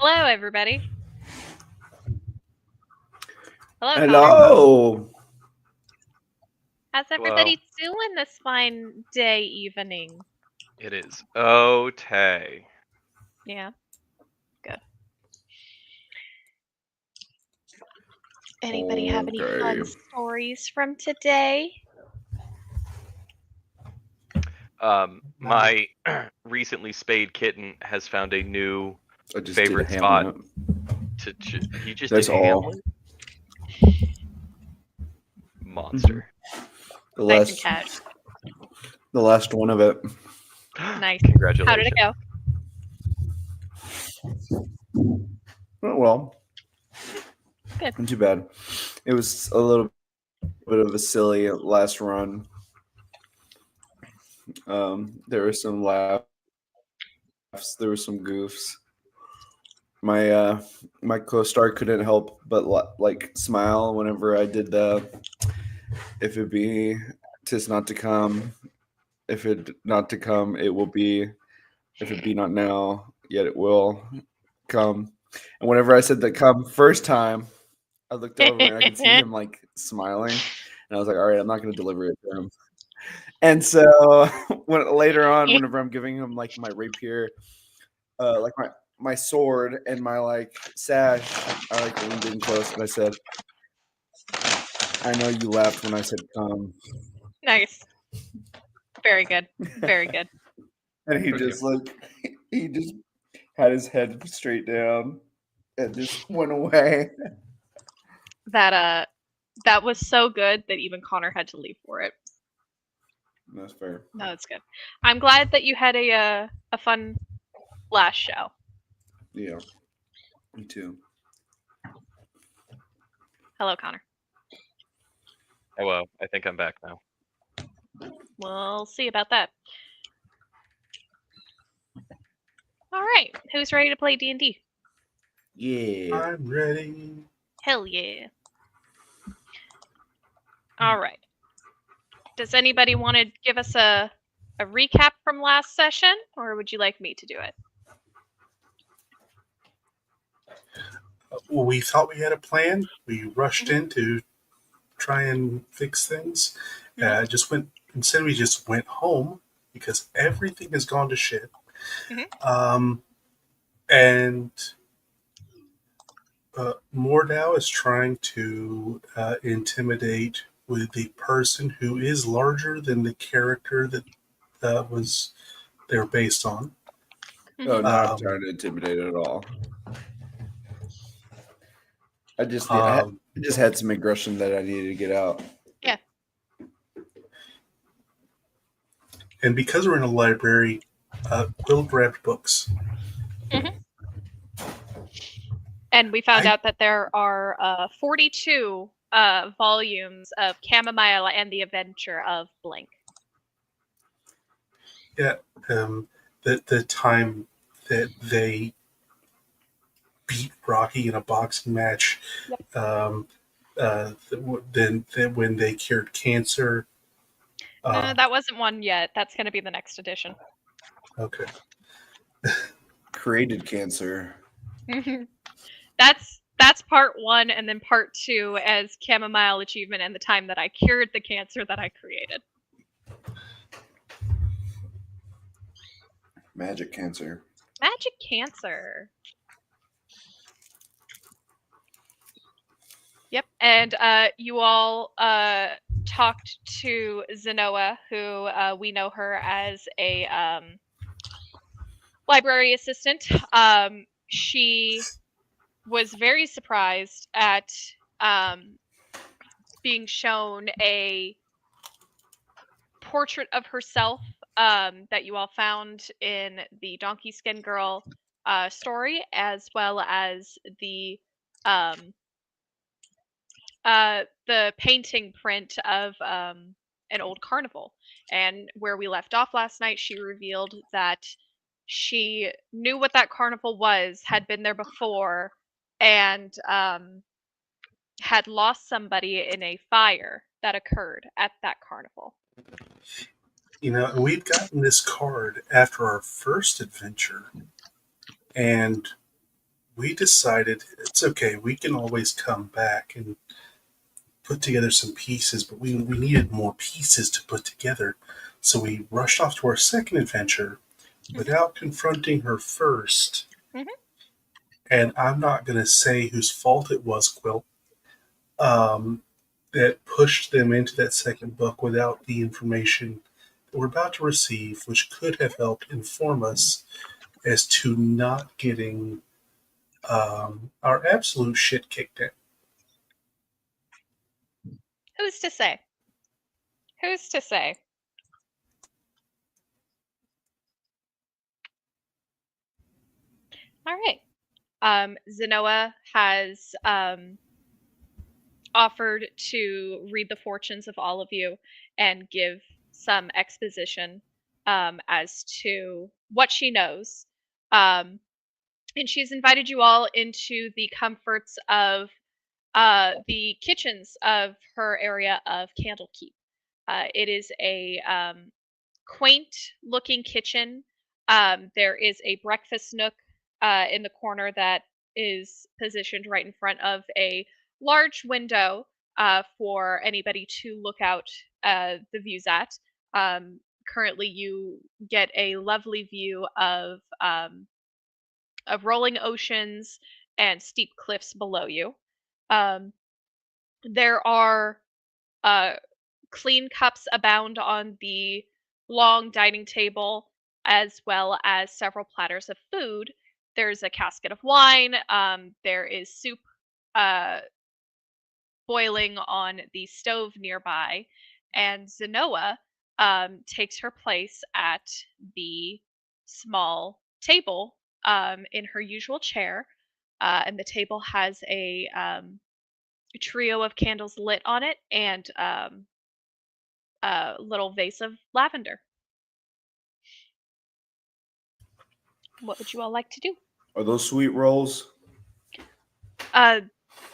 Hello, everybody. Hello, Connor. Hello. How's everybody doing this fine day evening? It is okay. Yeah. Good. Anybody have any fun stories from today? My recently spayed kitten has found a new I just favorite did a spot. Hamlet. He just That's did all. Hamlet? Monster. The Nice and last, cash. the last one of it. Nice. Congratulations. How did it go? Oh, well, Good. not too bad. It was a little bit of a silly last run. There were some laughs. There were some goofs. My co-star couldn't help but like smile whenever I did the "if it be, 'tis not to come. If it not to come, it will be. If it be not now, yet it will come." And whenever I said the "come" first time, I looked over and I could see him like smiling, and I was like, "All right, I'm not going to deliver it to him." And so later on, whenever I'm giving him like my rapier, like my sword and my like sash, I like leaned in close and I said, "I know you laughed when I said come." Nice. Very good. Very good. And he Thank just you. he just had his head straight down and just went away. That was so good that even Connor had to leave for it. That's fair. No, that's good. I'm glad that you had a fun last show. Yeah, me too. Hello, Connor. Hello. I think I'm back now. We'll see about that. All right, who's ready to play D&D? Yeah. I'm ready. Hell yeah. All right. Does anybody want to give us a recap from last session, or would you like me to do it? Well, we thought we had a plan. We rushed in to try and fix things. Instead, we just went home because everything has gone to shit. And Mordau is trying to intimidate with the person who is larger than the character that was they're based on. Oh, not trying to intimidate at all. I just had some aggression that I needed to get out. Yeah. And because we're in a library, Will grabbed books. And we found out that there are 42 volumes of Chamomile and the Adventure of Blank. Yeah, the time that they beat Rocky in a boxing match, Yep. then when they cured cancer. That wasn't one yet. That's going to be the next edition. Okay. Created cancer. That's part 1, and then part 2 as Chamomile achievement and the time that I cured the cancer that I created. Magic cancer. Magic cancer. Yep, and you all talked to Zenoa, who we know her as a library assistant. She was very surprised at being shown a portrait of herself that you all found in the Donkey Skin Girl story, as well as the painting print of an old carnival. And where we left off last night, she revealed that she knew what that carnival was, had been there before, and had lost somebody in a fire that occurred at that carnival. You know, we've gotten this card after our first adventure, and we decided it's okay. We can always come back and put together some pieces, but we needed more pieces to put together. So we rushed off to our second adventure without confronting her first. Mhm. And I'm not going to say whose fault it was, Quill, that pushed them into that second book without the information that we're about to receive, which could have helped inform us as to not getting our absolute shit kicked in. Who's to say? Who's to say? All right. Zenoa has offered to read the fortunes of all of you and give some exposition as to what she knows. And she's invited you all into the comforts of the kitchens of her area of Candlekeep. It is a quaint looking kitchen. There is a breakfast nook in the corner that is positioned right in front of a large window for anybody to look out the views at. Currently, you get a lovely view of rolling oceans and steep cliffs below you. Um, there are uh, clean cups abound on the long dining table, as well as several platters of food. There's a casket of wine. There is soup boiling on the stove nearby, and Zenoa takes her place at the small table in her usual chair. And the table has a trio of candles lit on it and a little vase of lavender. What would you all like to do? Are those sweet rolls?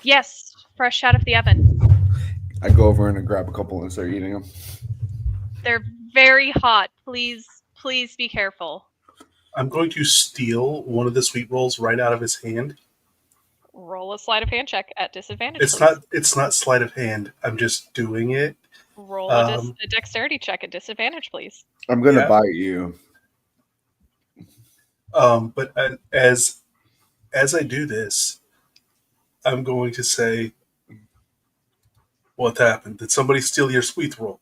Yes, fresh out of the oven. I go over and I grab a couple and start eating them. They're very hot. Please be careful. I'm going to steal one of the sweet rolls right out of his hand. Roll a sleight of hand check at disadvantage. It's please. not sleight of hand. I'm just doing it. Roll a dexterity check at disadvantage, please. I'm gonna Yeah. bite you. But as I do this, I'm going to say, "What happened? Did somebody steal your sweet roll?"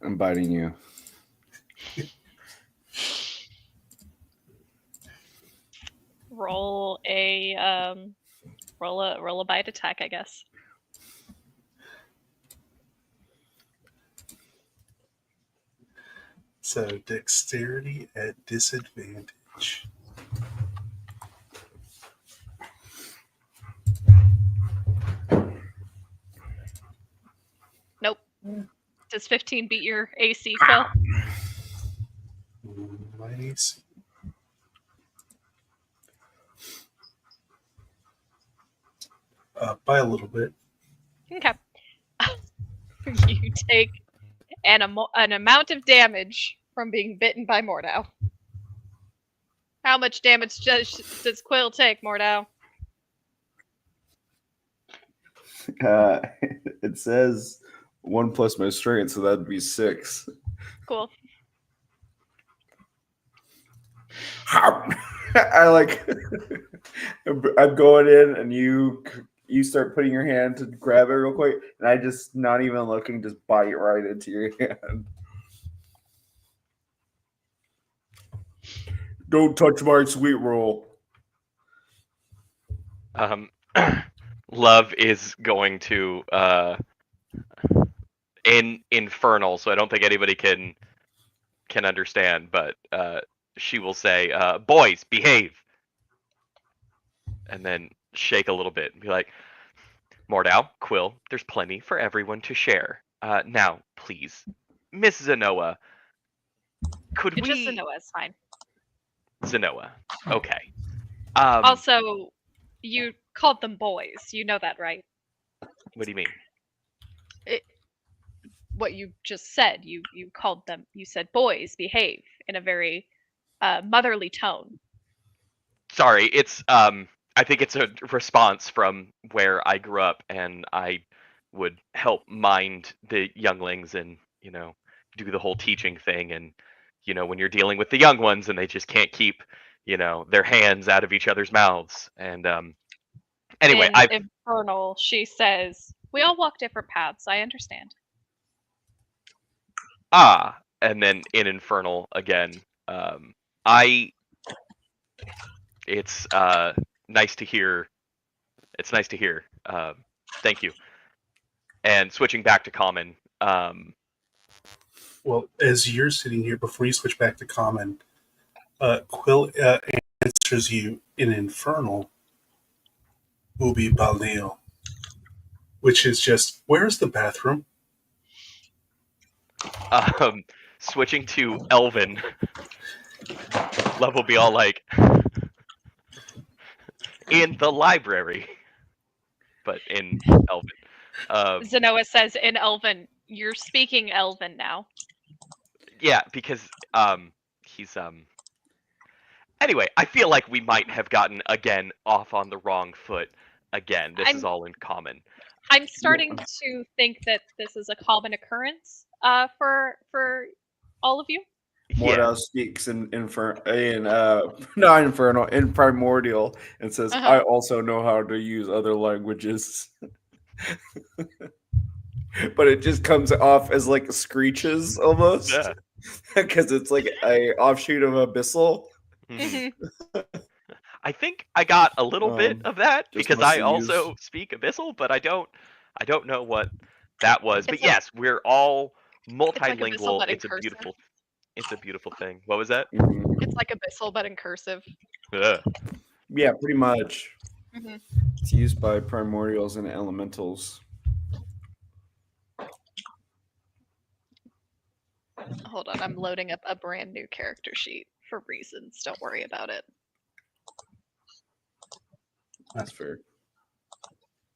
I'm biting you. Roll a roll a bite attack, I guess. So dexterity at disadvantage. Nope. Does 15 beat your AC, Quill? My AC. By a little bit. Okay. You take an amount of damage from being bitten by Mordow. How much damage does Quill take, Mordow? It says 1 plus my strength, so that'd be 6. Cool. I like. I'm going in, and you start putting your hand to grab it real quick, and I just, not even looking, just bite right into your hand. Don't touch my sweet roll. Love is going to in infernal, so I don't think anybody can understand, but she will say, "Boys, behave," and then shake a little bit and be like, "Mordow, Quill, there's plenty for everyone to share. Now, please, Miss Zenoa, could Just we?" Zenoa is fine. Zenoa, okay. Also, you called them boys. You know that, right? What do you mean? What you just said. You called them. You said, "Boys, behave," in a very motherly tone. Sorry, it's I think it's a response from where I grew up, and I would help mind the younglings and do the whole teaching thing, and when you're dealing with the young ones and they just can't keep their hands out of each other's mouths, and anyway, In Infernal, she says, "We all walk different paths. I understand." and then in Infernal again, I it's nice to hear. It's nice to hear. Thank you. And switching back to common. Well, as you're sitting here, before you switch back to common, Quill answers you in Infernal, Ubi Balneo, which is just, where's the bathroom? Switching to Elven, Love will be all like, in the library, but in Elven. Zenoa says in Elven, "You're speaking Elven now." Yeah, because he's Anyway, I feel like we might have gotten again off on the wrong foot. Again, this is all in common. I'm starting to think that this is a common occurrence for all of you. Mordau speaks in not Infernal, in Primordial, and says, Uh-huh. I also know how to use other languages. But it just comes off as like screeches almost. Because it's like a offshoot of Abyssal. I think I got a little bit of that because I also speak Abyssal, but I don't know what that was. But yes, we're all multilingual. It's a beautiful thing. What was that? It's like Abyssal, but in cursive. Yeah, pretty much. Mm-hmm. It's used by primordials and elementals. Hold on, I'm loading up a brand new character sheet for reasons. Don't worry about it. That's fair.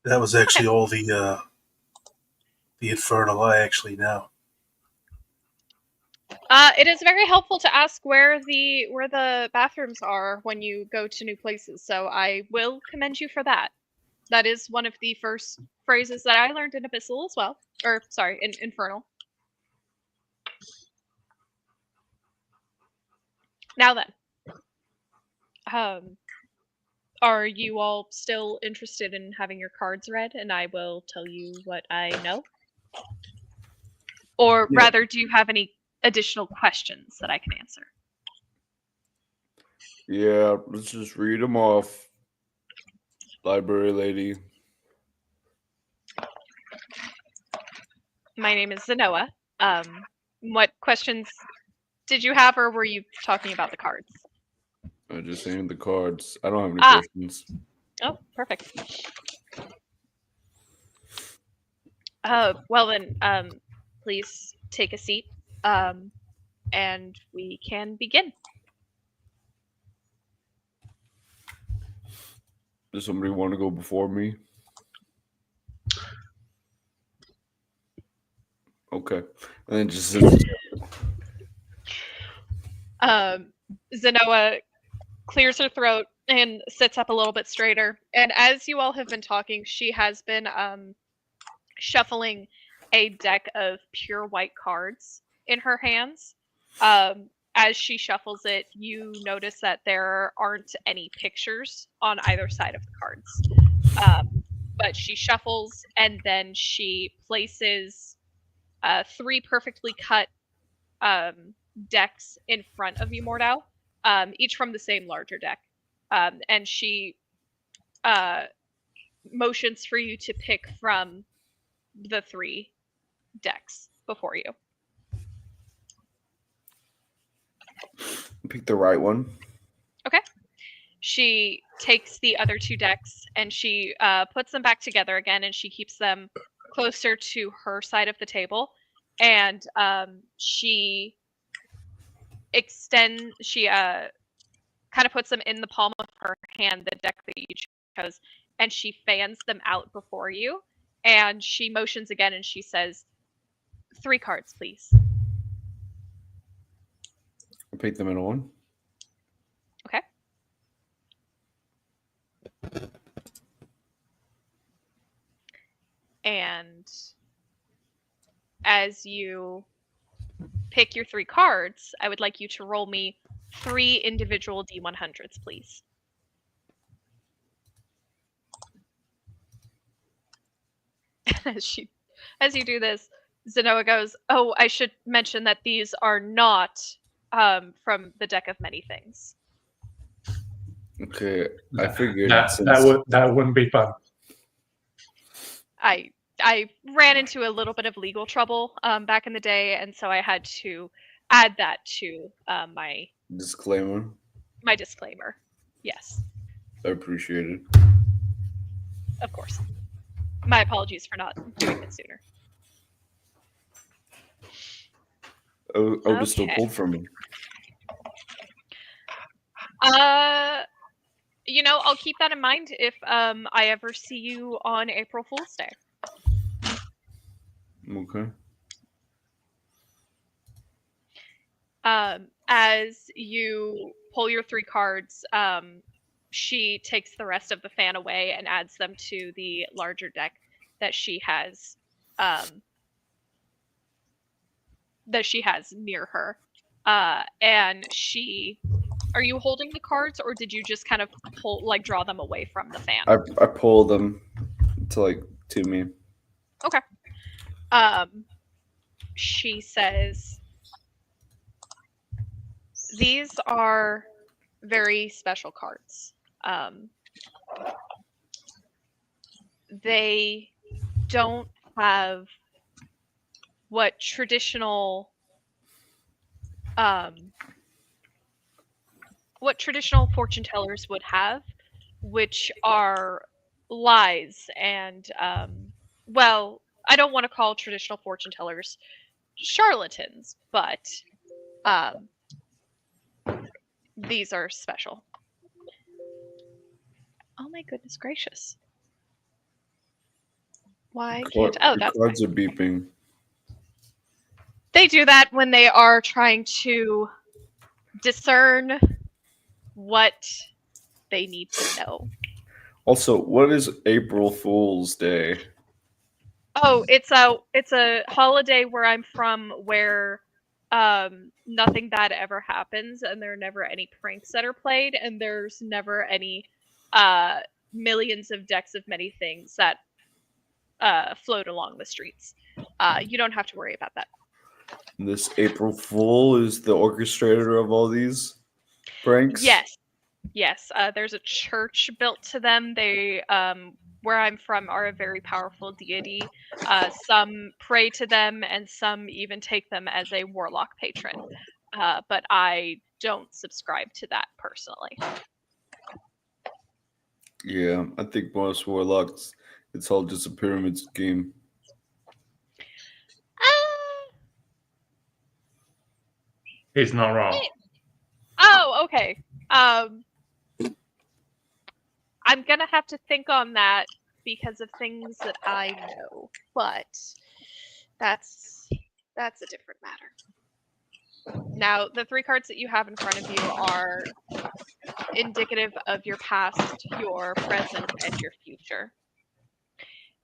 That was actually all the Infernal I actually know. It is very helpful to ask where the bathrooms are when you go to new places, so I will commend you for that. That is one of the first phrases that I learned in Abyssal as well. Or, sorry, in Infernal. Now then. Are you all still interested in having your cards read, and I will tell you what I know? Or rather, do you have any additional questions that I can answer? Yeah, let's just read them off. Library lady. My name is Zenoa. What questions did you have, or were you talking about the cards? I just saying the cards. I don't have any questions. Oh, perfect. Well then, please take a seat, and we can begin. Does somebody want to go before me? Okay. And then just Zenoa clears her throat and sits up a little bit straighter. And as you all have been talking, she has been shuffling a deck of pure white cards in her hands. As she shuffles it, you notice that there aren't any pictures on either side of the cards. But she shuffles, and then she places 3 perfectly cut decks in front of you, Mordau, each from the same larger deck. And she motions for you to pick from the 3 decks before you. pick the right one. Okay. She takes the other 2 decks and she puts them back together again, and she keeps them closer to her side of the table. And she kind of puts them in the palm of her hand, the deck that you chose, and she fans them out before you. And she motions again and she says, 3 cards, please. I'll pick the middle one. Okay. And as you pick your 3 cards, I would like you to roll me 3 individual D100s, please. As you do this, Zenoa goes, "Oh, I should mention that these are not from the deck of many things." Okay, I figured that wouldn't be fun. I ran into a little bit of legal trouble back in the day, and so I had to add that to my disclaimer. My disclaimer. Yes, I appreciate it. of course. My apologies for not doing it sooner. I would have still Okay. pulled from me. You know, I'll keep that in mind if I ever see you on April Fool's Day. Okay. As you pull your 3 cards, she takes the rest of the fan away and adds them to the larger deck that she has near her. And she, are you holding the cards, or did you just kind of draw them away from the fan? I pull them to me. Okay. She says, "These are very special cards. They don't have what traditional fortune tellers would have, which are lies and well, I don't want to call traditional fortune tellers charlatans, but these are special." Oh my goodness gracious. Why can't... Oh, that's cards fine. are beeping. They do that when they are trying to discern what they need to know. Also, what is April Fool's Day? Oh, it's a holiday where I'm from where nothing bad ever happens, and there are never any pranks that are played, and there's never any millions of decks of many things that float along the streets. You don't have to worry about that. This April Fool is the orchestrator of all these pranks? Yes. There's a church built to them. They, where I'm from, are a very powerful deity. Some pray to them, and some even take them as a warlock patron. But I don't subscribe to that personally. Yeah, I think most warlocks, it's all just a pyramid scheme. He's not wrong. Oh, okay. I'm gonna have to think on that because of things that I know, but that's a different matter. Now, the 3 cards that you have in front of you are indicative of your past, your present, and your future.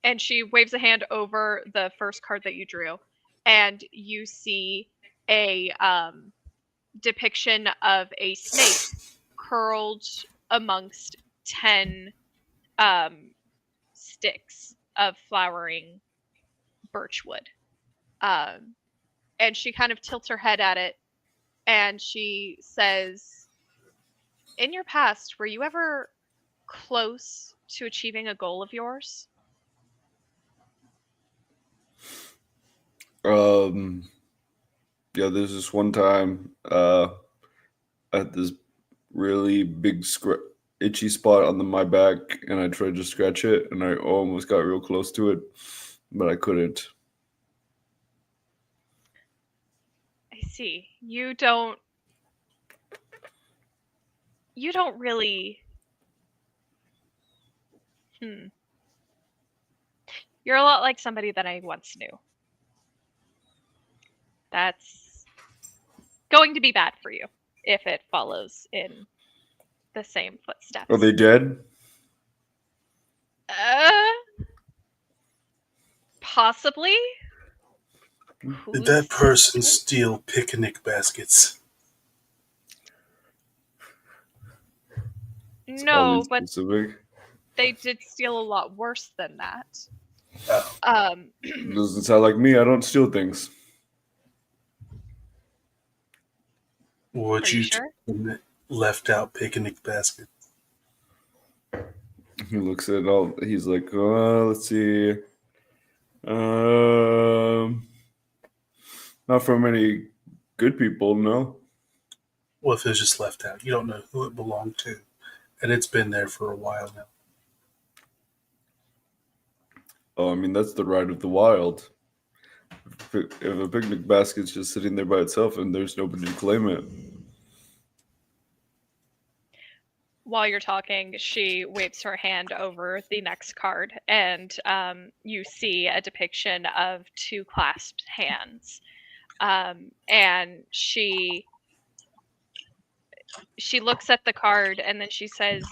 And she waves a hand over the first card that you drew, and you see a depiction of a snake curled amongst 10 sticks of flowering birchwood. And she kind of tilts her head at it, and she says, "In your past, were you ever close to achieving a goal of yours?" Yeah, there's this one time I had this really big itchy spot on my back, and I tried to scratch it, and I almost got real close to it, but I couldn't. I see. You don't really... You're a lot like somebody that I once knew. That's going to be bad for you if it follows in the same footsteps. Are they dead? Possibly. Did that person Who's- steal picnic baskets? No, Oddly but specific. they did steal a lot worse than that. Oh, Doesn't sound like me. I don't steal things. would Are you you sure? left out picnic basket? He looks at it all. He's like, let's see. Not from any good people, no. Well, if it was just left out, you don't know who it belonged to, and it's been there for a while now. Oh, I mean, that's the right of the wild. If a picnic basket's just sitting there by itself and there's nobody to claim it. While you're talking, she waves her hand over the next card, and you see a depiction of two clasped hands. And she looks at the card, and then she says,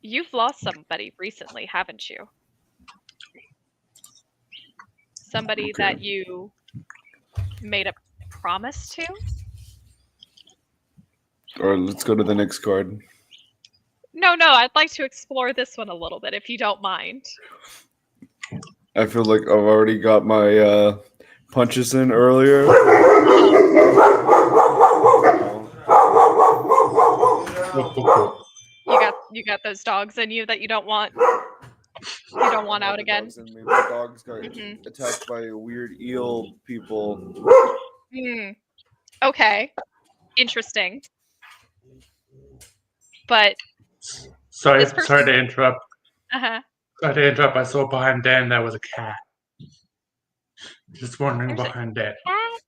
"You've lost somebody recently, haven't you? Somebody Okay. that you made a promise to?" All right, let's go to the next card. No, I'd like to explore this one a little bit, if you don't mind. I feel like I've already got my punches in earlier. You got those dogs in you that you don't want out again. My dogs got Mhm. attacked by weird eel people. Okay. Interesting. But Sorry, This person- sorry to interrupt. uh-huh. Sorry to interrupt. I saw behind Dan there was a cat. Just wondering There's a behind Dan. cat.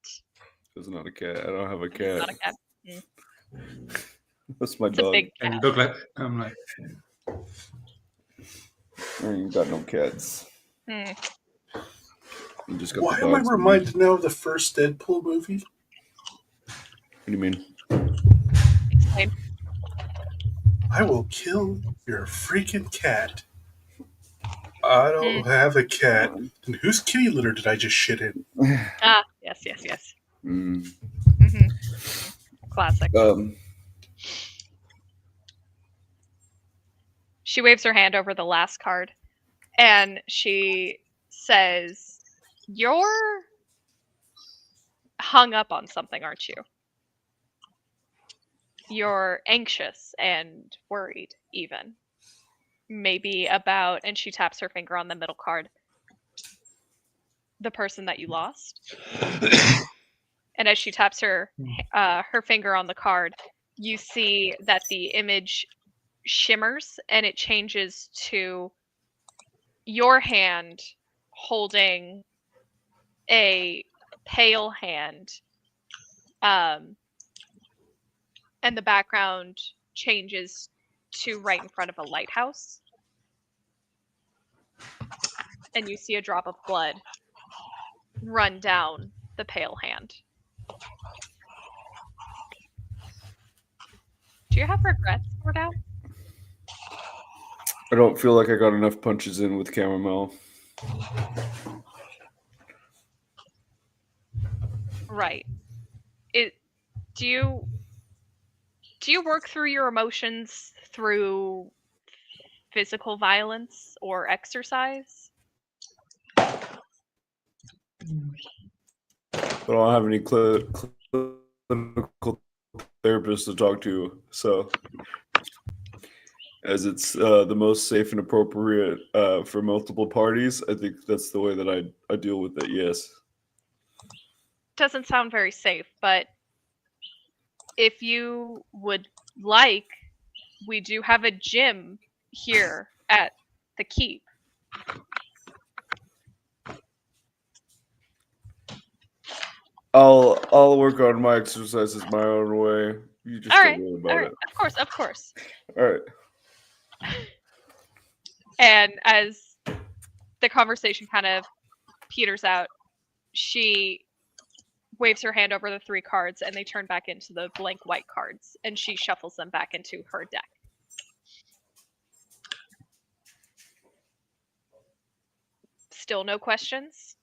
It's not a cat. I don't have a It's cat. not a cat. That's my It's a dog. big And cat. you look like I'm like, I ain't got no cats. Hmm. You just got Why the am I dogs. reminded now of the first Deadpool movie? What do you mean? Explain. I will kill your freaking cat. I don't have a cat. And whose kitty litter did I just shit in? Ah, yes. Mm. hmm Classic. She waves her hand over the last card, and she says, "You're hung up on something, aren't you? You're anxious and worried, even. Maybe about," and she taps her finger on the middle card, "the person that you lost." And as she taps her finger on the card, you see that the image shimmers and it changes to your hand holding a pale hand, and the background changes to right in front of a lighthouse, and you see a drop of blood run down the pale hand. Do you have regrets, Cordell? I don't feel like I got enough punches in with chamomile. Right. Do you work through your emotions through physical violence or exercise? But I don't have any clinical therapist to talk to, so as it's the most safe and appropriate for multiple parties, I think that's the way that I deal with it. Yes. Doesn't sound very safe, but if you would like, we do have a gym here at the keep. I'll work on my exercises my own way. You just All don't right, worry all about right, it. of course. All right. And as the conversation kind of peters out, she waves her hand over the 3 cards, and they turn back into the blank white cards, and she shuffles them back into her deck. Still no questions?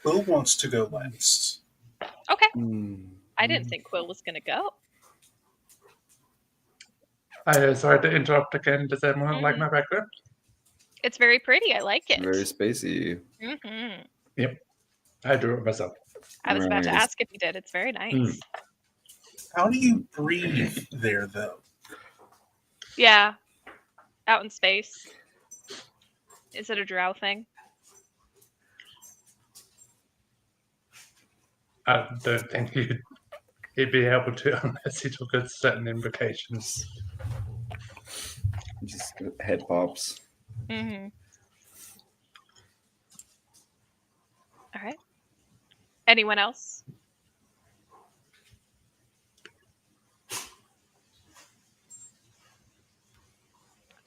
Who wants to go last? Okay. Hmm. I didn't think Quill was going to go. Sorry to interrupt again. Does anyone like my background? It's very pretty. I like it. Very spacey. Mm-hmm. Yep. I drew it myself. I was about to Nice. ask if you did. It's very nice. How do you breathe there, though? Yeah. Out in space. Is it a drow thing? I don't think he'd be able to unless he took a certain invocations. Just head pops. Mm-hmm. All right. Anyone else?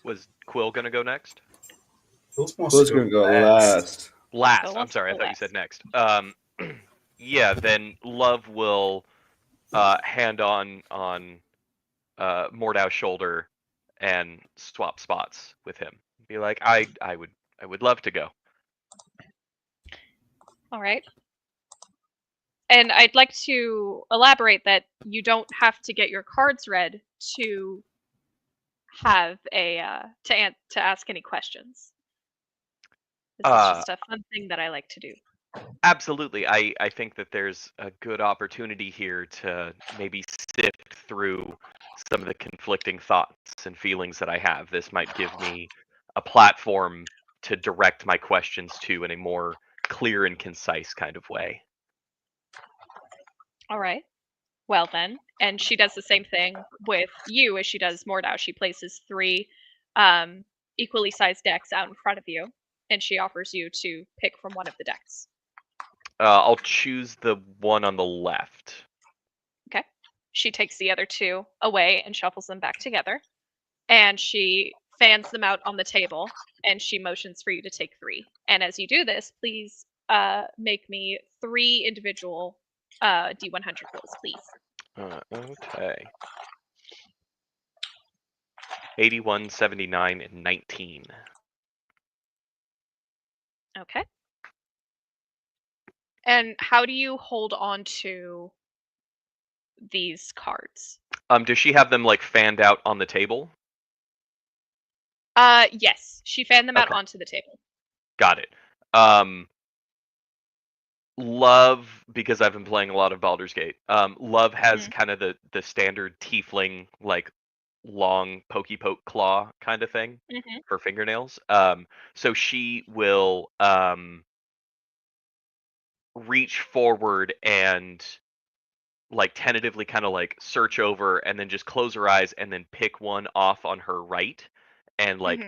Was Quill gonna go next? Who's wants Who's to gonna go last? Last. Quill I'm wants to sorry, I go thought you said last. next. Yeah, then Love will hand on Mordau's shoulder and swap spots with him. Be like, I would love to go. All right. And I'd like to elaborate that you don't have to get your cards read to have a to ask any questions. This is just a fun thing that I like to do. Absolutely. I think that there's a good opportunity here to maybe sift through some of the conflicting thoughts and feelings that I have. This might give me a platform to direct my questions to in a more clear and concise kind of way. All right. Well then, and she does the same thing with you as she does Mordau. She places 3 equally sized decks out in front of you, and she offers you to pick from one of the decks. I'll choose the one on the left. Okay. She takes the other 2 away and shuffles them back together, and she fans them out on the table, and she motions for you to take 3. And as you do this, please make me 3 individual D100 rolls, please. Okay. 81, 79, and 19. Okay. And how do you hold on to these cards? Does she have them like fanned out on the table? Yes. She fanned them out Okay. onto the table. Got it. Love, because I've been playing a lot of Baldur's Gate. Love has kind of the standard tiefling like long pokey poke claw kind of thing for fingernails. So she will reach forward and like tentatively kind of like search over and then just close her eyes and then pick one off on her right and like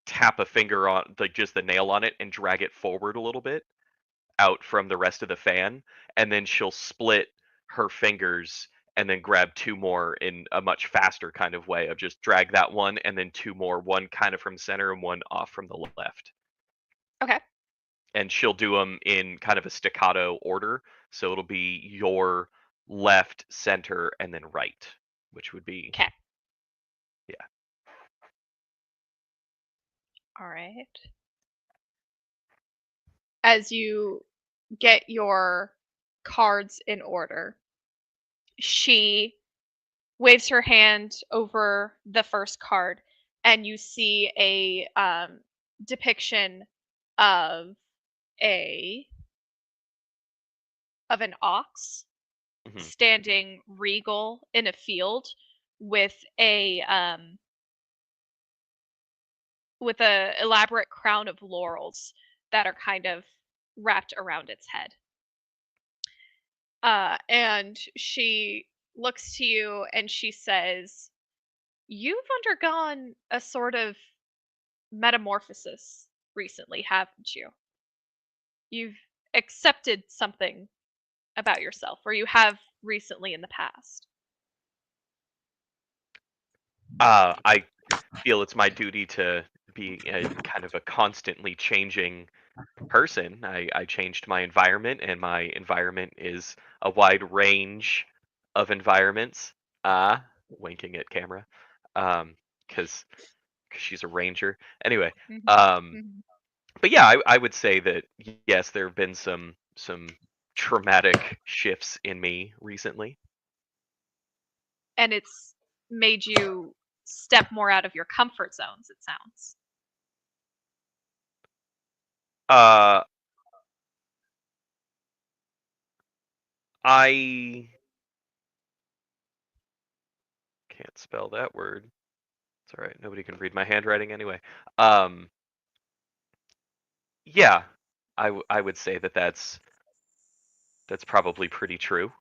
tap a finger on like just the nail on it and drag it forward a little bit out from the rest of the fan, and then she'll split her fingers and then grab 2 more in a much faster kind of way of just drag that one and then 2 more, one kind of from center and one off from the left. Okay. And she'll do them in kind of a staccato order, so it'll be your left, center, and then right, which would be Okay. Yeah. All right. As you get your cards in order, she waves her hand over the first card, and you see a depiction of an ox standing regal in a field with a elaborate crown of laurels that are kind of wrapped around its head. And she looks to you and she says, "You've undergone a sort of metamorphosis recently, haven't you? You've accepted something about yourself, or you have recently in the past." I feel it's my duty to be a kind of a constantly changing person. I changed my environment, and my environment is a wide range of environments. Winking at camera. because she's a ranger. Anyway, Mhm. Mhm. but yeah, I would say that yes, there have been some traumatic shifts in me recently. And it's made you step more out of your comfort zones, it sounds. I can't spell that word. It's all right. Nobody can read my handwriting anyway. Yeah, I would say that that's probably pretty true.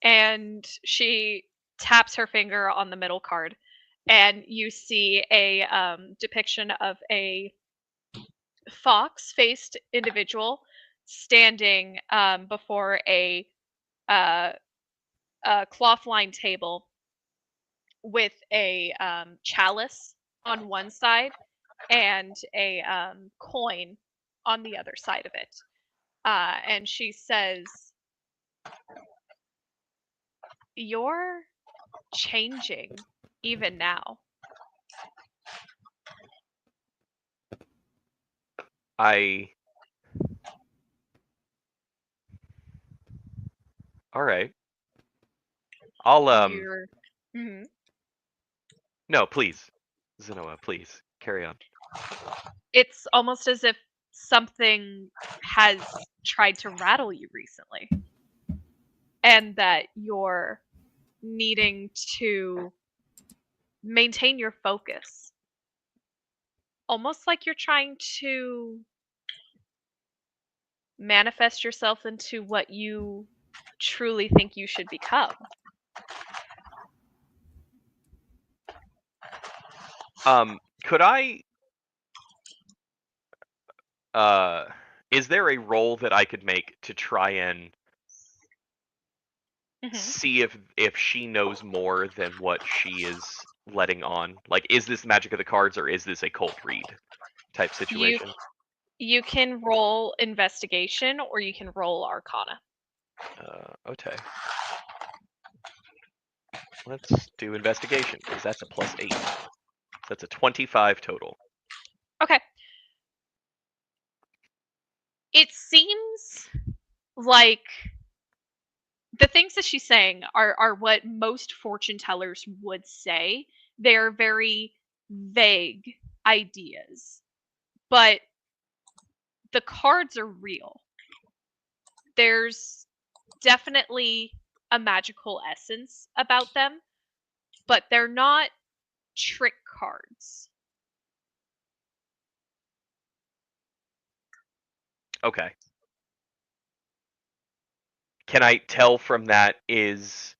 And she taps her finger on the middle card, and you see a depiction of a fox-faced individual standing before uh, a cloth-lined table with a chalice on one side and a coin on the other side of it. And she says, "You're changing even now." All right. I'll You're. Mhm. No, please. Zenoa, please. Carry on. It's almost as if something has tried to rattle you recently, and that you're needing to maintain your focus. Almost like you're trying to manifest yourself into what you truly think you should become. Could I is there a roll that I could make to try and Mhm. see if she knows more than what she is letting on? Like, is this magic of the cards or is this a cold read type You situation? you can roll investigation or you can roll arcana. Okay. Let's do investigation because that's a +8. That's a 25 total. Okay. It seems like the things that she's saying are what most fortune tellers would say. They're very vague ideas, but the cards are real. There's definitely a magical essence about them, but they're not trick cards. Okay. Can I tell from that is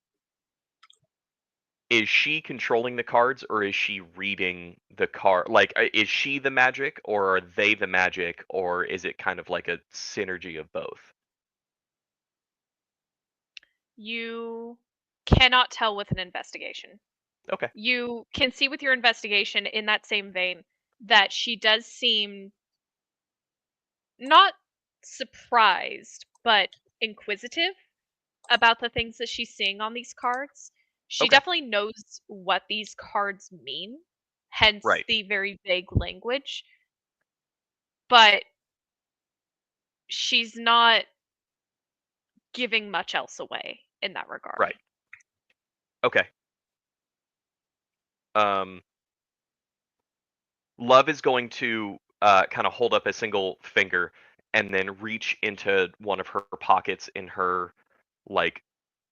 she controlling the cards or is she reading the card? Like, is she the magic or are they the magic or is it kind of like a synergy of both? You cannot tell with an investigation. Okay. You can see with your investigation in that same vein that she does seem not surprised, but inquisitive about the things that she's seeing on these cards. She Okay. definitely knows what these cards mean, hence Right. the very vague language. But she's not giving much else away in that regard. Right. Okay. Love is going to kind of hold up a single finger and then reach into one of her pockets in her like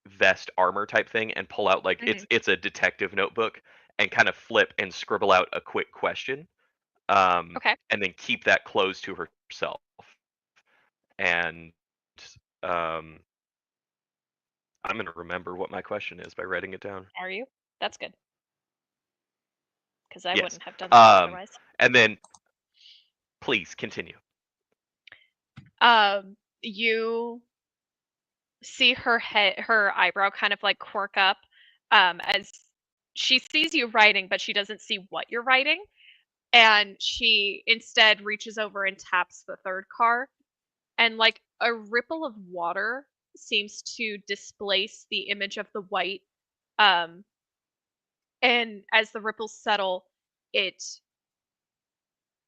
vest armor type thing and pull out like Mhm. it's a detective notebook and kind of flip and scribble out a quick question, Okay. and then keep that close to herself. And um, I'm gonna remember what my question is by writing it down. Are you? That's good. Because I Yes. wouldn't have done that otherwise. And then please continue. You see her eyebrow kind of like quirk up as she sees you writing, but she doesn't see what you're writing. And she instead reaches over and taps the third card, and like a ripple of water seems to displace the image of the white um, And as the ripples settle, it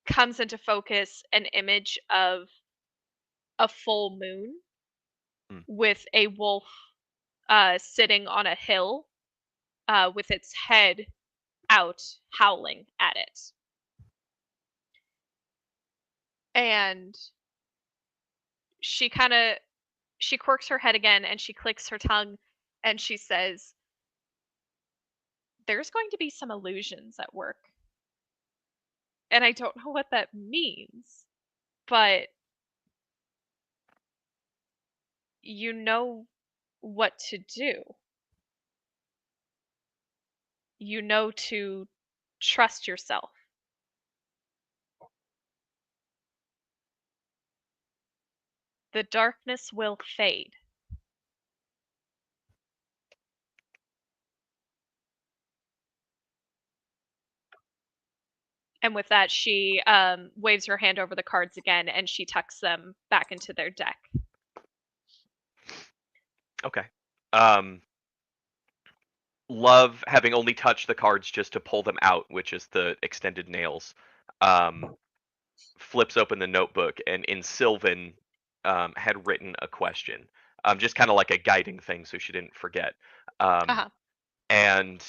comes into focus an image of a full moon Hmm. with a wolf sitting on a hill with its head out howling at it. And she kind of she quirks her head again and she clicks her tongue and she says, "There's going to be some illusions at work." And I don't know what that means, but you know what to do. You know to trust yourself. The darkness will fade. And with that, she waves her hand over the cards again and she tucks them back into their deck. Okay. Um, Love, having only touched the cards just to pull them out, which is the extended nails, flips open the notebook, and in Sylvan had written a question, just kind of like a guiding thing, so she didn't forget. Um, Uh-huh. and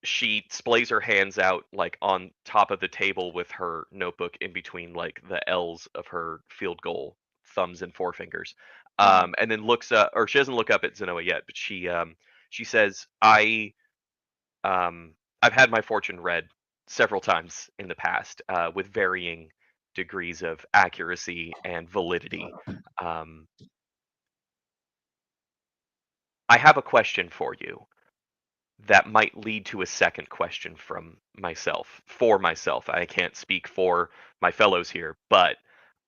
she splays her hands out like on top of the table with her notebook in between like the L's of her field goal thumbs and forefingers. Mm-hmm. And then looks up, or she doesn't look up at Zenoa yet, but she says, I've had my fortune read several times in the past, with varying degrees of accuracy and validity. Um, I have a question for you that might lead to a second question from myself. For myself, I can't speak for my fellows here, but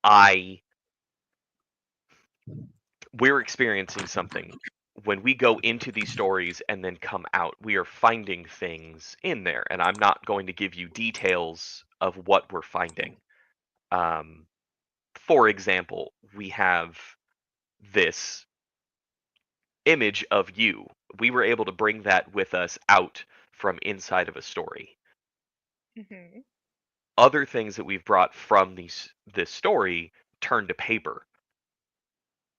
I we're experiencing something when we go into these stories and then come out. We are finding things in there, and I'm not going to give you details of what we're finding. Um, for example, we have this image of you. We were able to bring that with us out from inside of a story. Mm-hmm. Other things that we've brought from this story turn to paper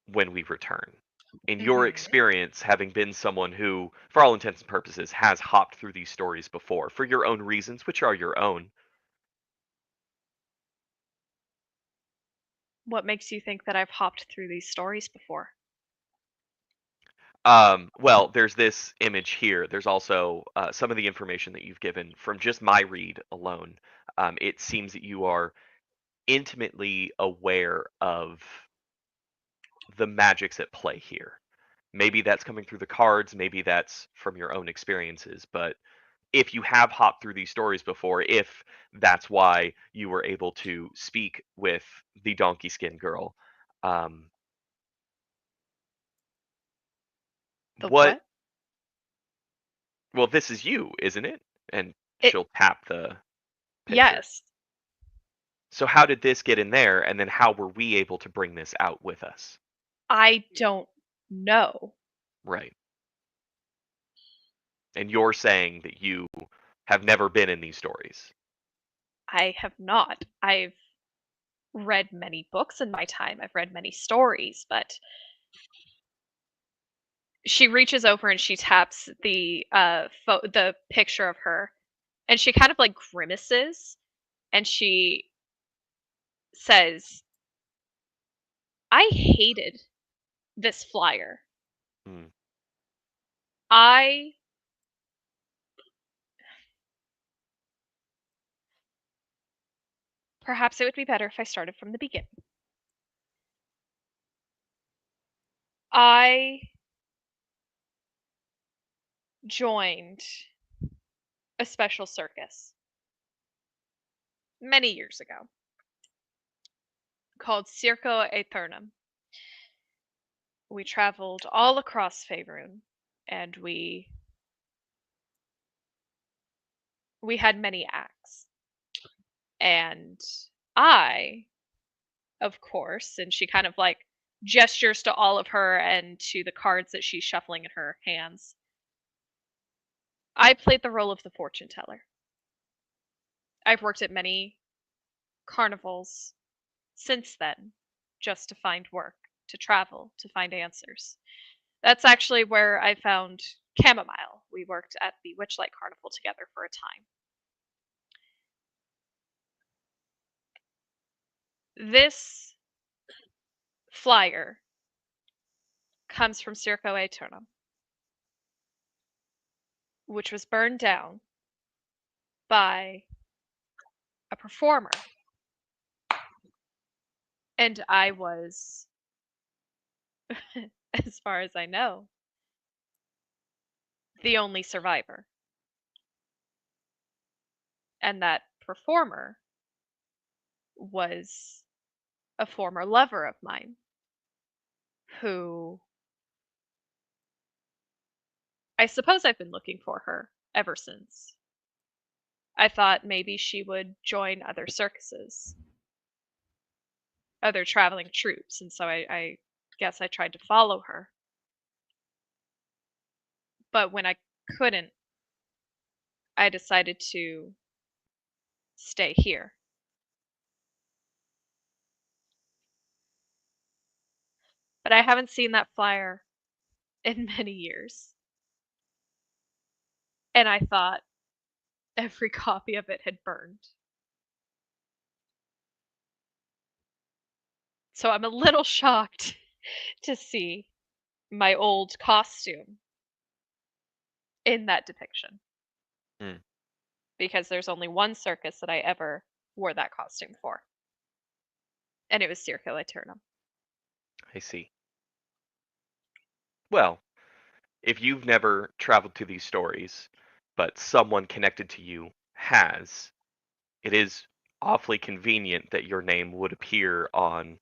when we return. In your Mm-hmm. experience, having been someone who, for all intents and purposes, has hopped through these stories before for your own reasons, which are your own. What makes you think that I've hopped through these stories before? Well, there's this image here. There's also some of the information that you've given from just my read alone. It seems that you are intimately aware of the magics at play here. Maybe that's coming through the cards, maybe that's from your own experiences, but if you have hopped through these stories before, if that's why you were able to speak with the donkey skin girl, um, The what? what? Well, this is you, isn't it? And It she'll tap the picture. yes. So how did this get in there, and then how were we able to bring this out with us? I don't know. Right. And you're saying that you have never been in these stories. I have not. I've read many books in my time. I've read many stories, but she reaches over and she taps the picture of her and she kind of like grimaces and she says, "I hated this flyer. Hmm. I Perhaps it would be better if I started from the beginning. I joined a special circus many years ago called Circo Aeternum. We traveled all across Faerun and we had many acts. And I, of course, and she kind of like gestures to all of her and to the cards that she's shuffling in her hands. I played the role of the fortune teller. I've worked at many carnivals since then just to find work, to travel, to find answers. That's actually where I found Chamomile. We worked at the Witchlight Carnival together for a time. This flyer comes from Circo Aeternum, which was burned down by a performer. And I was, as far as I know, the only survivor. And that performer was a former lover of mine who I suppose I've been looking for her ever since. I thought maybe she would join other circuses, other traveling troops, and so I guess I tried to follow her. But when I couldn't, I decided to stay here. But I haven't seen that flyer in many years. And I thought every copy of it had burned. So I'm a little shocked to see my old costume in that depiction. Hmm. Because there's only one circus that I ever wore that costume for. And it was Circo Aeternum. I see. Well, if you've never traveled to these stories, but someone connected to you has, it is awfully convenient that your name would appear on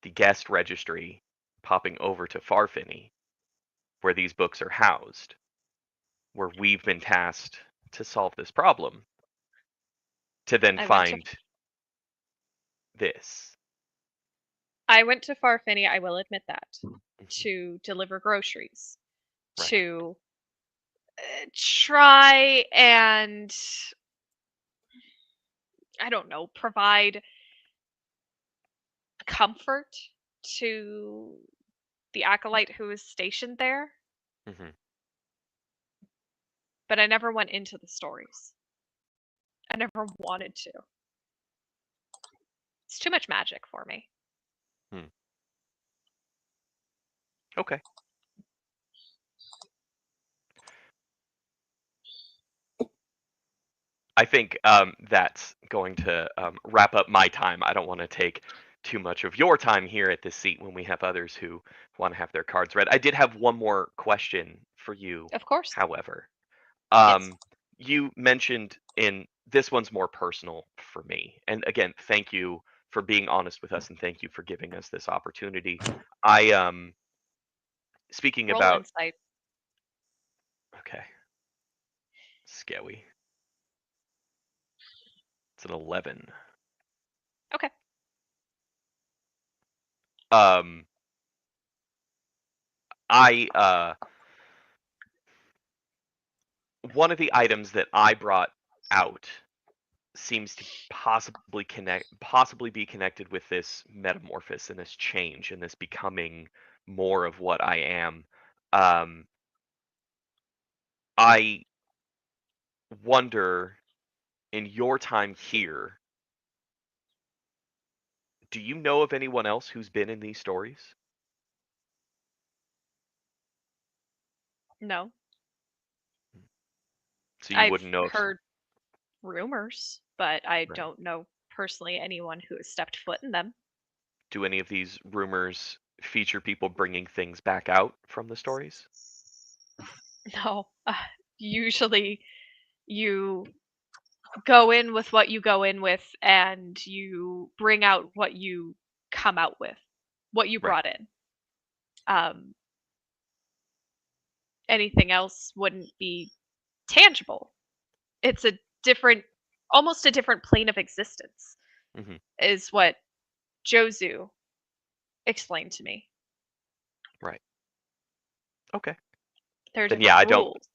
the guest registry popping over to Farfany, where these books are housed, where we've been tasked to solve this problem, to then find this. I went to Farfany, I will admit that, Mhm. to deliver groceries, Right. to try and, I don't know, provide comfort to the acolyte who is stationed there. Mhm. But I never went into the stories. I never wanted to. It's too much magic for me. Okay. I think that's going to wrap up my time. I don't want to take too much of your time here at this seat when we have others who want to have their cards read. I did have one more question for you, Of course. however. Yes. You mentioned in this one's more personal for me. And again, thank you for being honest with us and thank you for giving us this opportunity. I speaking Roll about insight. okay. Scary. It's an 11. Okay. I one of the items that I brought out seems to possibly be connected with this metamorphosis and this change and this becoming more of what I am. I wonder, in your time here, do you know of anyone else who's been in these stories? No. So you I've wouldn't know if heard rumors, but I right. don't know personally anyone who has stepped foot in them. Do any of these rumors feature people bringing things back out from the stories? No. Usually you go in with what you go in with and you bring out what you come out with, what you Right. brought in. Anything else wouldn't be tangible. It's a different, almost a different plane of existence, hmm is what Jozu explained to me. Right. Okay. There are Then yeah, different rules.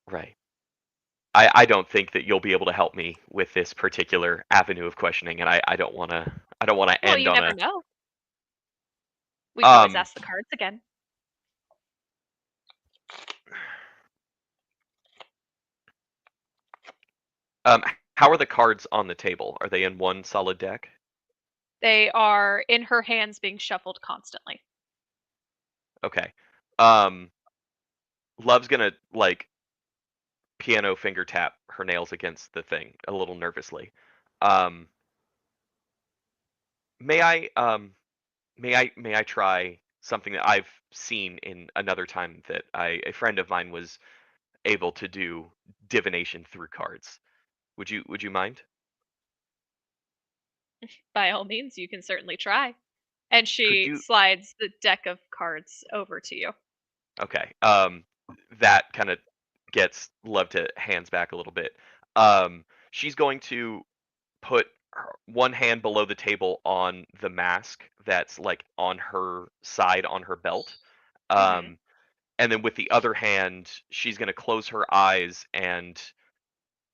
Right. I don't think that you'll be able to help me with this particular avenue of questioning, and I don't wanna Well, end you on never a know. We can always um ask the cards again. um how are the cards on the table? Are they in one solid deck? They are in her hands being shuffled constantly. Okay. Love's gonna like piano finger tap her nails against the thing a little nervously. Um, may I may I try something that I've seen in another time that a friend of mine was able to do divination through cards. Would you mind? By all means, you can certainly try. And Could she you slides the deck of cards over to you. Okay. That kind of gets Love to hands back a little bit. She's going to put one hand below the table on the mask that's like on her side on her belt. Hmm. Um, and then with the other hand, she's going to close her eyes and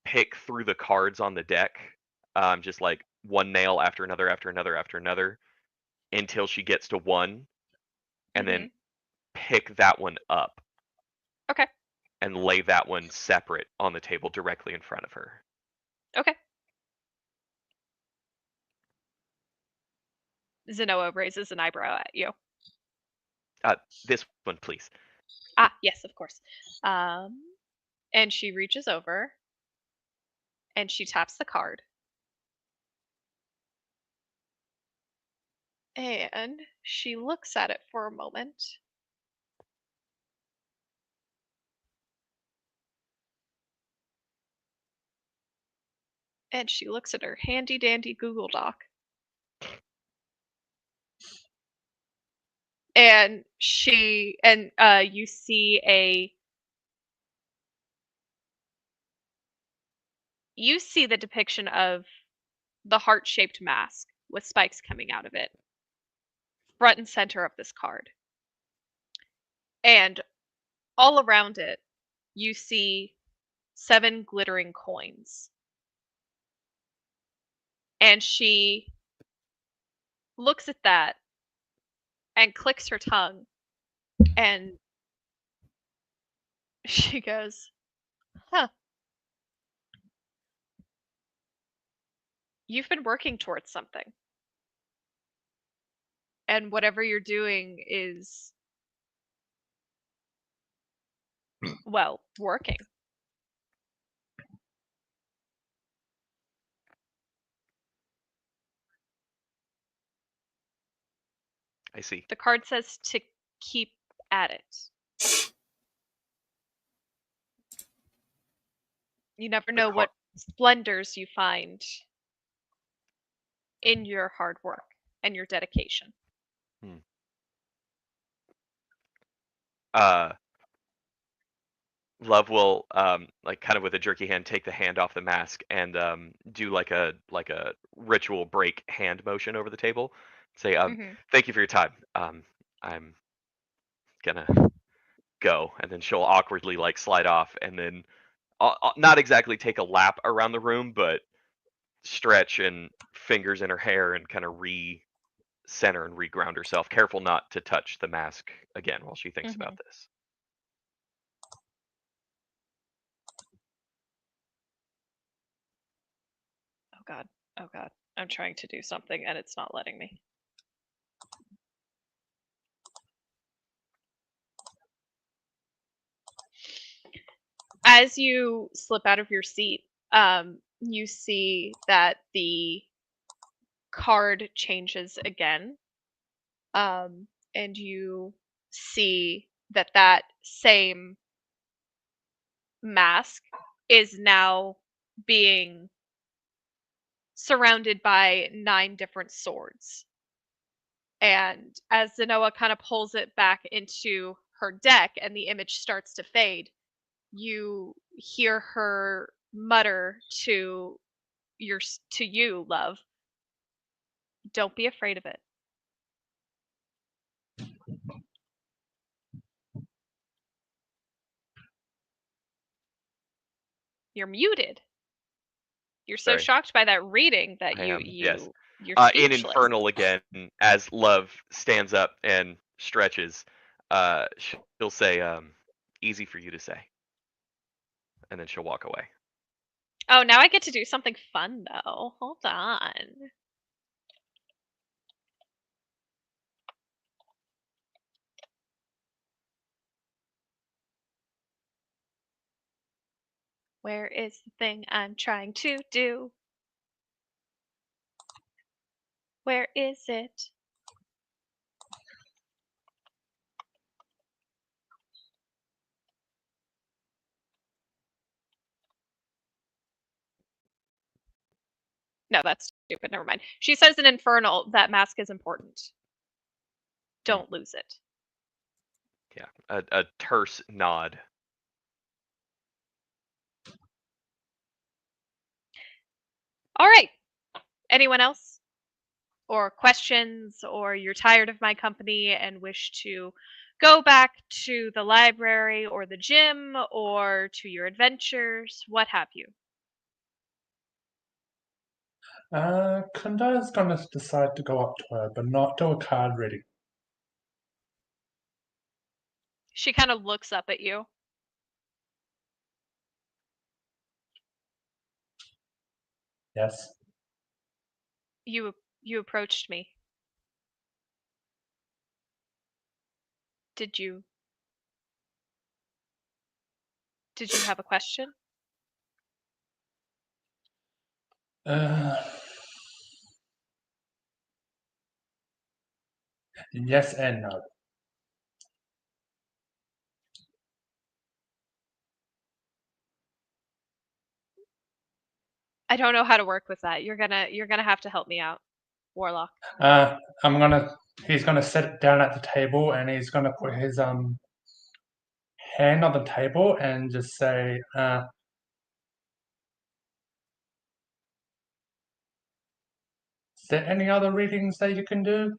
pick through the cards on the deck, just like one nail after another, after another, after another, until she gets to one, and then Hmm. pick that one up Okay. and lay that one separate on the table directly in front of her. Okay. Zenoa raises an eyebrow at you. This one, please. Ah, yes, of course. Um, and she reaches over and she taps the card. And she looks at it for a moment. And she looks at her handy dandy Google Doc. And you see the depiction of the heart-shaped mask with spikes coming out of it, front and center of this card. And all around it, you see 7 glittering coins. And she looks at that and clicks her tongue and she goes, "Huh, you've been working towards something. And whatever you're doing is, well, working." I see. The card says to keep at it. You never The know car. what splendors you find in your hard work and your dedication. Hmm. Uh, Love will like kind of with a jerky hand take the hand off the mask and do like a ritual break hand motion over the table. Say Hmm. thank you for your time. I'm gonna go, and then she'll awkwardly like slide off, and then not exactly take a lap around the room, but stretch and fingers in her hair and kind of re-center and reground herself, careful not to touch the mask again while she thinks Hmm. about this. Oh God. Oh God. I'm trying to do something and it's not letting me. As you slip out of your seat, you see that the card changes again. And you see that that same mask is now being surrounded by 9 different swords. And as Zenoa kind of pulls it back into her deck and the image starts to fade, you hear her mutter to you, Love, "Don't be afraid of it." You're muted. You're so Sorry. shocked by that reading that I am, yes. you're In speechless. Infernal again, as Love stands up and stretches, she'll say, "Easy for you to say," and then she'll walk away. Oh, now I get to do something fun though. Hold on. Where is the thing I'm trying to do? Where is it? No, that's stupid. Never mind. She says in Infernal that mask is important. Don't lose it. Yeah, a terse nod. All right. Anyone else? Or questions, or you're tired of my company and wish to go back to the library or the gym or to your adventures, what have you? Kunda's gonna decide to go up to her, but not do a card reading. She kind of looks up at you. Yes. You approached me. Did you have a question? Yes and no. I don't know how to work with that. You're gonna have to help me out, Warlock. He's gonna sit down at the table and he's gonna put his hand on the table and just say, is there any other readings that you can do?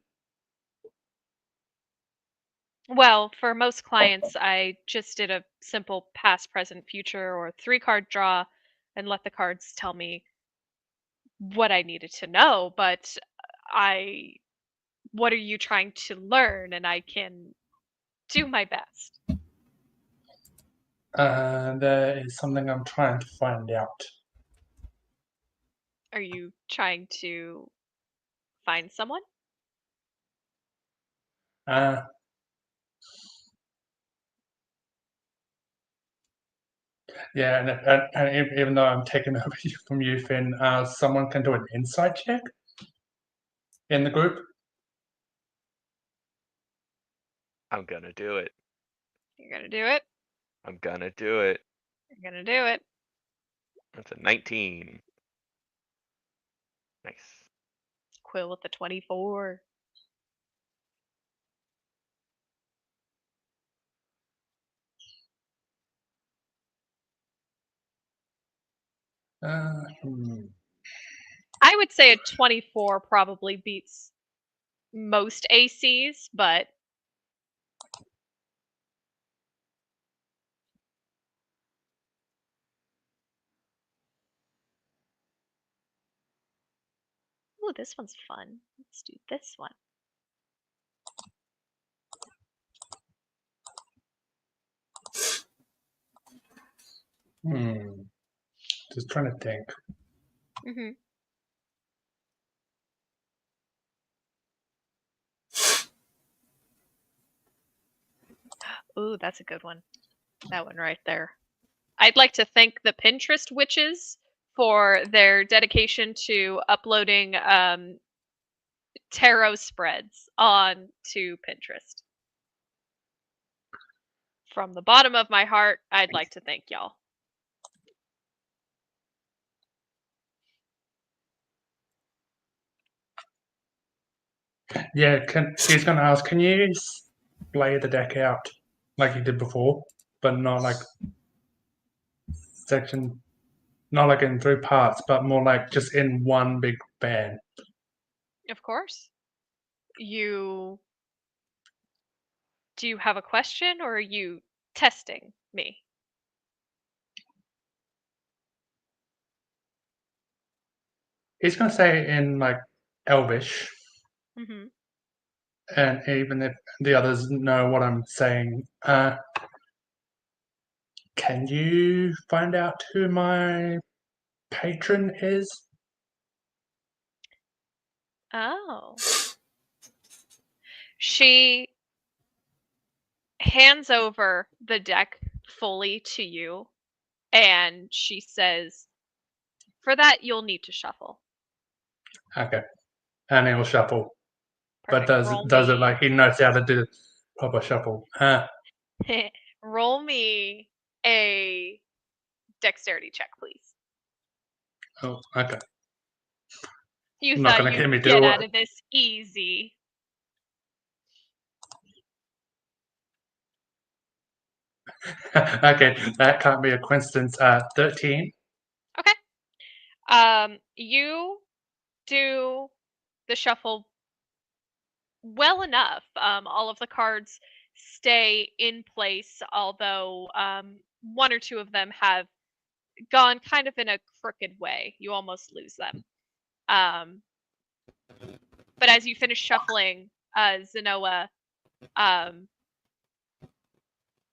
Well, for most clients, I just did a simple past, present, future, or 3-card draw and let the cards tell me what I needed to know. But what are you trying to learn? And I can do my best. There is something I'm trying to find out. Are you trying to find someone? Yeah, and even though I'm taking over from you, Finn, someone can do an insight check in the group. I'm gonna do it. You're gonna do it. I'm gonna do it. You're gonna do it. That's a 19. Nice. Quill with the 24. I would say a 24 probably beats most ACs, but ooh, this one's fun. Let's do this one. Just trying to think. Mm-hmm. Ooh, that's a good one. That one right there. I'd like to thank the Pinterest witches for their dedication to uploading tarot spreads onto Pinterest. From the bottom of my heart, I'd like to thank y'all. Yeah, he's going to ask, can you lay the deck out like you did before, but not like section, not like in 3 parts, but more like just in one big band? Of course. Do you have a question or are you testing me? he's going to say in like Elvish, Mm-hmm. and even if the others know what I'm saying, can you find out who my patron is? Oh. She hands over the deck fully to you, and she says, "For that, you'll need to shuffle." Okay, and he'll shuffle, but Perfect. Roll does it me. like he knows how to do proper shuffle? Roll me a dexterity check, please. Oh, okay. You You're not thought going to get me you'd to get do out it. of this easy. Okay, that can't be a coincidence. 13. Okay. You do the shuffle well enough. All of the cards stay in place, although one or two of them have gone kind of in a crooked way. You almost lose them. But as you finish shuffling, Zenoa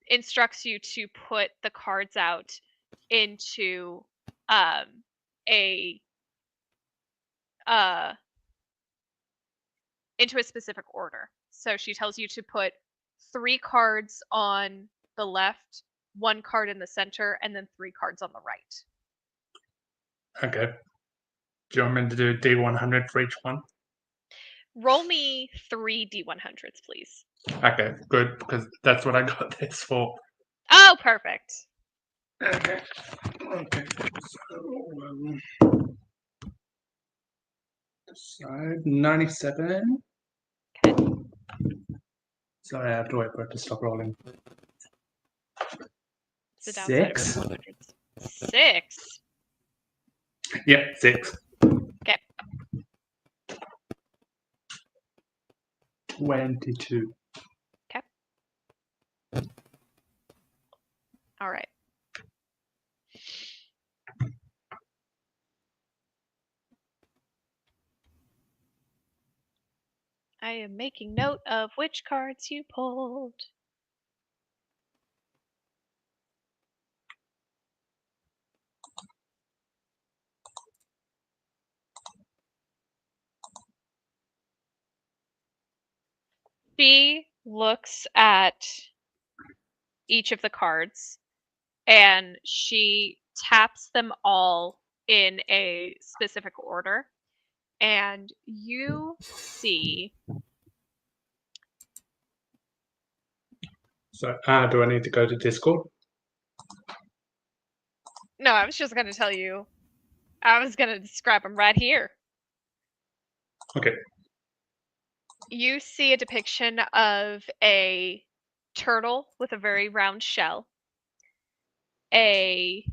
instructs you to put the cards out into a uh, into a specific order. So she tells you to put 3 cards on the left, 1 card in the center, and then 3 cards on the right. Okay. Do you want me to do D100 for each one? Roll me 3 D100s, please. Okay, good, because that's what I got this for. Oh, perfect. Okay. Okay. So 97. Okay. Sorry, I have to wait for it to stop rolling. It's the downside of 6. D100s. 6. Yep, 6. Okay. 22. All right. I am making note of which cards you pulled. She looks at each of the cards and she taps them all in a specific order. And you see. So, do I need to go to Discord? No, I was just going to tell you. I was going to describe them right here. Okay. You see a depiction of a turtle with a very round shell, a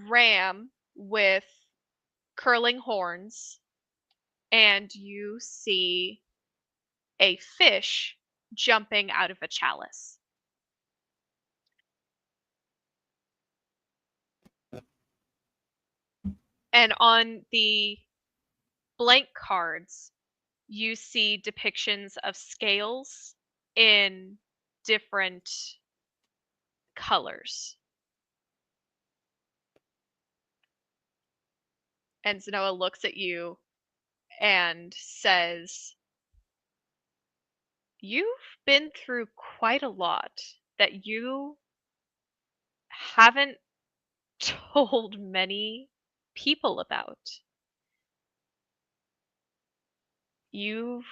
ram with curling horns, and you see a fish jumping out of a chalice. And on the blank cards, you see depictions of scales in different colors. And Zenoa looks at you and says, "You've been through quite a lot that you haven't told many people about. You've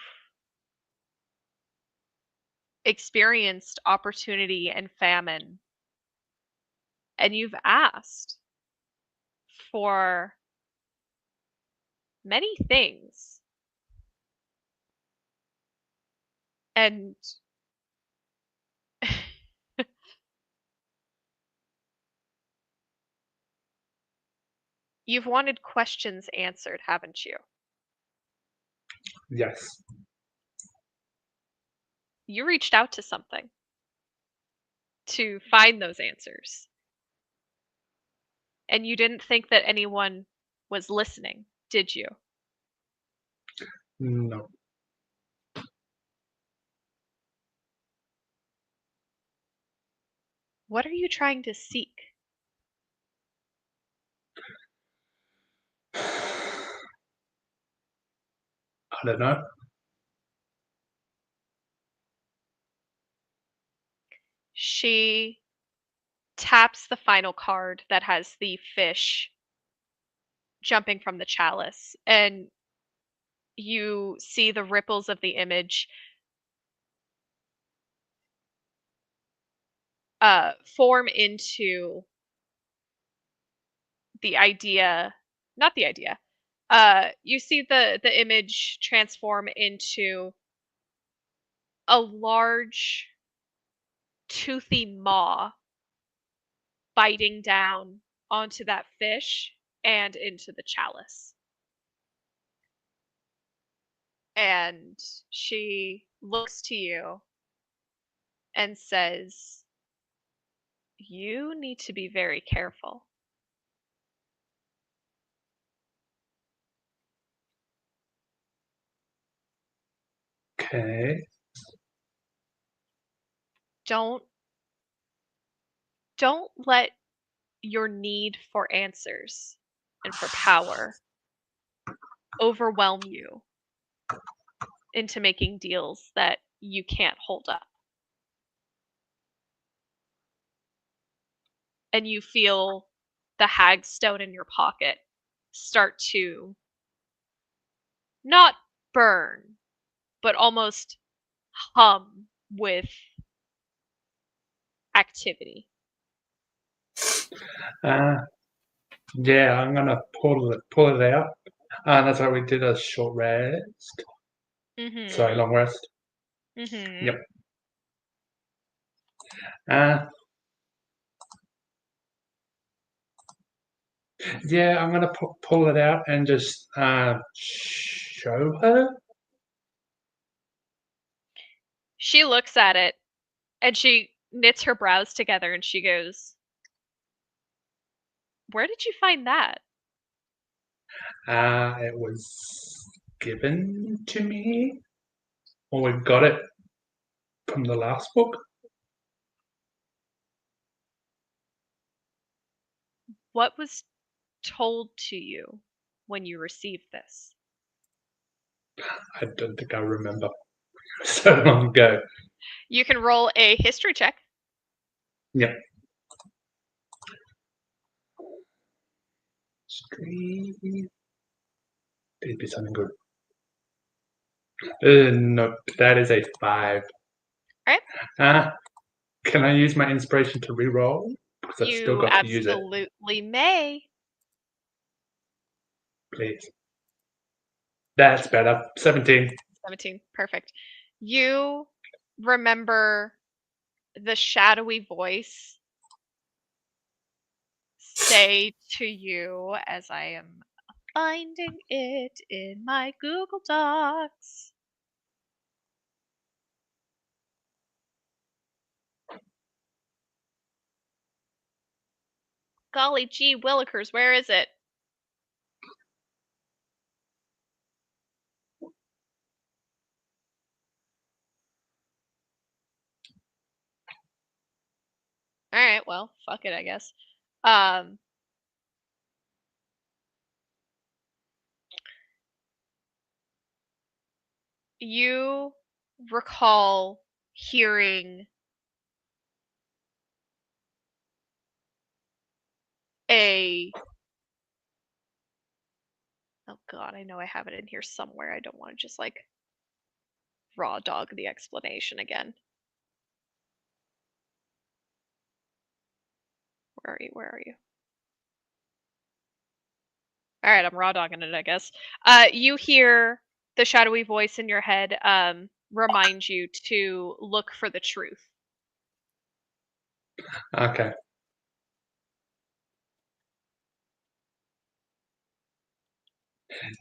experienced opportunity and famine, and you've asked for many things. And you've wanted questions answered, haven't you? Yes. You reached out to something to find those answers. and you didn't think that anyone was listening, did you? No. What are you trying to seek? I don't know. She taps the final card that has the fish jumping from the chalice, and you see the ripples of the image form into the idea, not the idea. You see the image transform into a large toothy maw biting down onto that fish and into the chalice. And she looks to you and says, "You need to be very careful." Okay. Don't let your need for answers and for power overwhelm you into making deals that you can't hold up. And you feel the hagstone in your pocket start to not burn, but almost hum with activity. Yeah, I'm gonna pull it out. That's why we did a short rest. Sorry, long rest. Yep. Yeah, I'm gonna pull it out and just show her. She looks at it and she knits her brows together and she goes, "Where did you find that?" It was given to me, or we got it from the last book. What was told to you when you received this? I don't think I remember. So long ago. You can roll a history check. Yep. Street. It'd be something good. No, that is a 5. Alright. Can I use my inspiration to re-roll? Because I've still You got to use it. absolutely may. Please. That's better. 17. 17. Perfect. You remember the shadowy voice say to you, as I am finding it in my Google Docs. Golly gee willikers, where is it? Alright, well, fuck it, I guess. You recall hearing oh god, I know I have it in here somewhere. I don't want to just like raw dog the explanation again. Where are you? Alright, I'm raw dogging it, I guess. You hear the shadowy voice in your head remind you to look for the truth. Okay.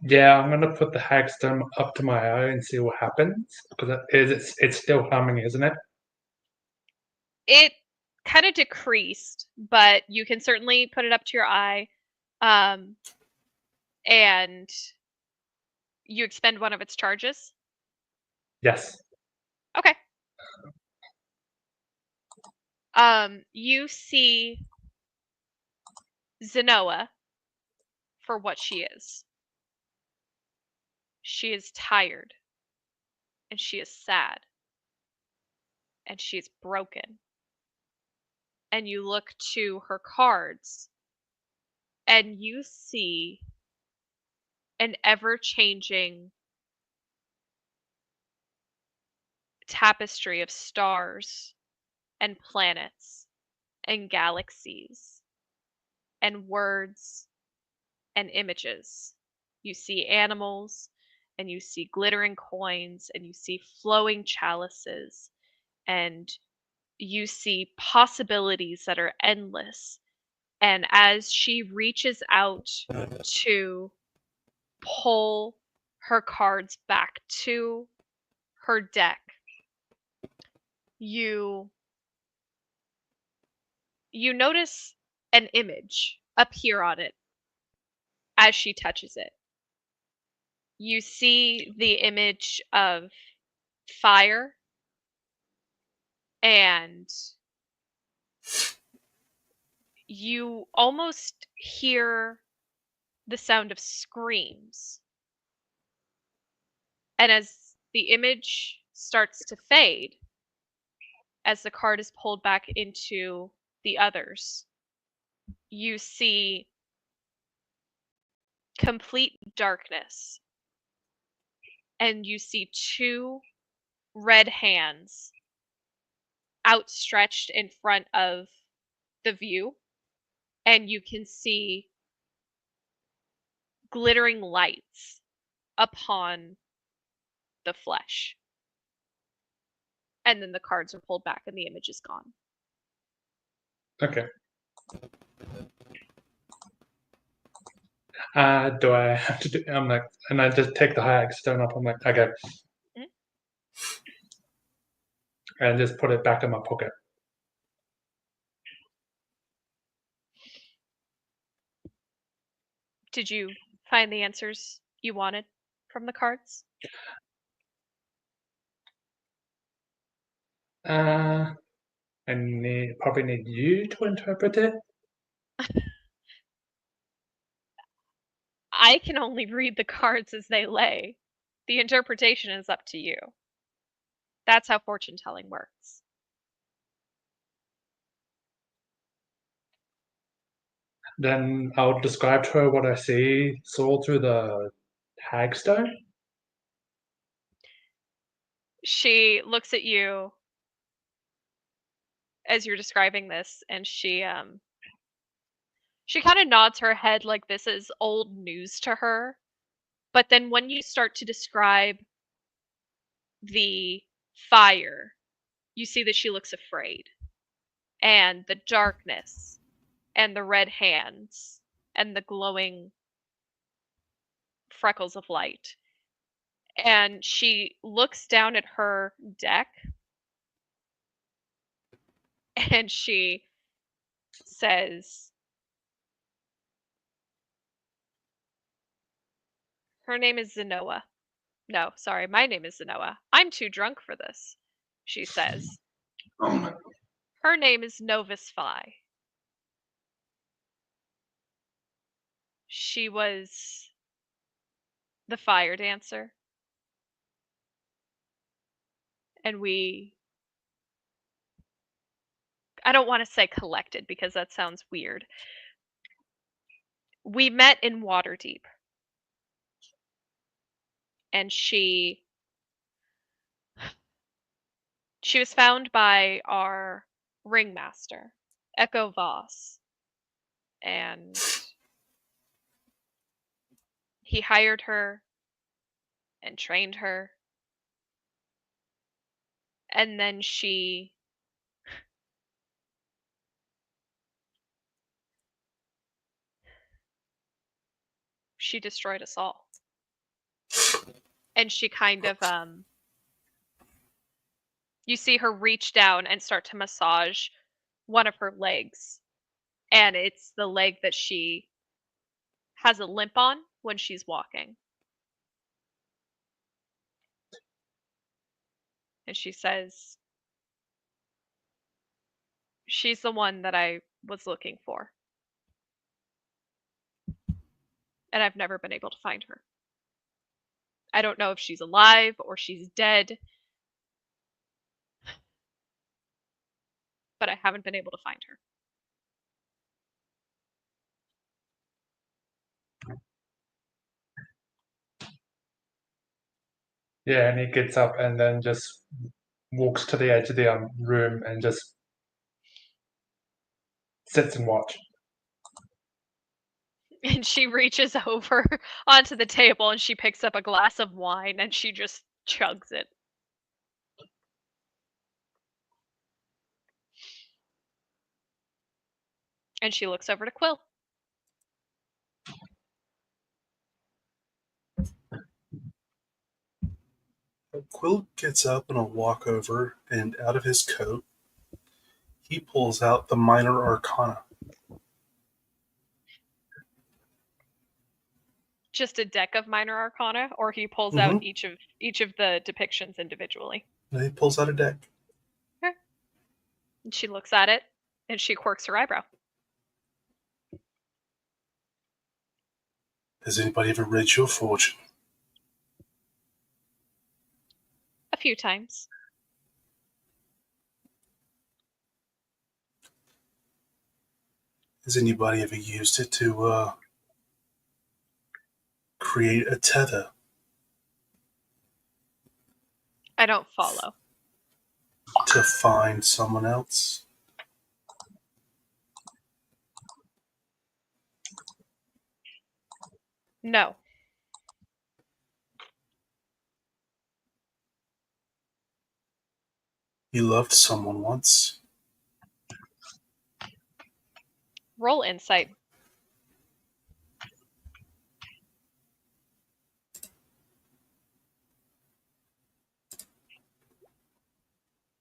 Yeah, I'm gonna put the hagstone up to my eye and see what happens because it's still humming, isn't it? It kind of decreased, but you can certainly put it up to your eye. And you expend one of its charges. Yes. Okay. You see Zenoa for what she is. She is tired, and she is sad, and she is broken. And you look to her cards, and you see an ever-changing tapestry of stars and planets and galaxies and words and images. You see animals, and you see glittering coins, and you see flowing chalices, and you see possibilities that are endless. And as she reaches out to pull her cards back to her deck, you notice an image appear on it as she touches it. You see the image of fire, and you almost hear the sound of screams. And as the image starts to fade, as the card is pulled back into the others, you see complete darkness. And you see two red hands outstretched in front of the view. And you can see glittering lights upon the flesh. And then the cards are pulled back and the image is gone. Okay. Do I have to do? I'm like, and I just take the hagstone up. I'm like, okay, and just put it back in my pocket. Did you find the answers you wanted from the cards? I probably need you to interpret it. I can only read the cards as they lay. The interpretation is up to you. That's how fortune telling works. Then I'll describe to her what I saw through the hagstone. She looks at you as you're describing this, and she kind of nods her head like this is old news to her. But then when you start to describe the fire, you see that she looks afraid. And the darkness, and the red hands, and the glowing freckles of light. And she looks down at her deck, and she says, her name is Zenoa. No, sorry, my name is Zenoa. I'm too drunk for this, she says. Her name is Novus Phi. She was the fire dancer. And I don't want to say collected because that sounds weird. We met in Waterdeep. And she was found by our ringmaster, Echo Voss. And he hired her and trained her. And then she destroyed us all. And she kind of you see her reach down and start to massage one of her legs, and it's the leg that she has a limp on when she's walking. And she says, "She's the one that I was looking for. And I've never been able to find her. I don't know if she's alive or she's dead, but I haven't been able to find her." Yeah, and he gets up and then just walks to the edge of the room and just sits and watch. And she reaches over onto the table and she picks up a glass of wine and she just chugs it. And she looks over to Quill. Quill gets up and a walk over, and out of his coat, he pulls out the Minor Arcana. Just a deck of Minor Arcana, or he pulls out each of the depictions individually? And he pulls out a deck. Okay. And she looks at it, and she quirks her eyebrow. Has anybody ever read your fortune? A few times. Has anybody ever used it to create a tether? I don't follow. To find someone else? No. You loved someone once. Roll insight.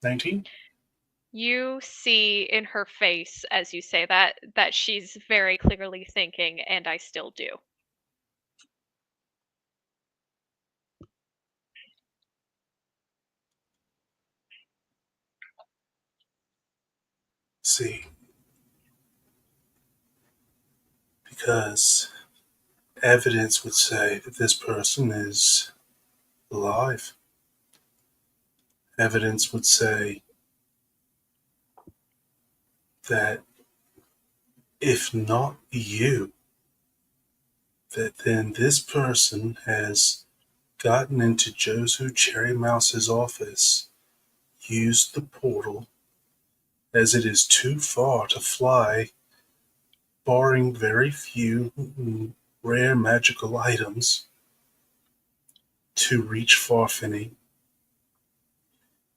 $19? You see in her face as you say that she's very clearly thinking, and I still do. See. Because evidence would say that this person is alive. Evidence would say that if not you, that then this person has gotten into Josu Cherry Mouse's office, used the portal, as it is too far to fly, barring very few rare magical items, to reach Farfany,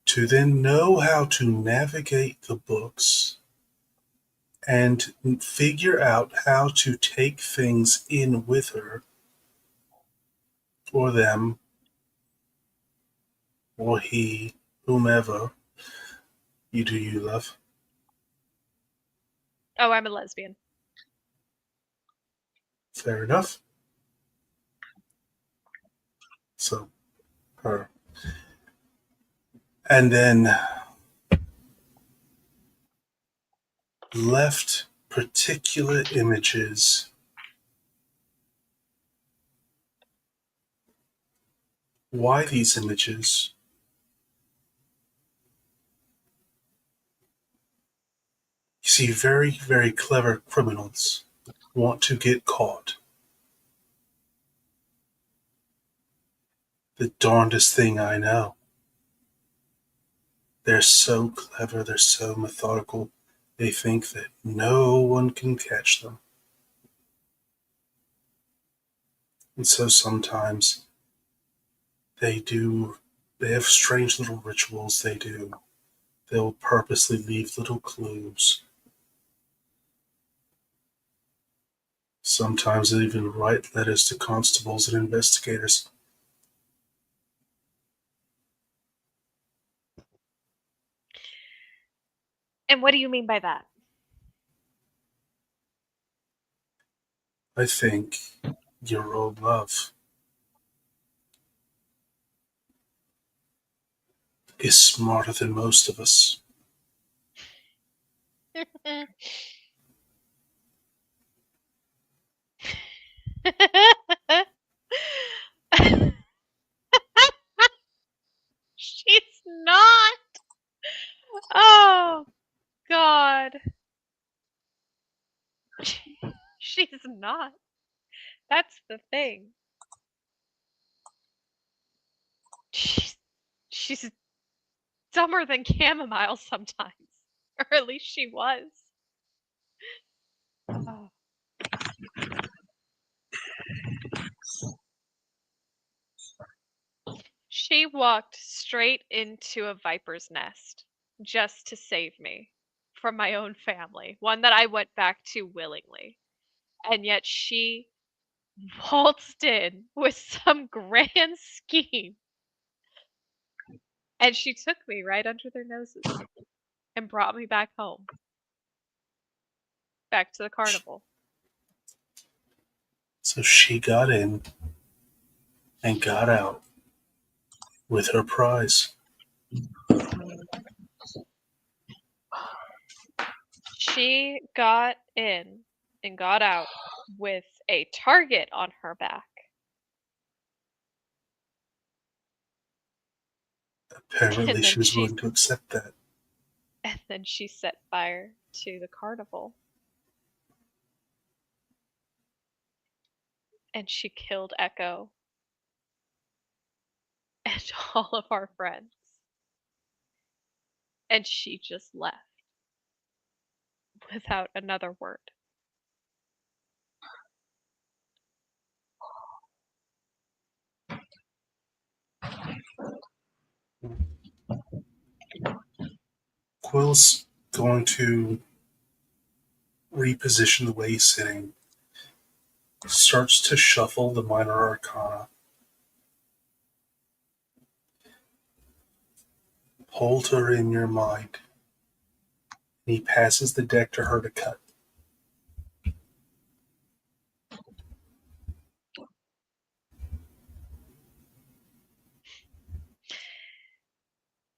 to then know how to navigate the books and figure out how to take things in with her, or them, or he, whomever you love. Oh, I'm a lesbian. Fair enough. So, her. And then left particular images. Why these images? You see, very, very clever criminals want to get caught. The darndest thing I know. They're so clever, they're so methodical, they think that no one can catch them. And so sometimes they have strange little rituals they do. They'll purposely leave little clues. Sometimes they even write letters to constables and investigators. And what do you mean by that? I think your old love is smarter than most of us. She's not. Oh, God. She's not. That's the thing. She's dumber than chamomile sometimes. Or at least she was. Oh. She walked straight into a viper's nest just to save me from my own family, one that I went back to willingly. And yet she waltzed in with some grand scheme. And she took me right under their noses and brought me back home. Back to the carnival. So she got in and got out with her prize. She got in and got out with a target on her back. Apparently, she was willing to accept that. And then she set fire to the carnival. And she killed Echo. And all of our friends. And she just left. Without another word. Quill's going to reposition the way he's sitting. Starts to shuffle the minor arcana. Hold her in your mind. And he passes the deck to her to cut.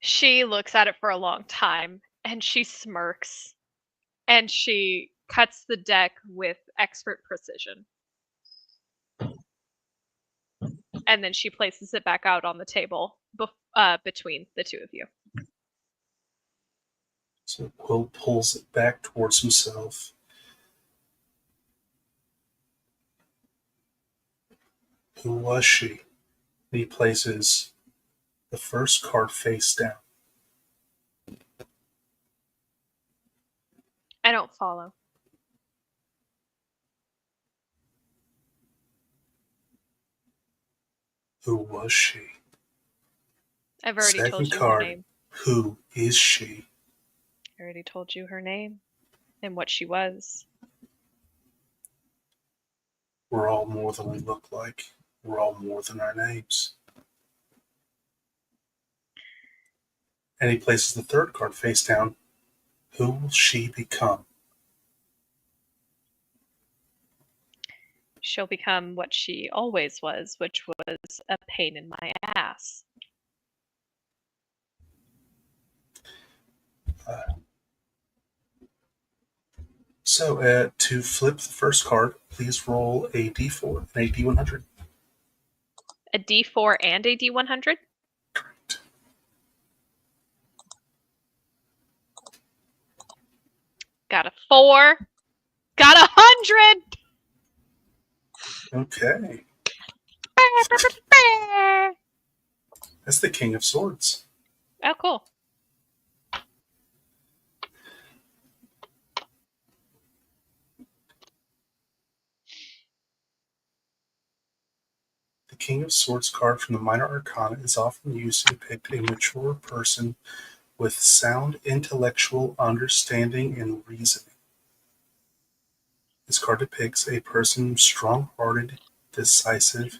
She looks at it for a long time and she smirks and she cuts the deck with expert precision. And then she places it back out on the table between the two of you. So Quill pulls it back towards himself. Who was she? And he places the first card face down. I don't follow. Who was she? I've already Second told you card. her name. Who is she? I already told you her name and what she was. We're all more than we look like. We're all more than our names. And he places the third card face down. Who will she become? She'll become what she always was, which was a pain in my ass. So to flip the first card, please roll a d4 and a d100. A D4 and a D100? Correct. Got a 4. Got 100! Okay. That's the King of Swords. Oh, cool. The King of Swords card from the Minor Arcana is often used to depict a mature person with sound intellectual understanding and reasoning. This card depicts a person strong-hearted, decisive,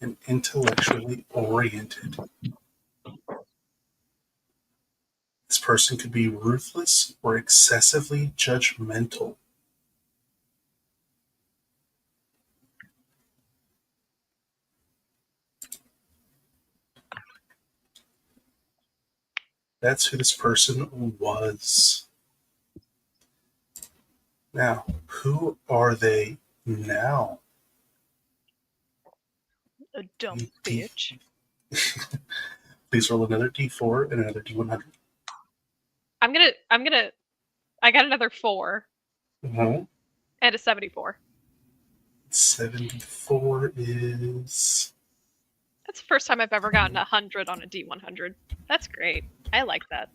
and intellectually oriented. This person could be ruthless or excessively judgmental. That's who this person was. Now, who are they now? A dumb bitch. Please roll another d4 and another d100. I got another 4 Uh-huh. and a 74. 74 is... That's the first time I've ever gotten 100 on a D100. That's great. I like that.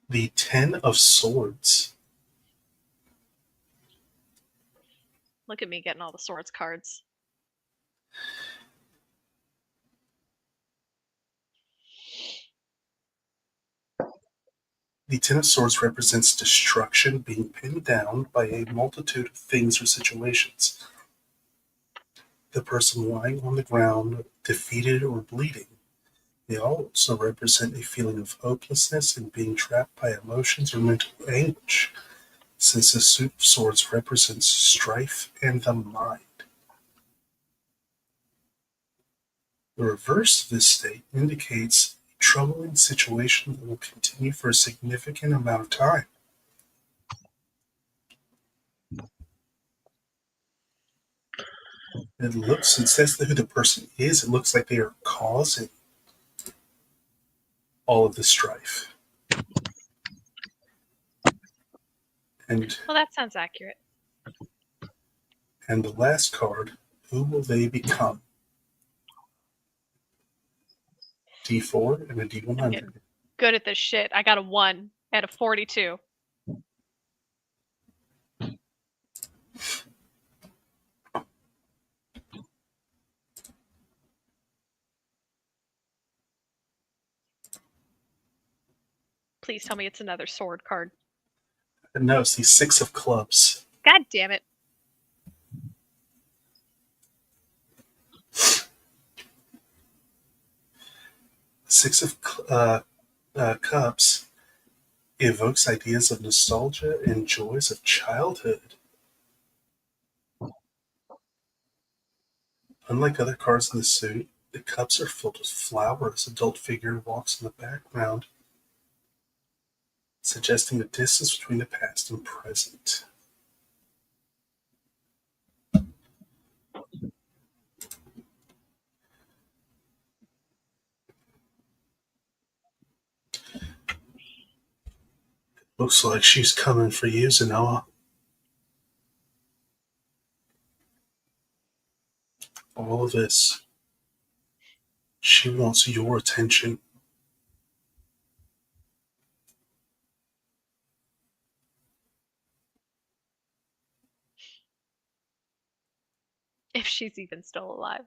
the 10 of Swords. Look at me getting all the swords cards. The Ten of Swords represents destruction being pinned down by a multitude of things or situations. The person lying on the ground, defeated or bleeding. They also represent a feeling of hopelessness and being trapped by emotions or mental anguish, since the Suit of Swords represents strife and the mind. The reverse of this state indicates a troubling situation that will continue for a significant amount of time. It looks, since that's who the person is, it looks like they are causing all of the strife. And Well, that sounds accurate. the last card, who will they become? D4 and a D100. Good at this shit. I got a 1 and a 42. Please tell me it's another sword card. No, it's the Six of Clubs. God damn it. Six of Cups evokes ideas of nostalgia and joys of childhood. Unlike other cards in the suit, the cups are filled with flowers. Adult figure walks in the background, suggesting a distance between the past and present. Looks like she's coming for you, Zanoa. All of this. She wants your attention. If she's even still alive.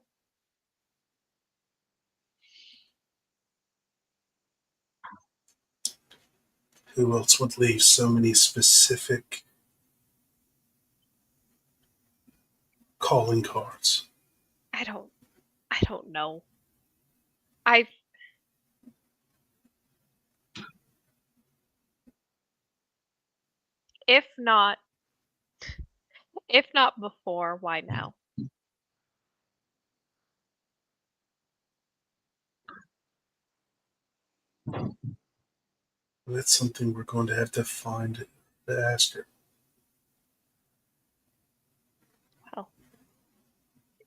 Who else would leave so many specific calling cards? I don't know. If not before, why now? That's something we're going to have to find to ask her. Well,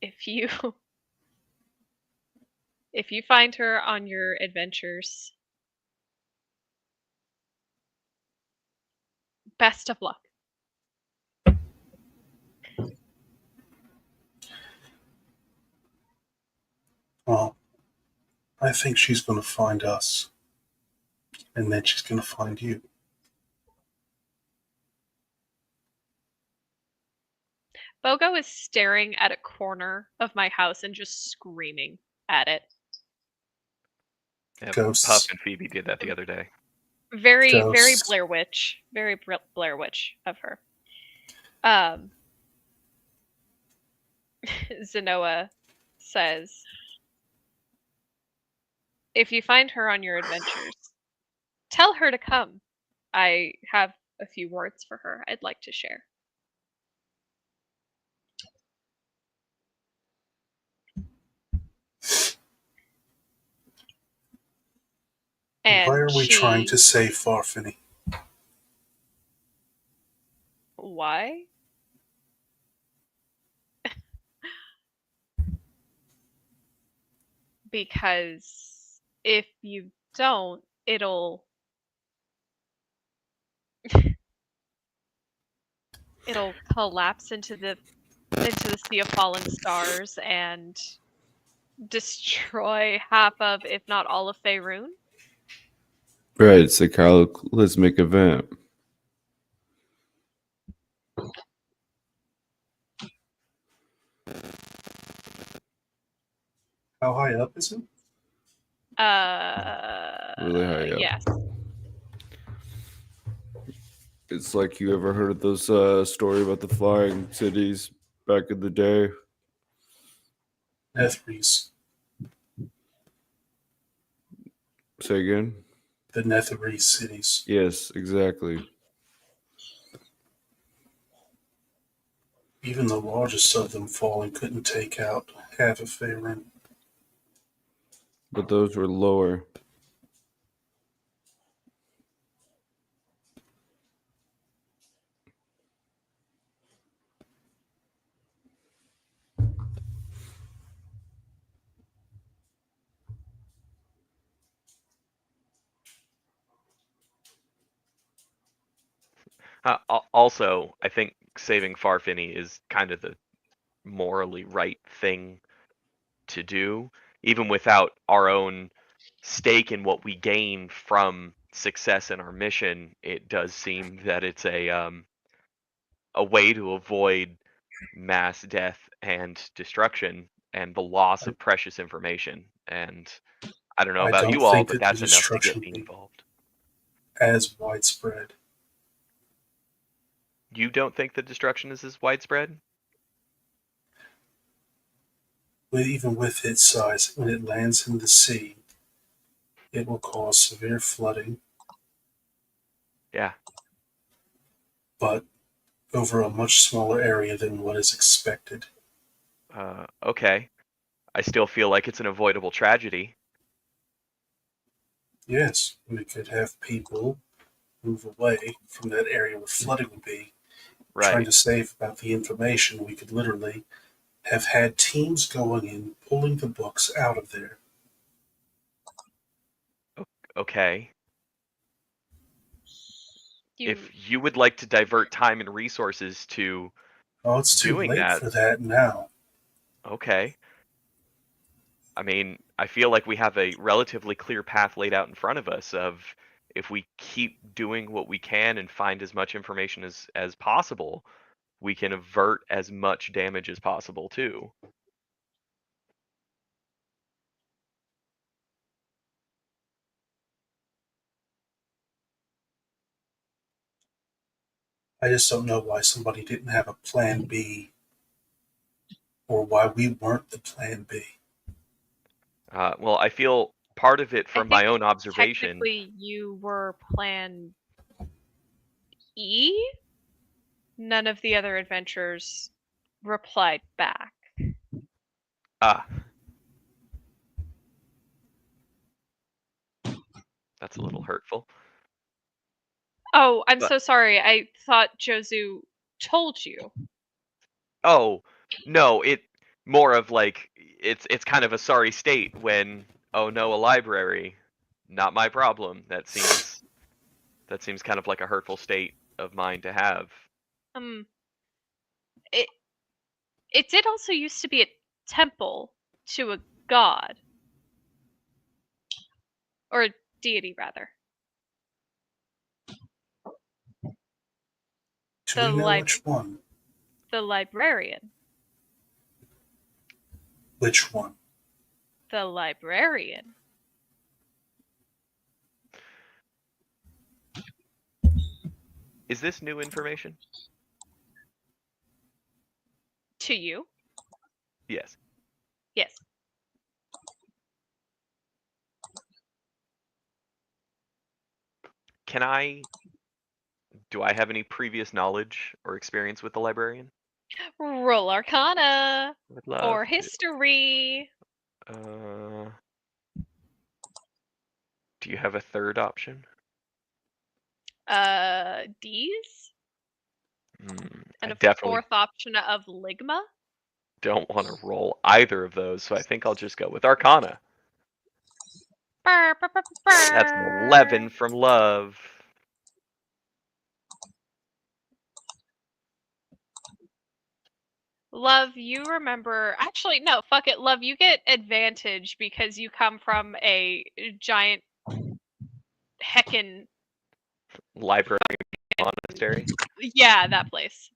if you find her on your adventures, best of luck. Well, I think she's going to find us, and then she's going to find you. Bogo is staring at a corner of my house and just screaming at it. Yeah, Ghosts. Puff and Phoebe did that the other day. Very Ghosts. Blair Witch. Very Blair Witch of her. Zenoa says, if you find her on your adventures, tell her to come. I have a few words for her I'd like to share. And why are we trying to save Farfany? Why? Because if you don't, it'll collapse into the sea of fallen stars and destroy half of, if not all of Faerun. Right, it's a cataclysmic event. How high up is it? Really high up. Yes. It's like, you ever heard of those story about the flying cities back in the day? Netherese. Say again? The Netherese cities. Yes, exactly. Even the largest of them falling couldn't take out half of Faerun. But those were lower. Also, I think saving Farfany is kind of the morally right thing to do, even without our own stake in what we gain from success in our mission. It does seem that it's a way to avoid mass death and destruction and the loss of precious information. And I don't know I about don't you all, think but that the that's enough to get destruction me will be involved. as widespread. You don't think the destruction is as widespread? Even with its size, when it lands in the sea, it will cause severe flooding, Yeah. but over a much smaller area than what is expected. Okay. I still feel like it's an avoidable tragedy. Yes, we could have people move away from that area where flooding would be, trying Right. to save about the information. We could literally have had teams going in, pulling the books out of there. Okay. If you would like to divert time and resources to Oh, it's too doing late that, for that now. okay. I mean, I feel like we have a relatively clear path laid out in front of us of if we keep doing what we can and find as much information as possible, we can avert as much damage as possible too. I just don't know why somebody didn't have a plan B, or why we weren't the plan B. Well, I feel part of it I from think my own observation. technically you were Plan E. None of the other adventurers replied back. That's a little hurtful. Oh, I'm But- so sorry. I thought Jozu told you. Oh, no, it more of like it's kind of a sorry state when, oh no, a library, not my problem. That seems kind of like a hurtful state of mind to have. It did also used to be a temple to a god. Or a deity, rather. Do we know which one? The librarian. Which one? The librarian. Is this new information? To you? Yes. Yes. Do I have any previous knowledge or experience with the librarian? Roll Arcana Would love or to. History. Do you have a third option? D's? And I a definitely fourth option of Ligma? don't want to roll either of those, so I think I'll just go with Arcana. Brr, brr, brr, brr. That's an 11 from Love. Love, you remember. Actually, no, fuck it. Love, you get advantage because you come from a giant heckin'. Library monastery. Yeah, that place.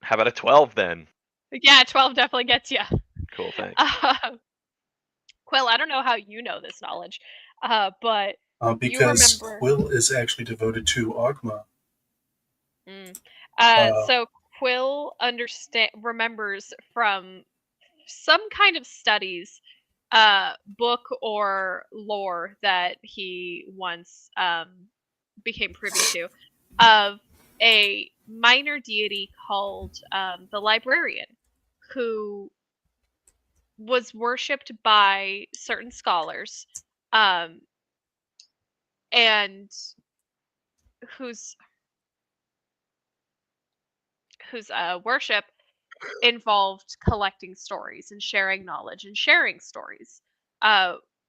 How about a 12 then? Yeah, 12 definitely gets you. Cool, thanks. Quill, I don't know how you know this knowledge, but because you remember... Quill is actually devoted to Ogma. So Quill remembers from some kind of studies, book or lore that he once became privy to, of a minor deity called the Librarian, who was worshipped by certain scholars, and whose worship involved collecting stories and sharing knowledge and sharing stories.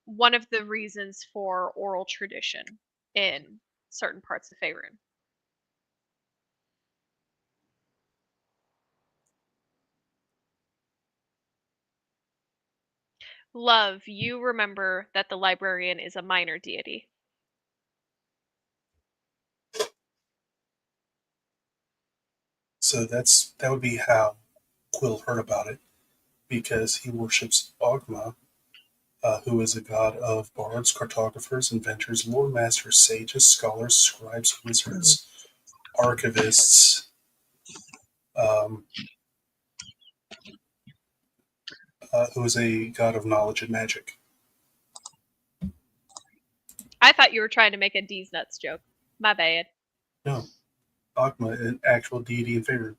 One of the reasons for oral tradition in certain parts of Faerun. Love, you remember that the librarian is a minor deity. So that would be how Quill heard about it, because he worships Ogma, who is a god of bards, cartographers, inventors, lore masters, sages, scholars, scribes, wizards, archivists, who is a god of knowledge and magic. I thought you were trying to make a D's nuts joke. My bad. No, Ogma, an actual deity in Faerun.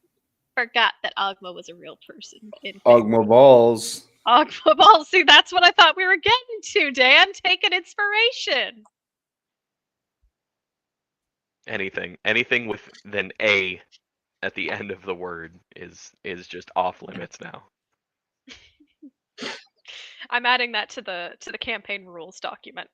Forgot that Ogma was a real person. Ogma balls. Ogma balls. See, that's what I thought we were getting to, Dan. Take an inspiration. Anything with an A at the end of the word is just off limits now. I'm adding that to the campaign rules document.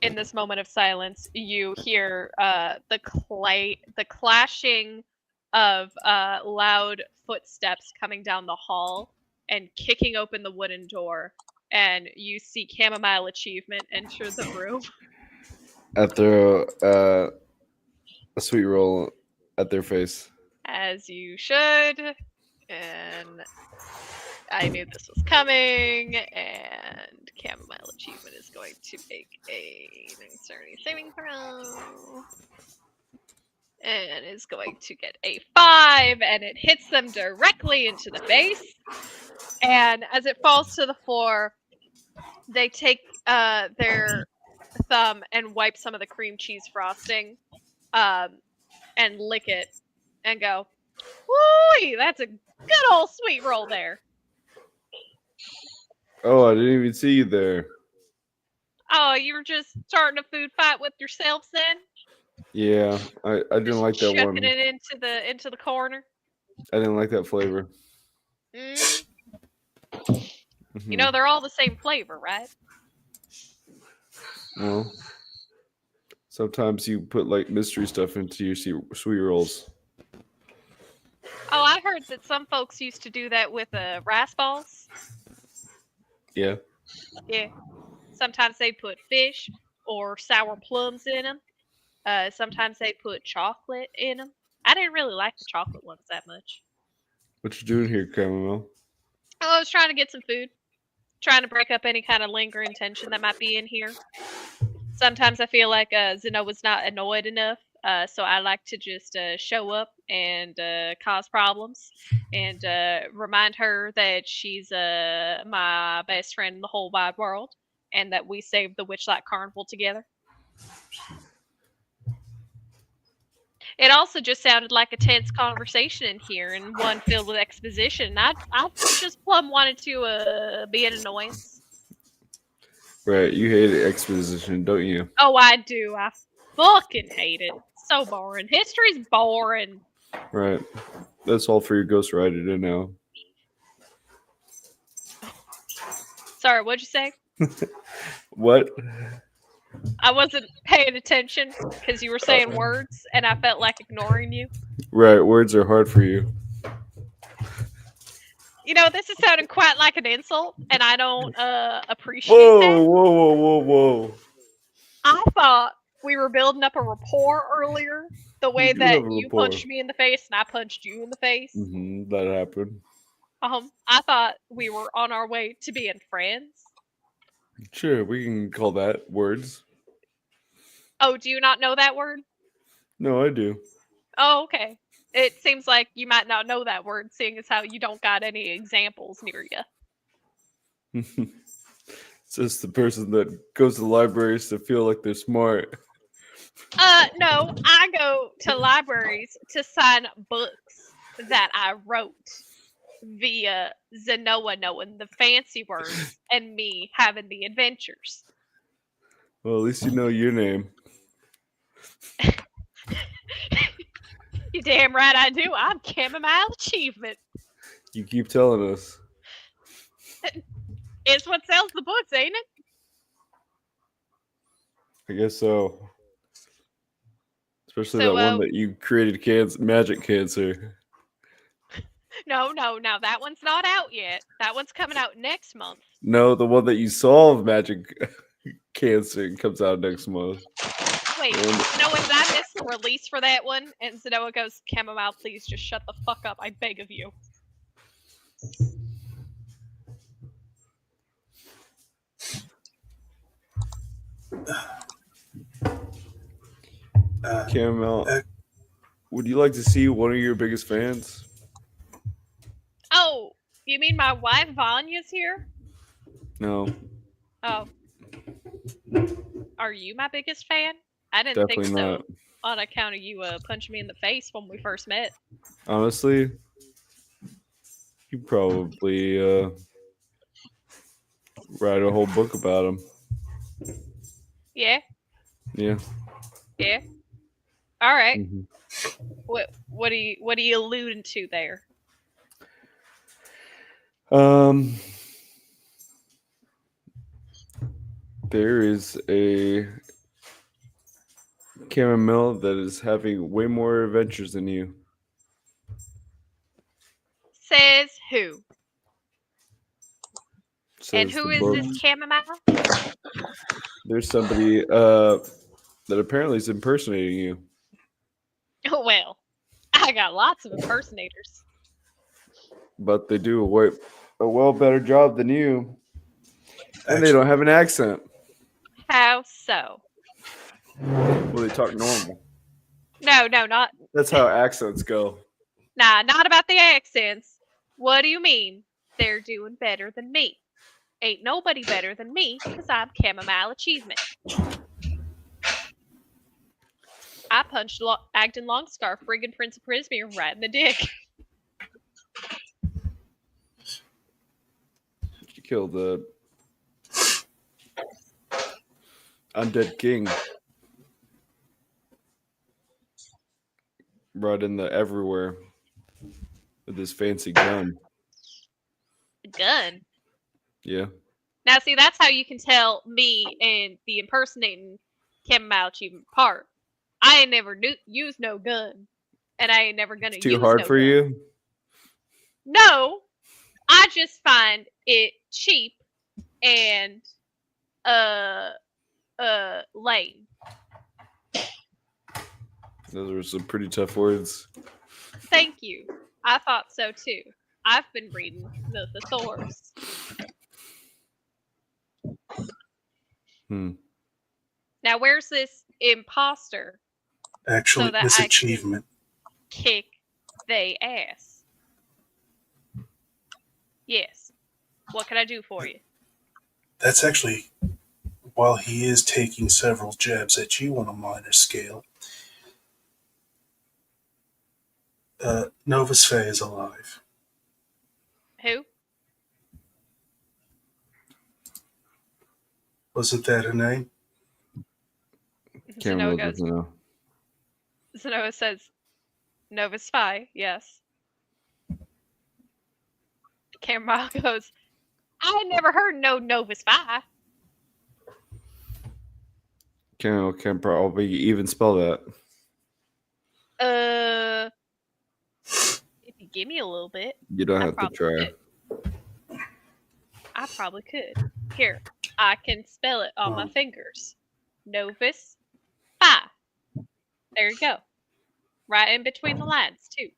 In this moment of silence, you hear the clashing of loud footsteps coming down the hall and kicking open the wooden door, and you see Chamomile Achievement enter the room. I throw a sweet roll at their face. As you should, and I knew this was coming, and Chamomile Achievement is going to make a dexterity saving throw. And is going to get a 5, and it hits them directly into the face. And as it falls to the floor, they take their thumb and wipe some of the cream cheese frosting, and lick it, and go, "Woo! That's a good old sweet roll there." Oh, I didn't even see you there. Oh, you were just starting a food fight with yourself then? Yeah, I didn't like that one. Chucking it into the corner. I didn't like that flavor. You know, they're all the same flavor, right? Well, sometimes you put like mystery stuff into your sweet rolls. Oh, I heard that some folks used to do that with rice balls. Yeah. Yeah. Sometimes they put fish or sour plums in them. Sometimes they put chocolate in them. I didn't really like the chocolate ones that much. What you doing here, Chamomile? I was trying to get some food, trying to break up any kind of lingering tension that might be in here. Sometimes I feel like Zenoa's not annoyed enough, so I like to just show up and cause problems and remind her that she's my best friend in the whole wide world and that we saved the Witchlight Carnival together. It also just sounded like a tense conversation in here and one filled with exposition. I just plumb wanted to be an annoyance. Right, you hate exposition, don't you? Oh, I do. I fucking hate it. So boring. History's boring. Right. That's all for your ghostwriter to know. Sorry, what'd you say? What? I wasn't paying attention because you were saying words and I felt like ignoring you. Right, words are hard for you. You know, this is sounding quite like an insult and I don't appreciate Whoa, that. whoa. I thought we were building up a rapport earlier, the way do that have a you rapport. punched me in the face and I punched you in the face. That happened. I thought we were on our way to being friends. Sure, we can call that words. Oh, do you not know that word? No, I do. Oh, okay. It seems like you might not know that word, seeing as how you don't got any examples near you. It's just the person that goes to libraries to feel like they're smart. No, I go to libraries to sign books that I wrote via Zenoa knowing the fancy words and me having the adventures. Well, at least you know your name. You damn right I do. I'm Chamomile Achievement. You keep telling us. It's what sells the books, ain't it? I guess so. Especially So, that one that you created magic cancer. No, that one's not out yet. That one's coming out next month. No, the one that you solved magic cancer comes out next month. Wait, no, when I missed the release for that one, and Zenoa goes, Chamomile, please just shut the fuck up, I beg of you. Chamomile, would you like to see one of your biggest fans? Oh, you mean my wife Vanya's here? No. Oh. Are you my biggest fan? I didn't Definitely think so. not. On account of you punching me in the face when we first met. Honestly, you probably write a whole book about him. Yeah? Yeah. Yeah? Alright. Mm-hmm. What are you alluding to there? There is a chamomile that is having way more adventures than you. Says who? And Says who the is book. this chamomile? There's somebody that apparently is impersonating you. Well, I got lots of impersonators. But they do a well better job than you. And they don't have an accent. How so? Well, they talk normal. No, not. That's how accents go. Nah, not about the accents. What do you mean? They're doing better than me. Ain't nobody better than me, because I'm Chamomile Achievement. I punched Agden Longscarf, friggin' Prince of Prismere, right in the dick. She killed the undead king. Brought in the everywhere with this fancy gun. Gun? Yeah. Now, see, that's how you can tell me and the impersonating Chamomile Achievement apart. I ain't never used no gun, and I ain't never gonna use Too hard no for gun. you? No, I just find it cheap and Lane. Those are some pretty tough words. Thank you. I thought so too. I've been reading the thesaurus. Now, where's this imposter? Actually, So that this I can achievement. kick they ass. Yes. What can I do for you? That's actually, while he is taking several jabs at you on a minor scale, Novus Fay is alive. Who? Wasn't that her name? Can't Zenoa remember goes. now. Zenoa says, Novus Phi, yes. Cameron goes, I never heard no Novus Phi. Can't probably even spell that. If you give me a little bit, You don't I have to probably try. could. I probably could. Here, I can spell it on my fingers. Novus Phi. There you go. Right in between the lines, too.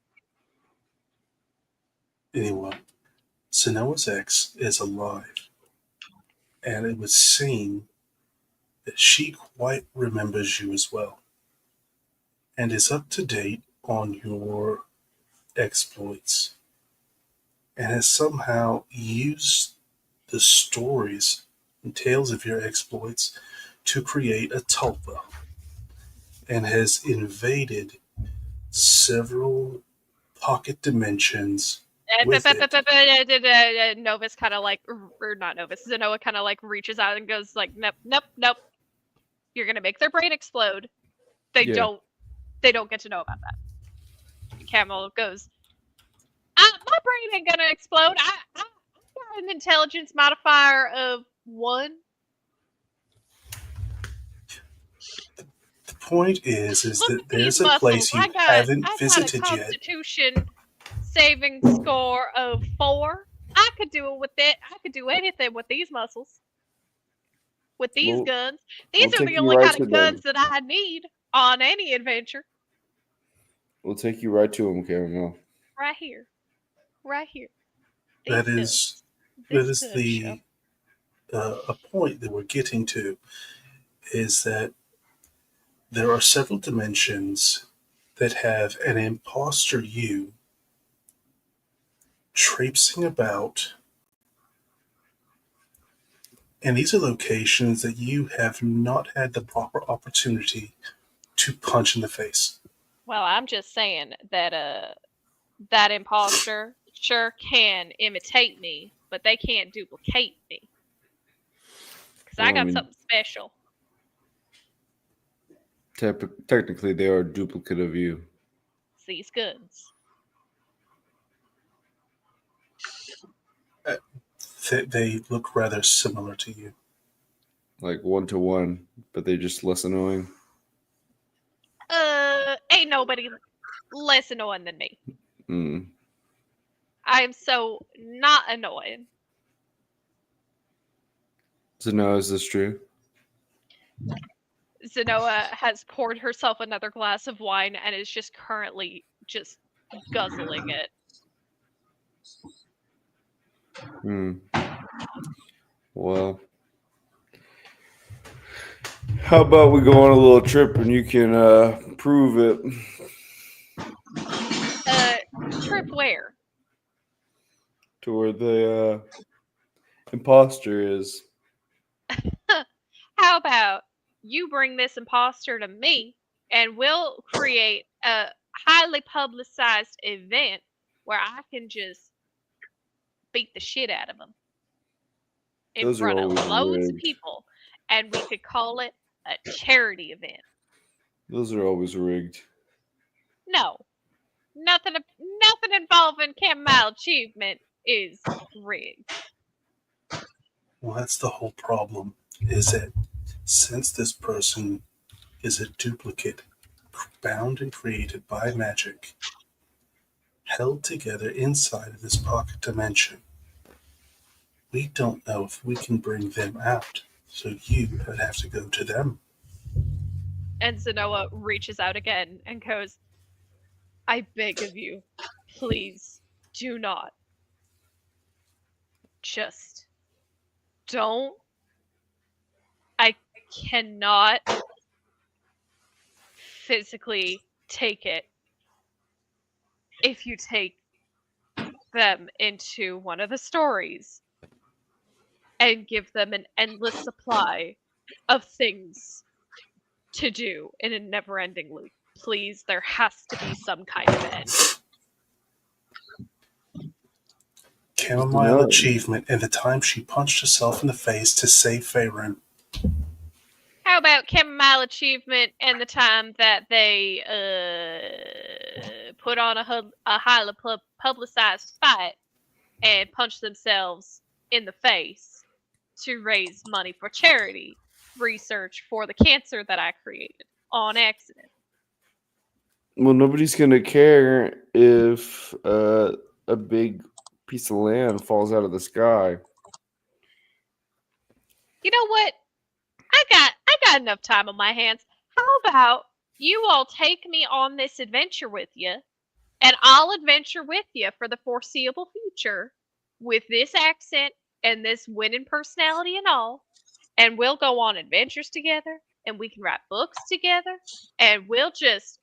Anyway, Zenoa's ex is alive, and it would seem that she quite remembers you as well, and is up to date on your exploits, and has somehow used the stories and tales of your exploits to create a tulpa, and has invaded several pocket dimensions with it. Novus kind of like, or not Novus, Zenoa kind of like reaches out and goes like, nope. You're gonna make their brain explode. They don't get to know about that. Camel goes, my brain ain't gonna explode. I got an intelligence modifier of 1. The point is Look that at there's these a place muscles. you haven't I got a visited yet. Constitution saving score of 4. I could do it with it. I could do anything with these muscles. With these guns. These are the only kind of guns that I need on any adventure. We'll take you right to him, Caramel. Right here. That is the a point that we're getting to, is that there are several dimensions that have an imposter you traipsing about, and these are locations that you have not had the proper opportunity to punch in the face. Well, I'm just saying that that imposter sure can imitate me, but they can't duplicate me. Because I got something special. Technically, they are a duplicate of you. It's these guns. They look rather similar to you. Like 1-to-1, but they're just less annoying. Ain't nobody less annoying than me. I am so not annoying. Zenoa, is this true? Zenoa has poured herself another glass of wine and is just currently just guzzling it. Well, how about we go on a little trip and you can prove it? Trip where? To where the imposter is. How about you bring this imposter to me and we'll create a highly publicized event where I can just beat the shit out of them in front of loads of people, and we could call it a charity event. Those are always rigged. No, nothing involving Camel achievement is rigged. Well, that's the whole problem, is that since this person is a duplicate bound and created by magic, held together inside of this pocket dimension, we don't know if we can bring them out. So you would have to go to them. And Zenoa reaches out again and goes, I beg of you, please do not. Just don't. I cannot physically take it if you take them into one of the stories and give them an endless supply of things to do in a never-ending loop. Please, there has to be some kind of end. Chamomile achievement and the time she punched herself in the face to save Faerun. How about Chamomile achievement and the time that they put on a highly publicized fight and punched themselves in the face to raise money for charity research for the cancer that I created on accident? Well, nobody's gonna care if a big piece of land falls out of the sky. You know what? I got enough time on my hands. How about you all take me on this adventure with you, and I'll adventure with you for the foreseeable future with this accent and this winning personality and all, and we'll go on adventures together, and we can write books together, and we'll just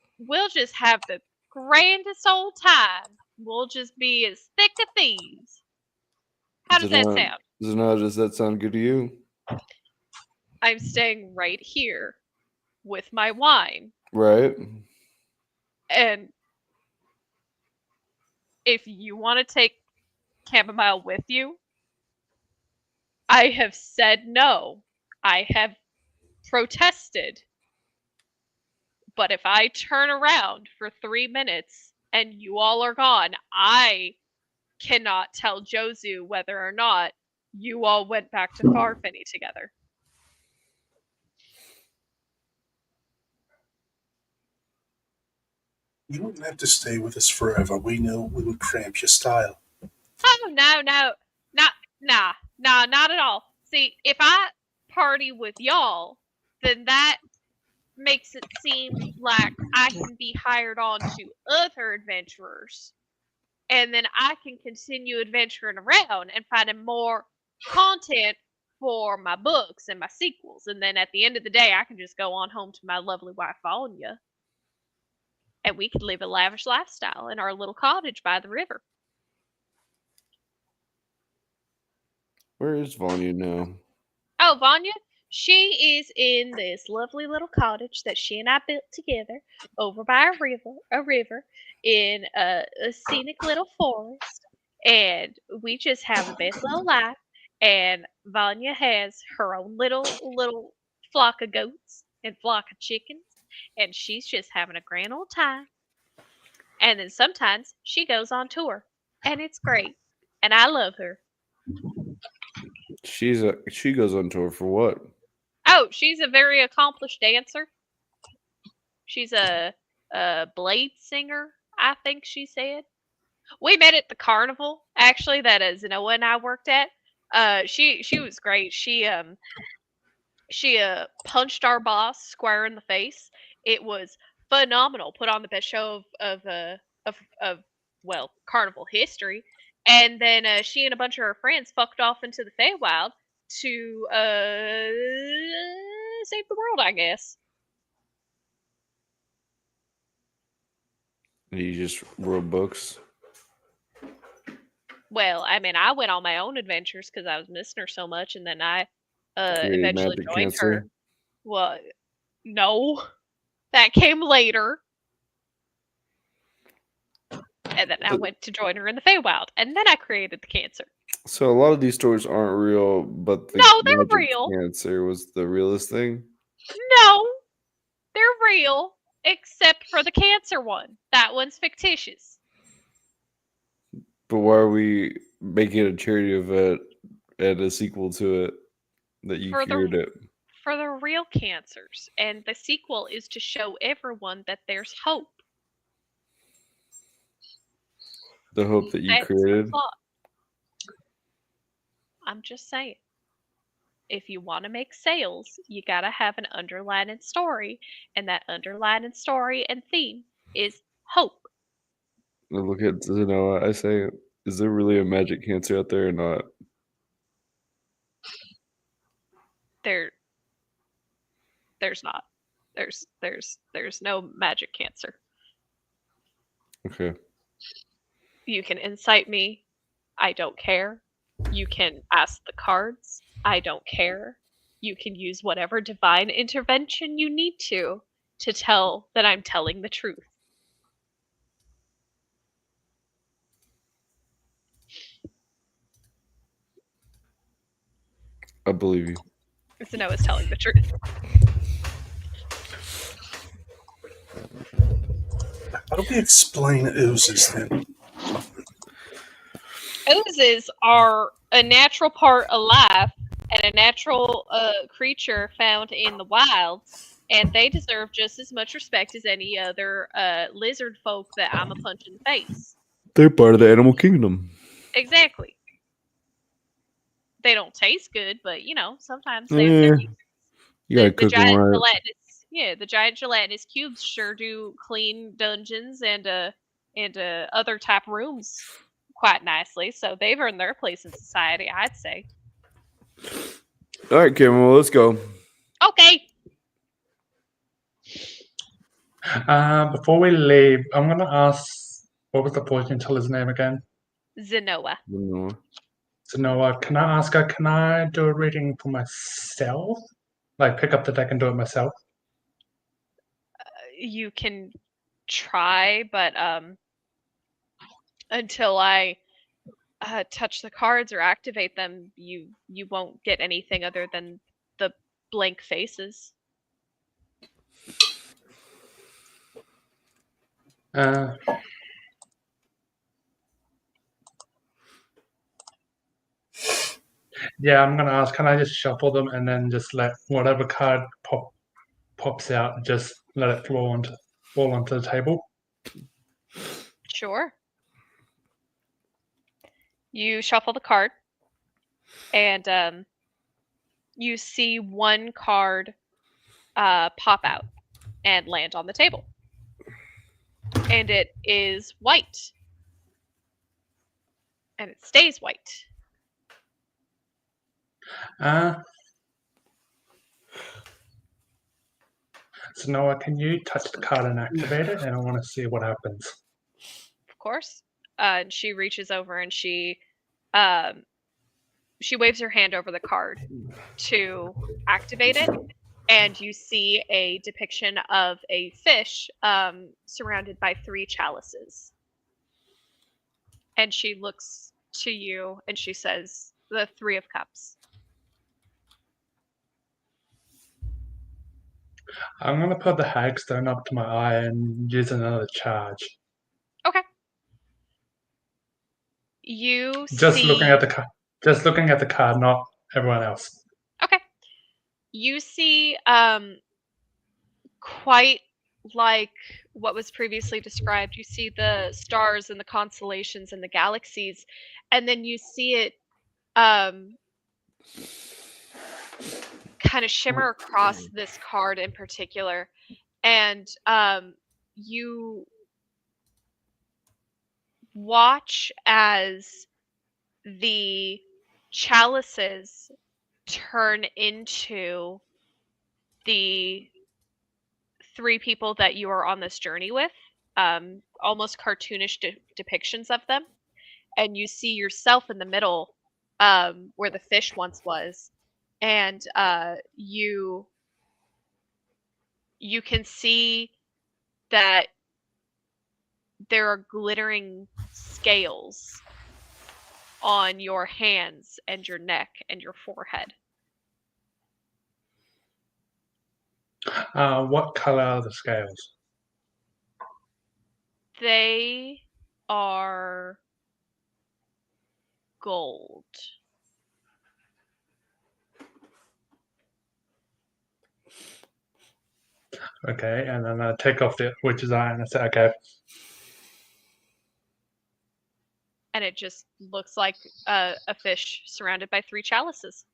have the grandest old time. We'll just be as thick as thieves. How does that sound? Zenoa, does that sound good to you? I'm staying right here with my wine. Right. And if you want to take Chamomile with you, I have said no. I have protested. But if I turn around for 3 minutes and you all are gone, I cannot tell Jozu whether or not you all went back to Farfany together. You wouldn't have to stay with us forever. We know we would cramp your style. Oh, no, not at all. See, if I party with y'all, then that makes it seem like I can be hired on to other adventurers. And then I can continue adventuring around and finding more content for my books and my sequels. And then at the end of the day, I can just go on home to my lovely wife, Vanya. And we could live a lavish lifestyle in our little cottage by the river. Where is Vanya now? Oh, Vanya? She is in this lovely little cottage that she and I built together over by a river in a scenic little forest. And we just have the best little life. And Vanya has her own little flock of goats and flock of chickens. And she's just having a grand old time. And then sometimes she goes on tour. And it's great. And I love her. She goes on tour for what? Oh, she's a very accomplished dancer. She's a blade singer, I think she said. We met at the carnival, actually, that Zenoa and I worked at. She was great. She punched our boss square in the face. It was phenomenal. Put on the best show of carnival history. And then she and a bunch of her friends fucked off into the Feywild to save the world, I guess. You just wrote books? Well, I mean, I went on my own adventures because I was missing her so much, and then I eventually joined her. Well, no, that came later. And then I went to join her in the Feywild, and then I created the cancer. So a lot of these stories aren't real, but they're real. Cancer was the realest thing? No, they're real, except for the cancer one. That one's fictitious. But why are we making it a charity event and a sequel to it that you cured it? For the real cancers. And the sequel is to show everyone that there's hope. The hope that you created? I'm just saying. If you want to make sales, you gotta have an underlying story, and that underlying story and theme is hope. I look at Zenoa. I say, is there really a magic cancer out there or not? There's not. There's no magic cancer. Okay. You can incite me. I don't care. You can ask the cards. I don't care. You can use whatever divine intervention you need to tell that I'm telling the truth. I believe you. Zenoa's telling the truth. How do we explain oozes then? Oozes are a natural part alive and a natural creature found in the wild, and they deserve just as much respect as any other lizard folk that I'm a punch in the face. They're part of the animal kingdom. Exactly. They don't taste good, but sometimes they're You gotta the cook them giant right. gelatinous, the giant gelatinous cubes sure do clean dungeons and other type rooms quite nicely. So they've earned their place in society, I'd say. All right, Cameron, well, let's go. Okay. Before we leave, I'm gonna ask, what was the fortune teller's name again? Zenoa. So Noah, can I ask her, can I do a reading for myself? Like pick up the deck and do it myself? You can try, but until I touch the cards or activate them, you won't get anything other than the blank faces. Yeah, I'm gonna ask, can I just shuffle them and then just let whatever card pops out, just let it fall onto the table? Sure. You shuffle the card, and you see one card pop out and land on the table. And it is white. And it stays white. So Noah, can you touch the card and activate it? And I want to see what happens. Of course. And she reaches over and she waves her hand over the card to activate it. And you see a depiction of a fish surrounded by 3 chalices. And she looks to you and she says, the 3 of Cups. I'm going to put the hagstone up to my eye and use another charge. Okay. You just see... looking at the card, not everyone else. Okay. You see quite like what was previously described. You see the stars and the constellations and the galaxies, and then you see it kind of shimmer across this card in particular, and you watch as the chalices turn into the 3 people that you are on this journey with, almost cartoonish depictions of them, and you see yourself in the middle, where the fish once was, and you can see that there are glittering scales on your hands and your neck and your forehead. What color are the scales? They are gold. Okay, and then I take off the witch's eye and I say, okay. And it just looks like a fish surrounded by 3 chalices.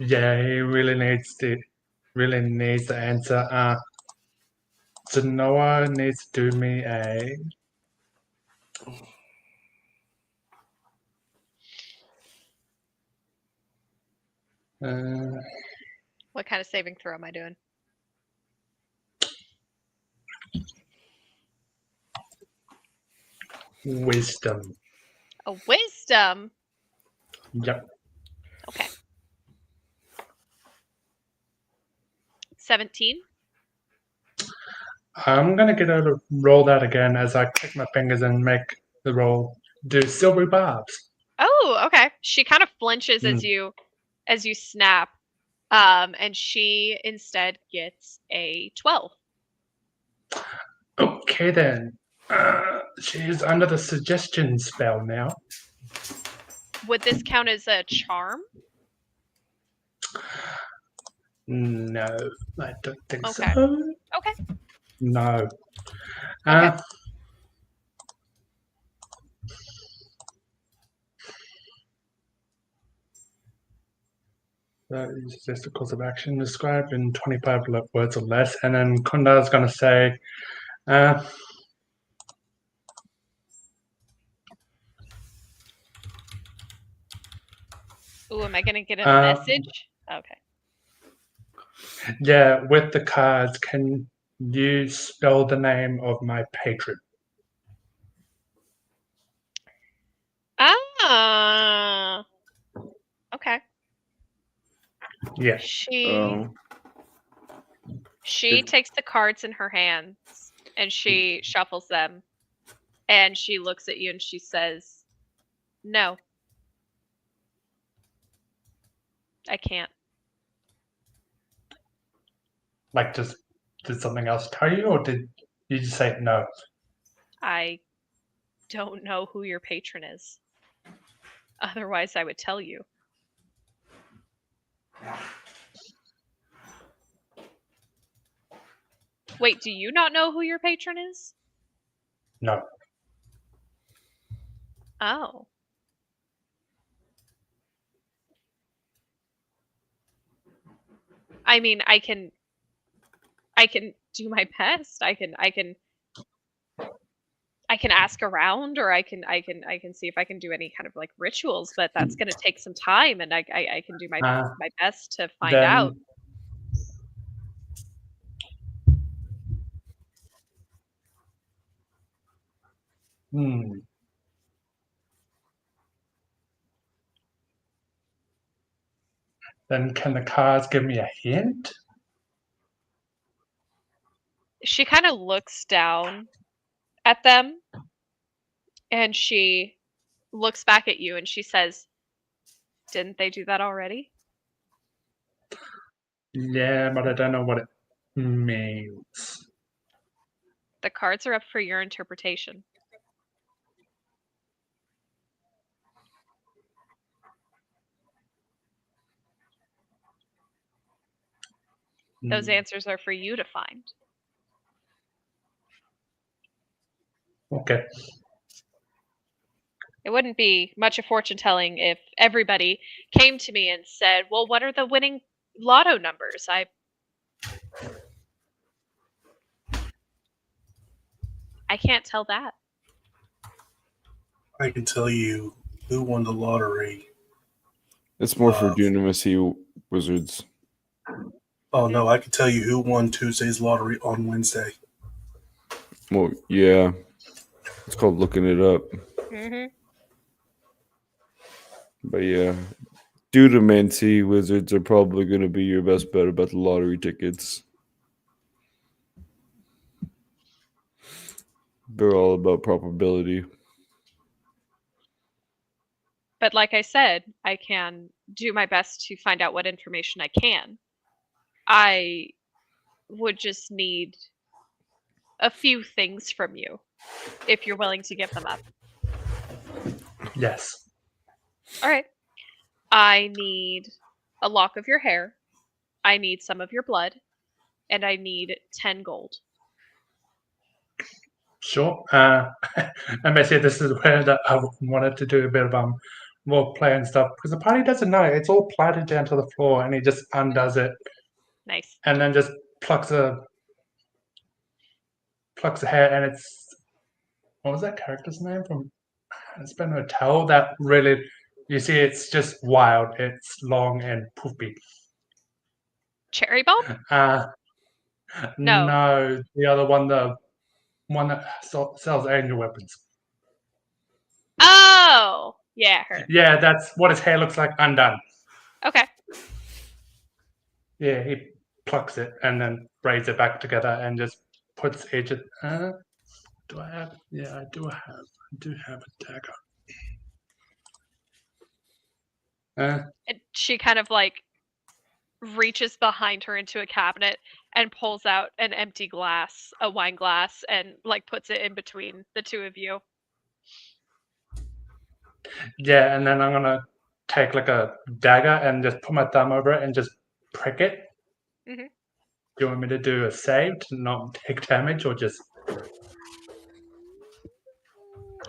Yeah, he really needs the answer. So Noah needs to do me a What kind of saving throw am I doing? wisdom. A wisdom? Yep. Okay. 17? I'm gonna get her to roll that again as I click my fingers and make the roll. Do silvery barbs. Oh, okay. She kind of flinches Mm. as you snap. And she instead gets a 12. Okay then. She's under the suggestion spell now. Would this count as a charm? No, I don't think Okay. so. Okay. No. Okay. That is just a course of action described in 25 words or less. And then Kunda's going to say, Ooh, am I going to get a message? Okay. Yeah, with the cards, can you spell the name of my patron? Ah. Okay. Yeah. She takes the cards in her hands and she shuffles them and she looks at you and she says, "No. I can't." Like, just did something else tell you, or did you just say no? I don't know who your patron is. Otherwise, I would tell you. Wait, do you not know who your patron is? No. Oh. I mean, I can do my best. I can ask around, or I can see if I can do any kind of like rituals, but that's going to take some time, and I can do my best to find out. Then can the cards give me a hint? She kind of looks down at them and she looks back at you and she says, "Didn't they do that already?" Yeah, but I don't know what it means. The cards are up for your interpretation. Those answers are for you to find. Okay. It wouldn't be much of fortune telling if everybody came to me and said, "Well, what are the winning lotto numbers?" I can't tell that. I can tell you who won the lottery. It's more for Dunamis Wizards. Oh, no, I can tell you who won Tuesday's lottery on Wednesday. Well, yeah. It's called looking it up. Mm-hmm. But yeah, Dunamis Wizards are probably going to be your best bet about the lottery tickets. They're all about probability. But like I said, I can do my best to find out what information I can. I would just need a few things from you, if you're willing to give them up. Yes. All right. I need a lock of your hair. I need some of your blood, and I need 10 gold. Sure. And basically, this is where I wanted to do a bit of more play and stuff because the party doesn't know. It's all plaited down to the floor, and he just undoes it Nice. and then just plucks the hair, and it's what was that character's name from? It's been a towel that really you see. It's just wild. It's long and poofy. Cherry bomb? No. No, the other one, the one that sells angel weapons. Oh! Yeah, her. Yeah, that's what his hair looks like undone. Okay. Yeah, he plucks it and then braids it back together and just puts each. Do I have? Yeah, I do have a dagger. And she kind of like reaches behind her into a cabinet and pulls out an empty glass, a wine glass, and like puts it in between the two of you. Yeah, and then I'm gonna take like a dagger and just put my thumb over it and just prick it. Mm-hmm. Do you want me to do a save to not take damage, or just?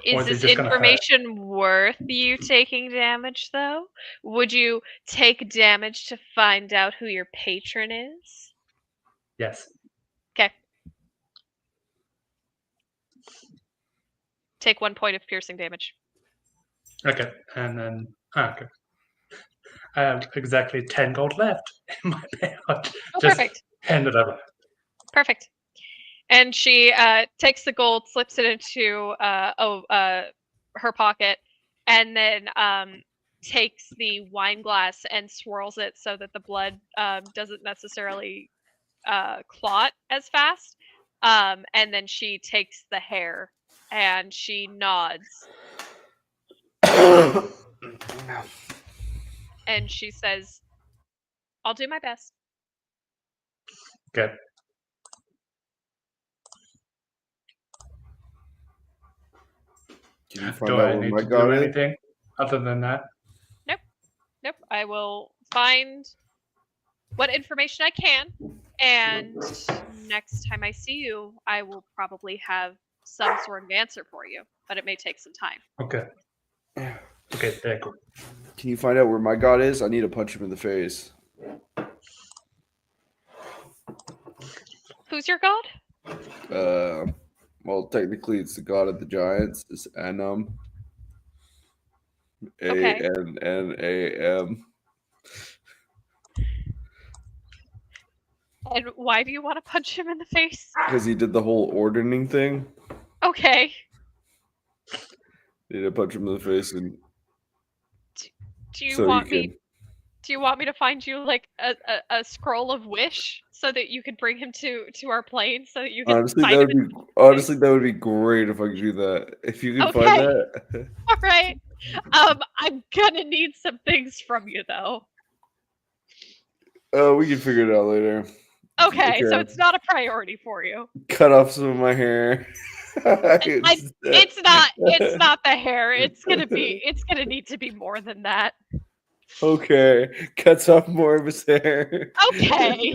Is this information worth you taking damage, though? Would you take damage to find out who your patron is? Yes. Okay. Take 1 point of piercing damage. Okay, and then okay. I have exactly 10 gold left in my payout. Oh, just perfect. hand it over. Perfect. And she takes the gold, slips it into her pocket, and then takes the wine glass and swirls it so that the blood doesn't necessarily clot as fast. And then she takes the hair and she nods. And she says, I'll do my best. Okay. Can you find Do out I where need my to god do is? anything other than that? Nope. I will find what information I can, and next time I see you, I will probably have some sort of answer for you, but it may take some time. Okay. Okay, there, cool. Can you find out where my god is? I need to punch him in the face. Who's your god? Well, technically, it's the god of the giants. It's Anum. Okay. Annam. And why do you want to punch him in the face? Because he did the whole ordering thing. Okay. Need to punch him in the face and. Do you want me to find you like a scroll of wish so that you could bring him to our plane so that you can Honestly, that would be great if I could do that. If you can find that. All right. I'm gonna need some things from you though. Oh, we can figure it out later. Okay, so it's not a priority for you. Cut off some of my hair. It's not the hair. It's gonna need to be more than that. Okay. Cuts off more of his hair. Okay.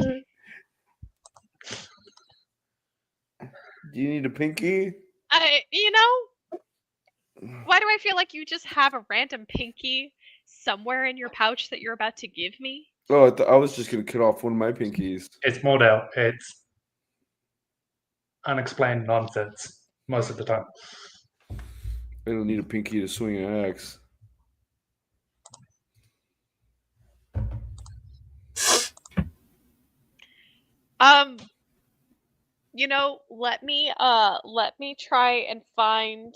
Do you need a pinky? Why do I feel like you just have a random pinky somewhere in your pouch that you're about to give me? Oh, I was just gonna cut off one of my pinkies. It's Mordell. It's unexplained nonsense most of the time. I don't need a pinky to swing an axe. Let me try and find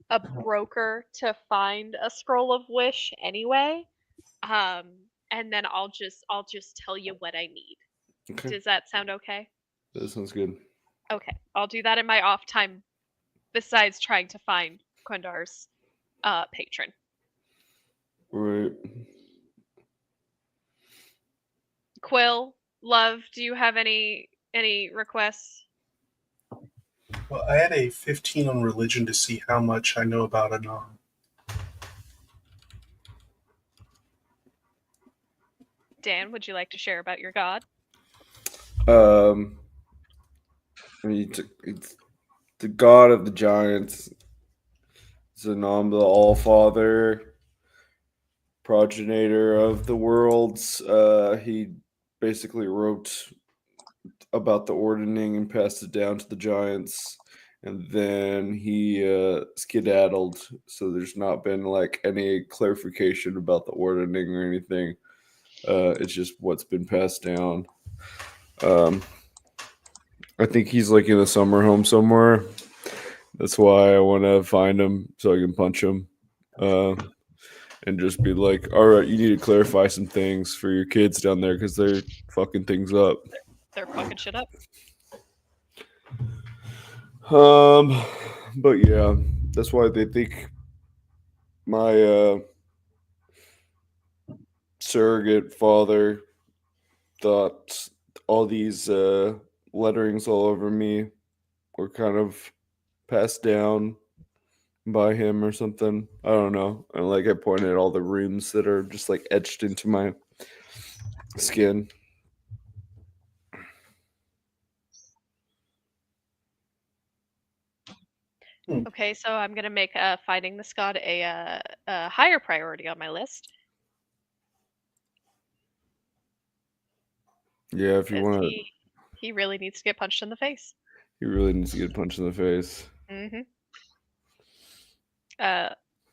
a broker to find a scroll of wish anyway. And then I'll just tell you what I need. Okay. Does that sound okay? That sounds good. Okay. I'll do that in my off time besides trying to find Kundar's patron. Right. Quill, Love, do you have any requests? Well, I had a 15 on religion to see how much I know about Anon. Dan, would you like to share about your god? It's the god of the giants. Zanom, the All-Father, progenitor of the worlds. He basically wrote about the ordaining and passed it down to the giants, and then he skedaddled. So there's not been like any clarification about the ordaining or anything. It's just what's been passed down. I think he's like in a summer home somewhere. That's why I want to find him so I can punch him. And just be like, all right, you need to clarify some things for your kids down there because they're fucking things up. They're fucking shit up. But yeah, that's why they think my surrogate father thought all these letterings all over me were kind of passed down by him or something. I don't know. And like I pointed at all the runes that are just like etched into my skin. Okay, so I'm gonna make finding this god a higher priority on my list. Yeah, if you want to. He really needs to get punched in the face. He really needs to get punched in the face. Mm-hmm.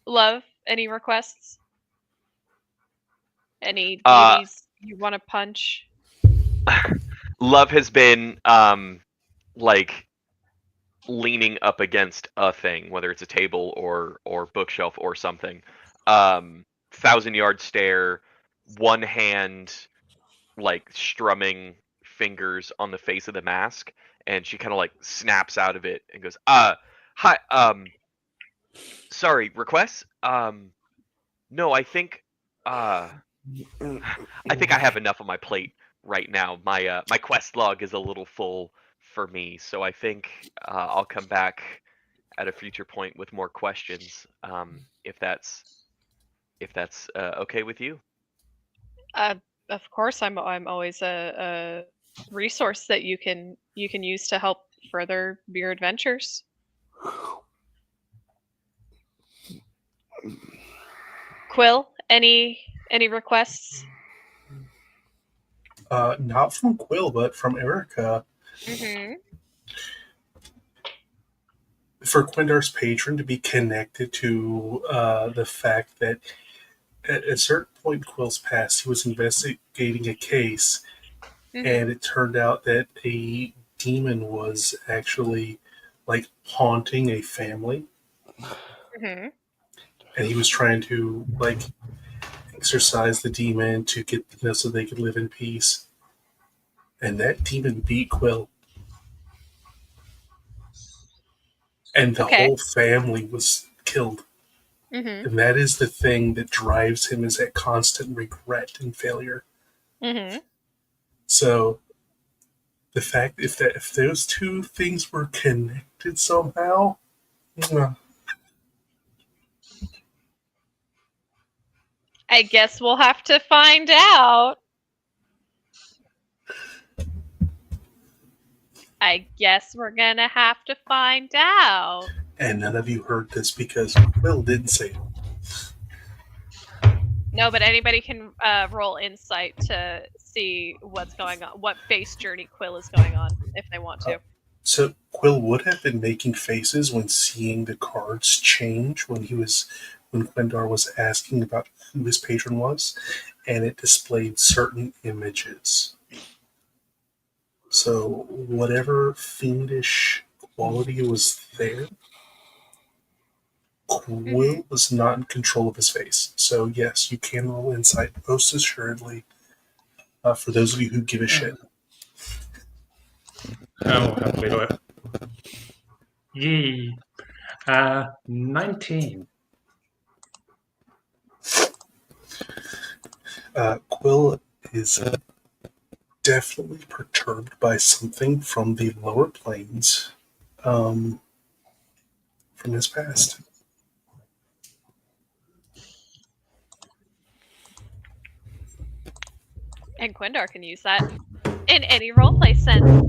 Love, any requests? Any deities you want to punch? Love has been like leaning up against a thing, whether it's a table or bookshelf or something. 1,000-yard stare, one hand like strumming fingers on the face of the mask, and she kind of like snaps out of it and goes, hi, sorry, requests? No, I think I have enough on my plate right now. My quest log is a little full for me, so I think I'll come back at a future point with more questions, if that's okay with you. Of course, I'm always a resource that you can use to help further your adventures. Quill, any requests? Not from Quill, but from Erica. Mm-hmm. For Quindar's patron to be connected to the fact that at a certain point in Quill's past, he was investigating a case, and it turned out that a demon was actually like haunting a family. Mm-hmm. And he was trying to like exorcise the demon to get so they could live in peace. And that demon beat Quill. And the whole family was killed. Mm-hmm. And that is the thing that drives him, is that constant regret and failure. Mm-hmm. So the fact if those two things were connected somehow, I guess we'll have to find out. I guess we're gonna have to find out. And none of you heard this because Quill didn't say it. No, but anybody can roll insight to see what's going on, what face journey Quill is going on, if they want to. So Quill would have been making faces when seeing the cards change when Quindar was asking about who his patron was, and it displayed certain images. So whatever fiendish quality was there, Quill was not in control of his face. So yes, you can roll insight most assuredly, for those of you who give a shit. I'll happily do it. Yee. 19. Quill is definitely perturbed by something from the lower planes. from his past. And Quindar can use that in any roleplay sense.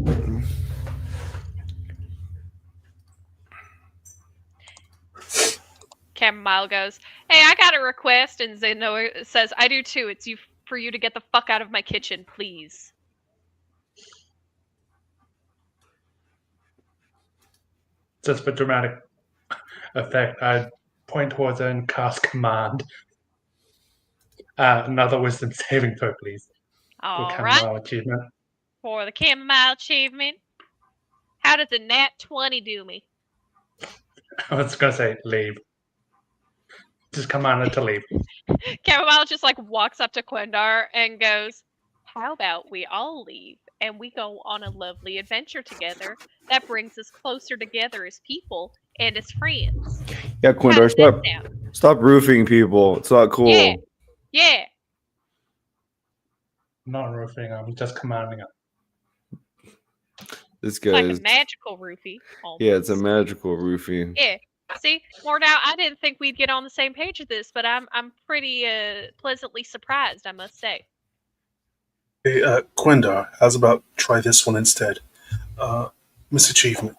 Chamomile goes, "Hey, I got a request," and Zenoa says, "I do too. It's for you to get the fuck out of my kitchen, please." Just for dramatic effect, I point towards her and cast command. Another wisdom saving throw, please. All For right, chamomile achievement. for the chamomile achievement. How does a nat 20 do me? I was gonna say leave. Just command her to leave. Chamomile just like walks up to Quindar and goes, "How about we all leave and we go on a lovely adventure together that brings us closer together as people and as friends?" Yeah, Quindar, stop roofing people. It's not cool. Yeah. Yeah. Not roofing, I'm just commanding her. This It's guy like is. a magical roofie. Almost. Yeah, it's a magical roofie. Yeah. See, Mordau, I didn't think we'd get on the same page with this, but I'm pretty pleasantly surprised, I must say. Hey, Quindar, how's about try this one instead? Miss Achievement,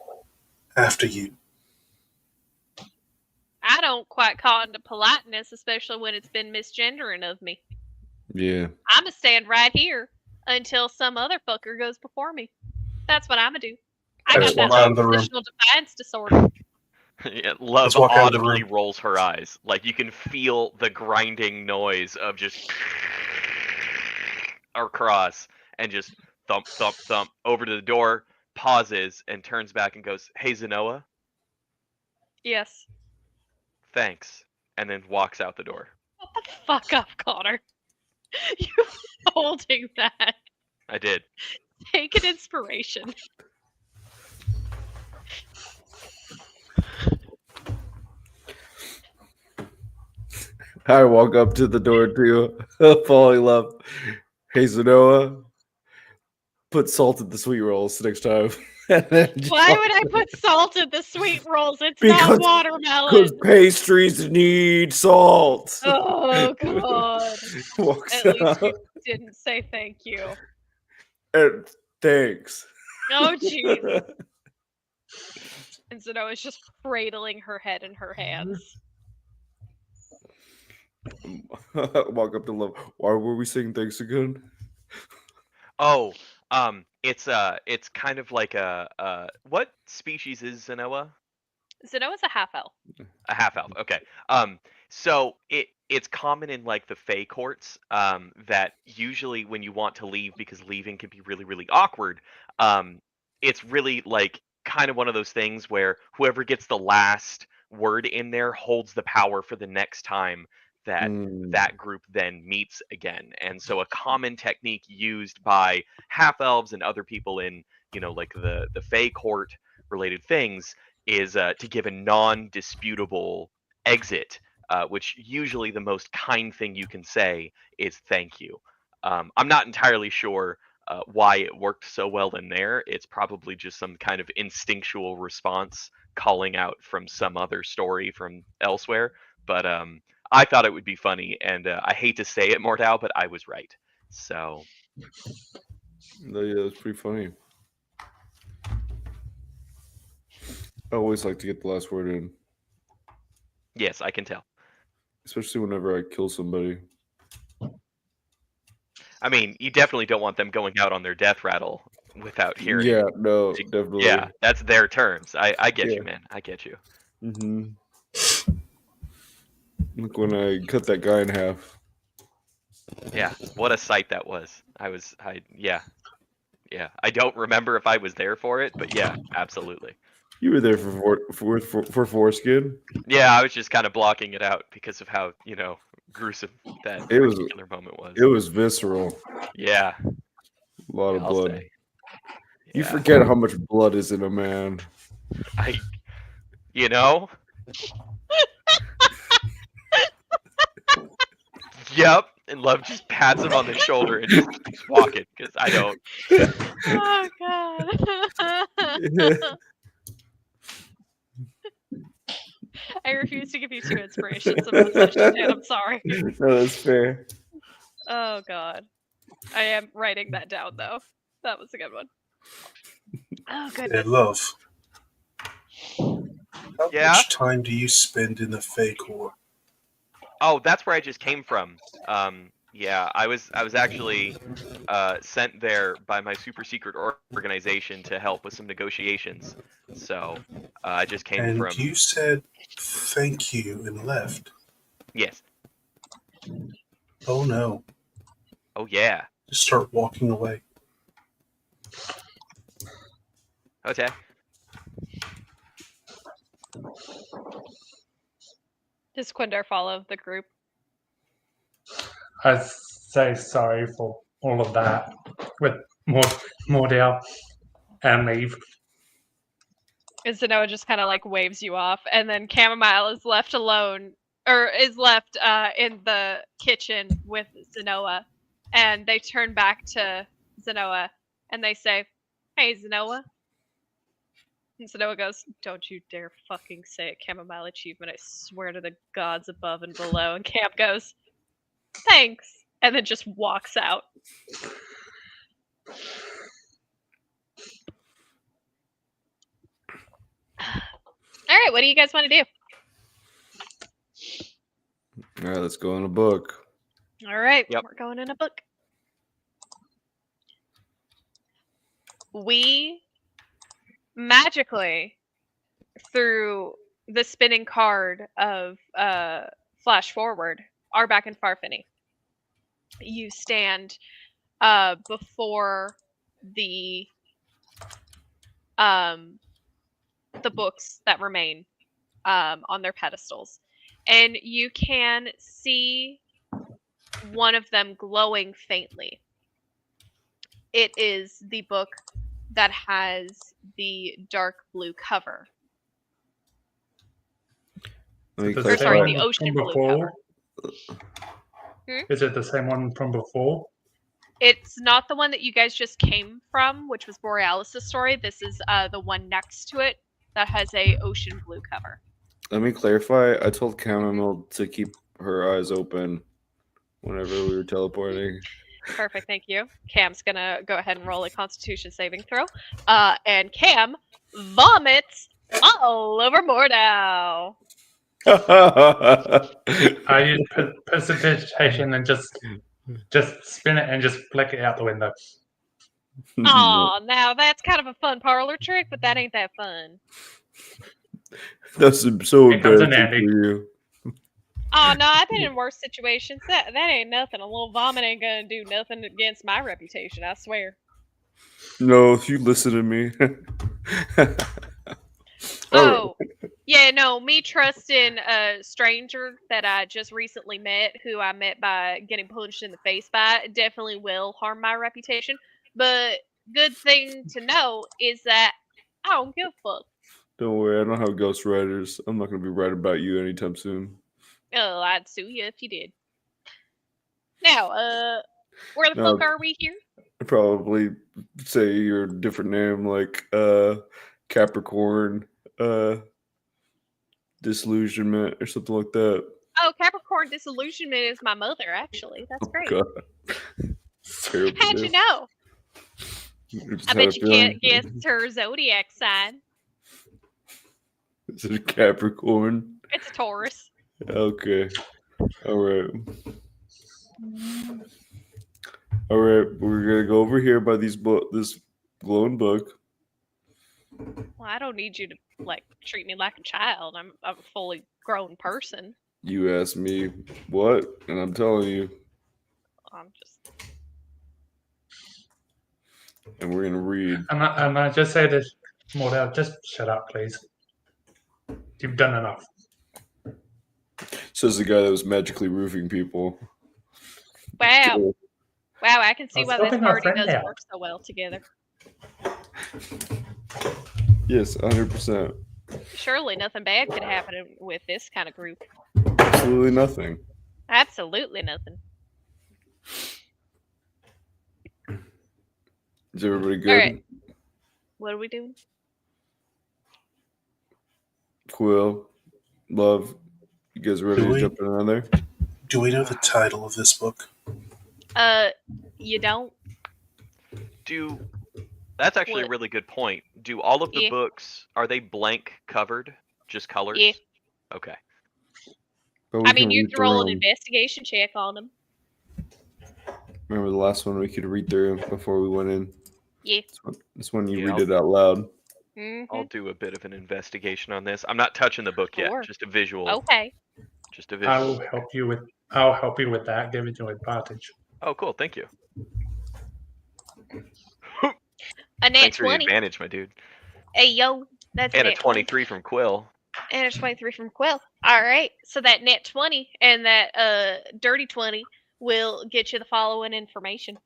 after you. I don't quite call into politeness, especially when it's been misgendering of me. Yeah. I'm gonna stand right here until some other fucker goes before me. That's what I'm gonna do. I got just that walk out of the room. oppositional defiance disorder. Yeah, Love Let's walk out of the audibly room. rolls her eyes. Like, you can feel the grinding noise of just across, and just thump, thump, thump over to the door, pauses, and turns back and goes, "Hey, Zenoa, Yes. thanks," and then walks out the door. What the fuck up, Connor? You holding that. I did. Take an inspiration. I walk up to the door too, falling in love. Hey, Zenoa, put salt in the sweet rolls next time. And then Why would I put salt in the sweet rolls? It's Because- not watermelon. Because pastries need salt. Oh god. Walks At least out. you didn't say thank you. And thanks. Oh jeez. And Zenoa's just cradling her head in her hands. Walk up to love. Why were we saying thanks again? Oh, it's kind of like what species is Zenoa? Zenoa's a half elf. A half elf. Okay. So it's common in like the Fey courts, that usually when you want to leave because leaving can be really, really awkward, it's really like kind of one of those things where whoever gets the last word in there holds the power for the next time that that group then meets again. And so a common technique used by half elves and other people in, like the Fey court related things is to give a non-disputable exit, which usually the most kind thing you can say is thank you. I'm not entirely sure why it worked so well in there. It's probably just some kind of instinctual response calling out from some other story from elsewhere. But I thought it would be funny, and I hate to say it, Mordau, but I was right. So. No, yeah, that's pretty funny. I always like to get the last word in. Yes, I can tell. Especially whenever I kill somebody. I mean, you definitely don't want them going out on their death rattle without hearing. Yeah, no, definitely. Yeah, that's their terms. I get Yeah. you, man. I get you. Mm-hmm. Look when I cut that guy in half. Yeah, what a sight that was. Yeah. I don't remember if I was there for it, but yeah, absolutely. You were there for foreskin. Yeah, I was just kind of blocking it out because of how gruesome that particular moment was. It was visceral. Yeah, A lot of I'll blood. say. You Yeah. forget how much blood is in a man. Yep. And Love just pats him on the shoulder and just keeps walking because I don't. Oh god. I refuse to give you 2 inspirations in one session, Dan. I'm sorry. No, that's fair. Oh god. I am writing that down though. That was a good one. Oh Yeah, goodness. love. How Yeah? much time do you spend in the Fey Corps? Oh, that's where I just came from. Yeah, I was actually sent there by my super secret organization to help with some negotiations. So I just came And from. you said thank you and left. Yes. Oh no. Oh yeah. Just start walking away. Okay. Does Quindar follow the group? I say sorry for all of that with Mordell and leave. And Zenoa just kind of like waves you off, and then Chamomile is left alone, or is left in the kitchen with Zenoa, and they turn back to Zenoa and they say, "Hey, Zenoa." And Zenoa goes, "Don't you dare fucking say a Chamomile achievement! I swear to the gods above and below." And Camp goes, "Thanks," and then just walks out. All right, what do you guys want to do? All right, let's go in a book. All right, Yep. we're going in a book. We magically, through the spinning card of Flash Forward, are back in Farfany. You stand before the books that remain on their pedestals, and you can see one of them glowing faintly. It is the book that has the dark blue cover. Let me Is it Or the sorry, same the one ocean from blue before? Hmm? Is it the same one from before? It's not the one that you guys just came from, which was Borealis' story. This is the one next to it that has a ocean blue cover. Let me clarify. I told Chamomile to keep her eyes open whenever we were teleporting. Perfect, thank you. Cam's gonna go ahead and roll a Constitution saving throw, and Cam vomits all over Mordau. I use precipitation and just spin it and just flick it out the window. Aw, now that's kind of a fun parlor trick, but that ain't that fun. That's so It comes in embarrassing handy. for you. Oh no, I've been in worse situations. That ain't nothing. A little vomit ain't gonna do nothing against my reputation, I swear. No, if you listen to me. Oh, yeah, no, me trusting a stranger that I just recently met, who I met by getting punched in the face by, definitely will harm my reputation. But good thing to know is that I don't give a fuck. Don't worry, I don't have ghostwriters. I'm not going to be writing about you anytime soon. Oh, I'd sue you if you did. Now, where the No. fuck are we here? I'd probably say your different name, like Capricorn, Disillusionment, or something like that. Oh, Capricorn Disillusionment is my mother, actually. That's great. God. Terrible. How'd you know? Just I had a bet you feeling. can't guess her zodiac sign. Is it a Capricorn? It's a Taurus. Okay. All right. All right. We're gonna go over here by this glowing book. Well, I don't need you to treat me like a child. I'm a fully grown person. You asked me what, and I'm telling you. I'm just. And we're gonna read. And I just say this, Mordell, just shut up, please. You've done enough. Says the guy that was magically roofing people. Wow. Cool. Wow, I can see I was why this helping our party friend doesn't out. work so well together. Yes, 100%. Surely nothing bad could happen with this kind of group. Absolutely nothing. Absolutely nothing. Is everybody good? All right. What are we doing? Quill, Love, you guys ready to jump in on there? Do we know the title of this book? You don't. That's actually What? a really good point. Do all of the Yeah. books, are they blank covered? Just colors? Yeah. Okay. But we I mean, can you read can roll an through 'em. investigation check on them. Remember the last one we could read through before we went in? Yeah. This one you Yeah, read it out loud. I'll do a bit of an investigation on this. I'm not touching the book Sure. yet. Just a visual. Okay. Just a visual. I'll help you with that. Give it your advantage. Oh, cool. Thank you. A nat Thanks for the 20. advantage, my dude. Hey, yo. That's And a a nat 20. 23 from Quill. And a 23 from Quill. All right. So that net 20 and that dirty 20 will get you the following information.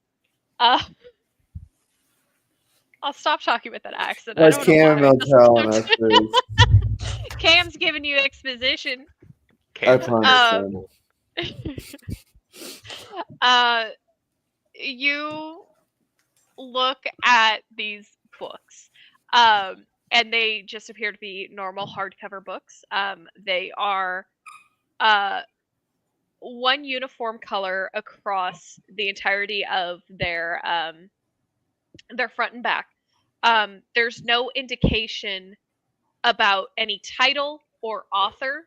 I'll stop talking with that accent. I That's don't know Cam telling us this. Cam's giving you exposition. I promise. You look at these books, and they just appear to be normal hardcover books. They are one uniform color across the entirety of their front and back. There's no indication about any title or author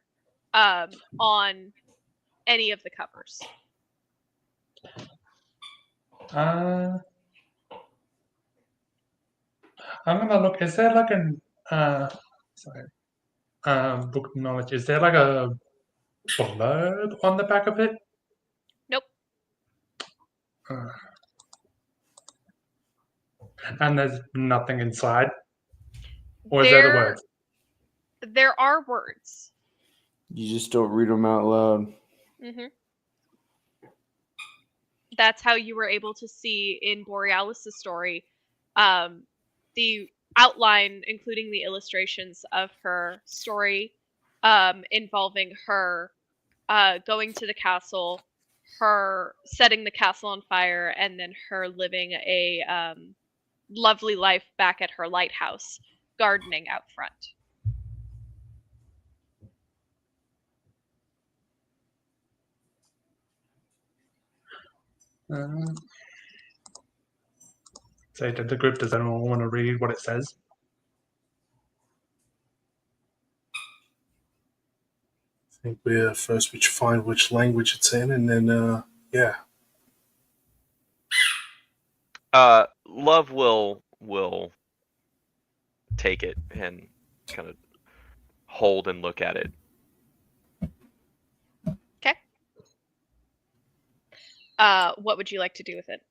on any of the covers. I'm gonna look. Is there like an book of knowledge? Is there like a blurb on the back of it? Nope. And there's nothing inside, or is there the words? There are words. You just don't read them out loud. That's how you were able to see in Borealis' story the outline, including the illustrations of her story involving her going to the castle, her setting the castle on fire, and then her living a lovely life back at her lighthouse, gardening out front. Say to the group, does anyone want to read what it says? I think we first we should find which language it's in, and then yeah. Love will take it and kind of hold and look at it. Okay. What would you like to do with it?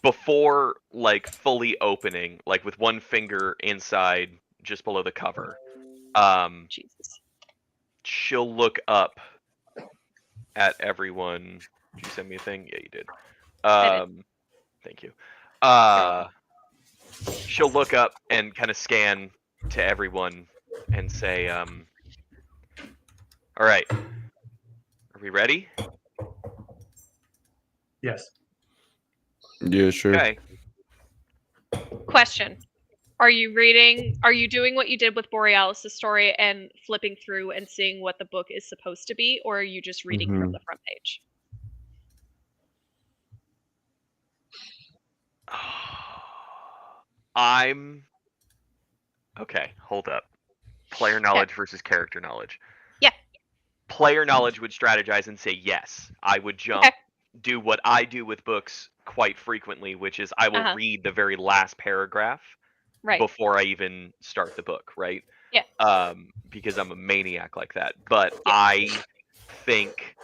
Before like fully opening, like with one finger inside just below the cover, Jesus. she'll look up at everyone. Did you send me a thing? Yeah, you did. I did. Thank you. She'll look up and kind of scan to everyone and say, all right, are we ready? Yes. Yeah, sure. Okay. Question. Are you doing what you did with Borealis' story and flipping through and seeing what the book is supposed to be, or are you just reading from the front page? Okay, hold up. Player knowledge versus character knowledge. Yeah. Player knowledge would strategize and say yes. I would jump, do what I do with books quite frequently, which is I will read the very last paragraph before I even start the book, right? Yeah. Because I'm a maniac like that. But I think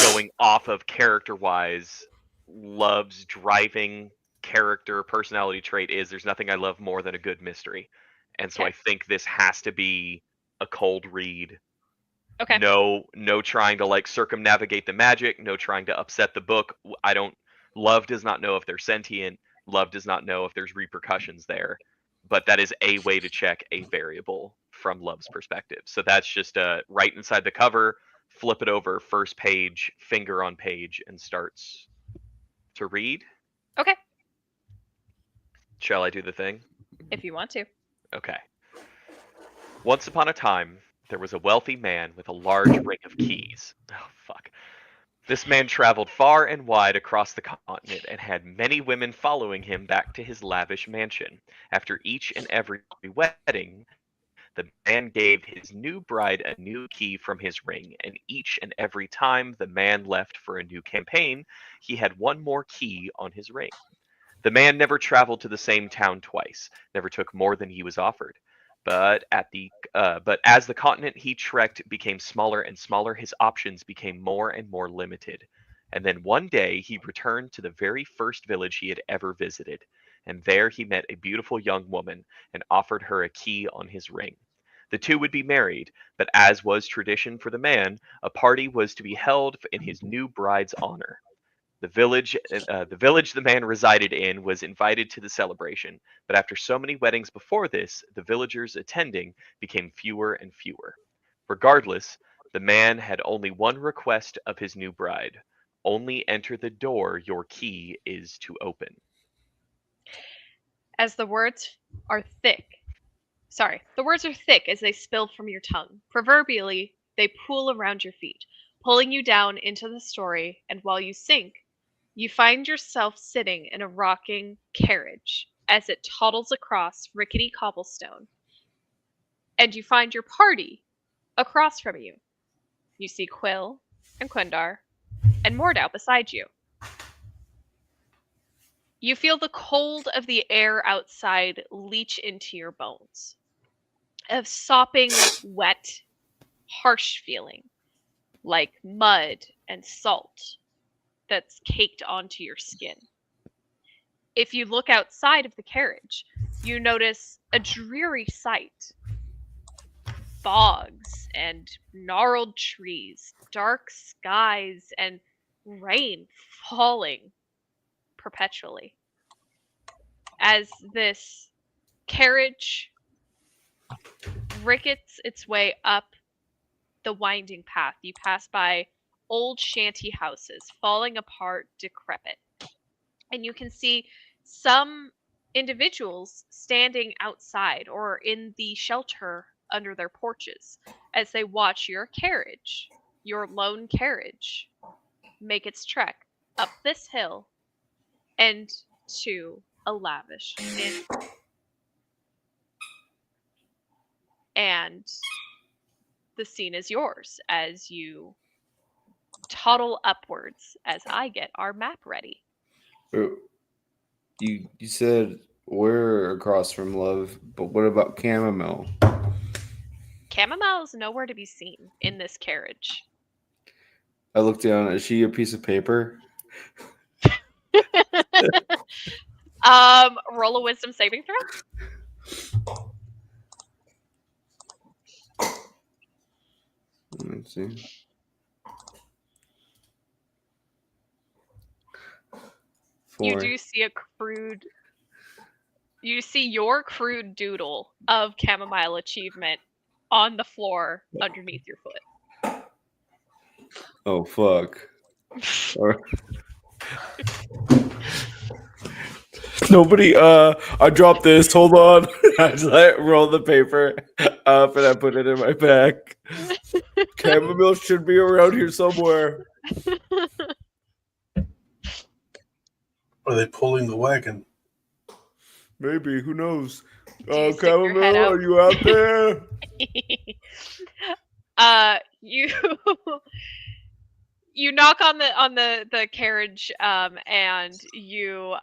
going off of character-wise, Love's driving character personality trait is there's nothing I love more than a good mystery. And so I think this has to be a cold read. Okay. No trying to like circumnavigate the magic, no trying to upset the book. Love does not know if they're sentient. Love does not know if there's repercussions there. But that is a way to check a variable from Love's perspective. So that's just right inside the cover, flip it over, first page, finger on page, and starts to read. Okay. Shall I do the thing? If you want to. Okay. Once upon a time, there was a wealthy man with a large ring of keys. Oh, fuck. This man traveled far and wide across the continent and had many women following him back to his lavish mansion. After each and every wedding, the man gave his new bride a new key from his ring, and each and every time the man left for a new campaign, he had one more key on his ring. The man never traveled to the same town twice, never took more than he was offered. But as the continent he trekked became smaller and smaller, his options became more and more limited. And then one day he returned to the very first village he had ever visited, and there he met a beautiful young woman and offered her a key on his ring. The two would be married, but as was tradition for the man, a party was to be held in his new bride's honor. The village the man resided in was invited to the celebration, but after so many weddings before this, the villagers attending became fewer and fewer. Regardless, the man had only one request of his new bride: only enter the door your key is to open. As the words are thick as they spill from your tongue. Proverbially, they pool around your feet, pulling you down into the story, and while you sink, you find yourself sitting in a rocking carriage as it toddles across rickety cobblestone. And you find your party across from you. You see Quill and Quindar and Mordau beside you. You feel the cold of the air outside leach into your bones. A sopping, wet, harsh feeling, like mud and salt that's caked onto your skin. If you look outside of the carriage, you notice a dreary sight. Fogs and gnarled trees, dark skies, and rain falling perpetually. As this carriage rickets its way up the winding path, you pass by old shanty houses, falling apart, decrepit. And you can see some individuals standing outside or in the shelter under their porches as they watch your carriage, your lone carriage, make its trek up this hill and to a lavish inn. And the scene is yours as you toddle upwards as I get our map ready. You said we're across from Love, but what about Chamomile? Chamomile is nowhere to be seen in this carriage. I looked down. Is she a piece of paper? Roll a wisdom saving throw. Let's see. 4. You do see your crude doodle of chamomile achievement on the floor underneath your foot. Oh, fuck. Nobody, I dropped this. Hold on. I just roll the paper up and I put it in my bag. Chamomile should be around here somewhere. Are they pulling the wagon? Maybe. Who knows? You stick your head Chamomile, out? are you out there? You knock on the carriage, and you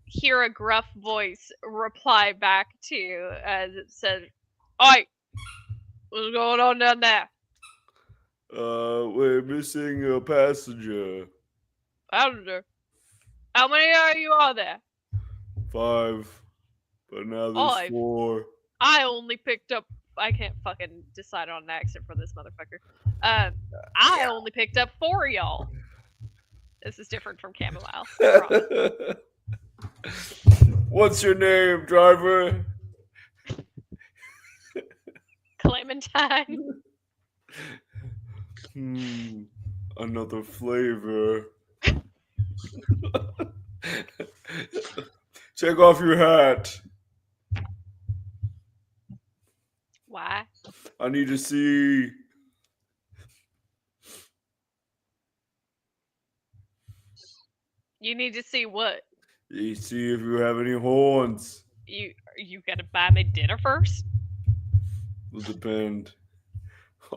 hear a gruff voice reply back to you as it says, "Oi, what's going on down there?" We're missing a passenger. Passenger. How many are you on there? 5, but now there's 5? 4. I only picked up. I can't fucking decide on an accent for this motherfucker. I only picked up 4 of y'all. This is different from Chamomile. I promise. What's your name, driver? Clementine. Another flavor. Take off your hat. Why? I need to see. You need to see what? You see if you have any horns. You gotta buy me dinner first? Will depend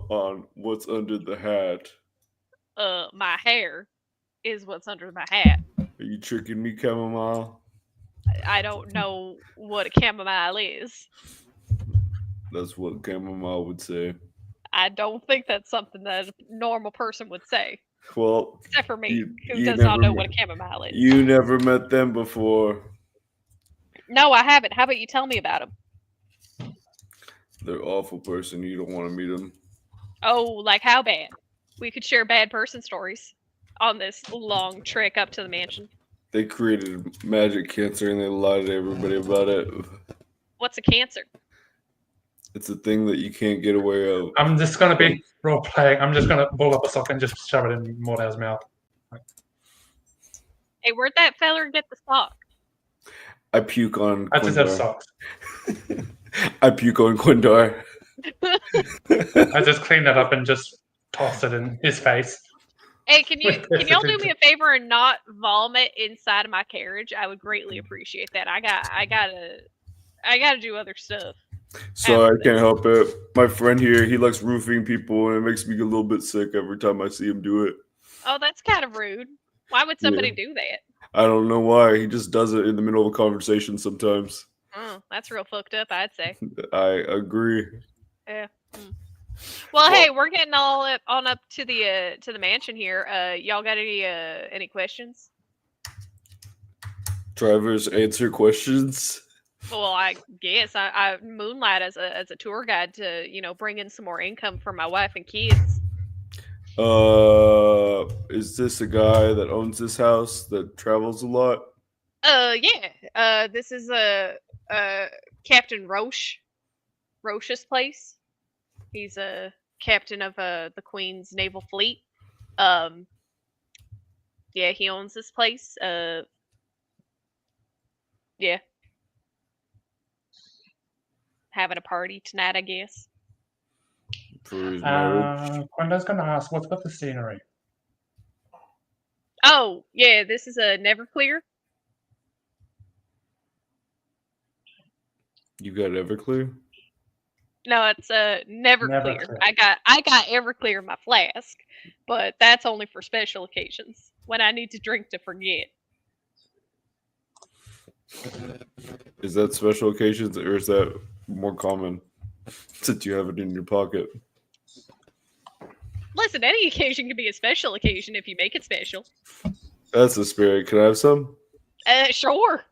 on what's under the hat. My hair is what's under my hat. Are you tricking me, chamomile? I don't know what a chamomile is. That's what chamomile would say. I don't think that's something that a normal person would say. Well, Except for me, who you does not know never what a chamomile is. You never met them before. No, I haven't. How about you tell me about them? They're an awful person. You don't want to meet them. Oh, like how bad? We could share bad person stories on this long trek up to the mansion. They created magic cancer and they lied to everybody about it. What's a cancer? It's a thing that you can't get away of. I'm just going to be role playing. I'm just going to ball up a sock and just shove it in Mordau's mouth. Hey, where'd that feller get the sock? I puke on I just have Quindar. socks. I puke on Quindar. I just clean that up and just toss it in his face. Hey, can y'all do me a favor and not vomit inside of my carriage? I would greatly appreciate that. I gotta do other stuff. Sorry, I can't help it. My friend here, he likes roofing people, and it makes me get a little bit sick every time I see him do it. Oh, that's kind of rude. Why would somebody do that? I don't know why. He just does it in the middle of a conversation sometimes. Oh, that's real fucked up, I'd say. I agree. Yeah. Well, hey, we're getting all on up to the mansion here. Y'all got any questions? Drivers answer questions. Well, I guess I moonlight as a tour guide to bring in some more income for my wife and kids. Is this a guy that owns this house that travels a lot? Yeah. This is Captain Roche's place. He's a captain of the Queen's naval fleet. Yeah, he owns this place. Yeah. Having a party tonight, I guess. For his marriage. Quinda's going to ask, what's with the scenery? Oh, yeah, this is a Neverclear. You got Everclear? No, it's a Neverclear. Neverclear. I got Everclear in my flask, but that's only for special occasions when I need to drink to forget. Is that special occasions or is that more common since you have it in your pocket? Listen, any occasion can be a special occasion if you make it special. That's the spirit. Can I have some? Sure.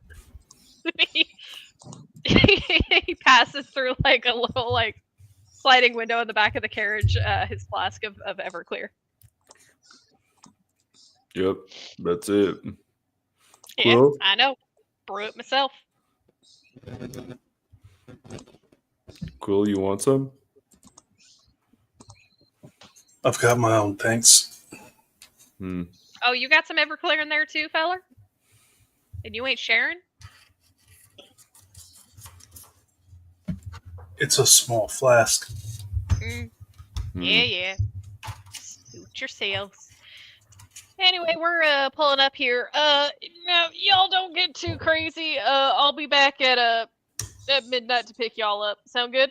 He passes through like a little sliding window in the back of the carriage, his flask of Everclear. Yep, that's it. Yeah, Cool. I know. Brew it myself. Quill, you want some? I've got my own, thanks. Oh, you got some Everclear in there too, feller? And you ain't sharing? It's a small flask. Yeah. Suit yourselves. Anyway, we're pulling up here. Now y'all don't get too crazy. I'll be back at midnight to pick y'all up. Sound good?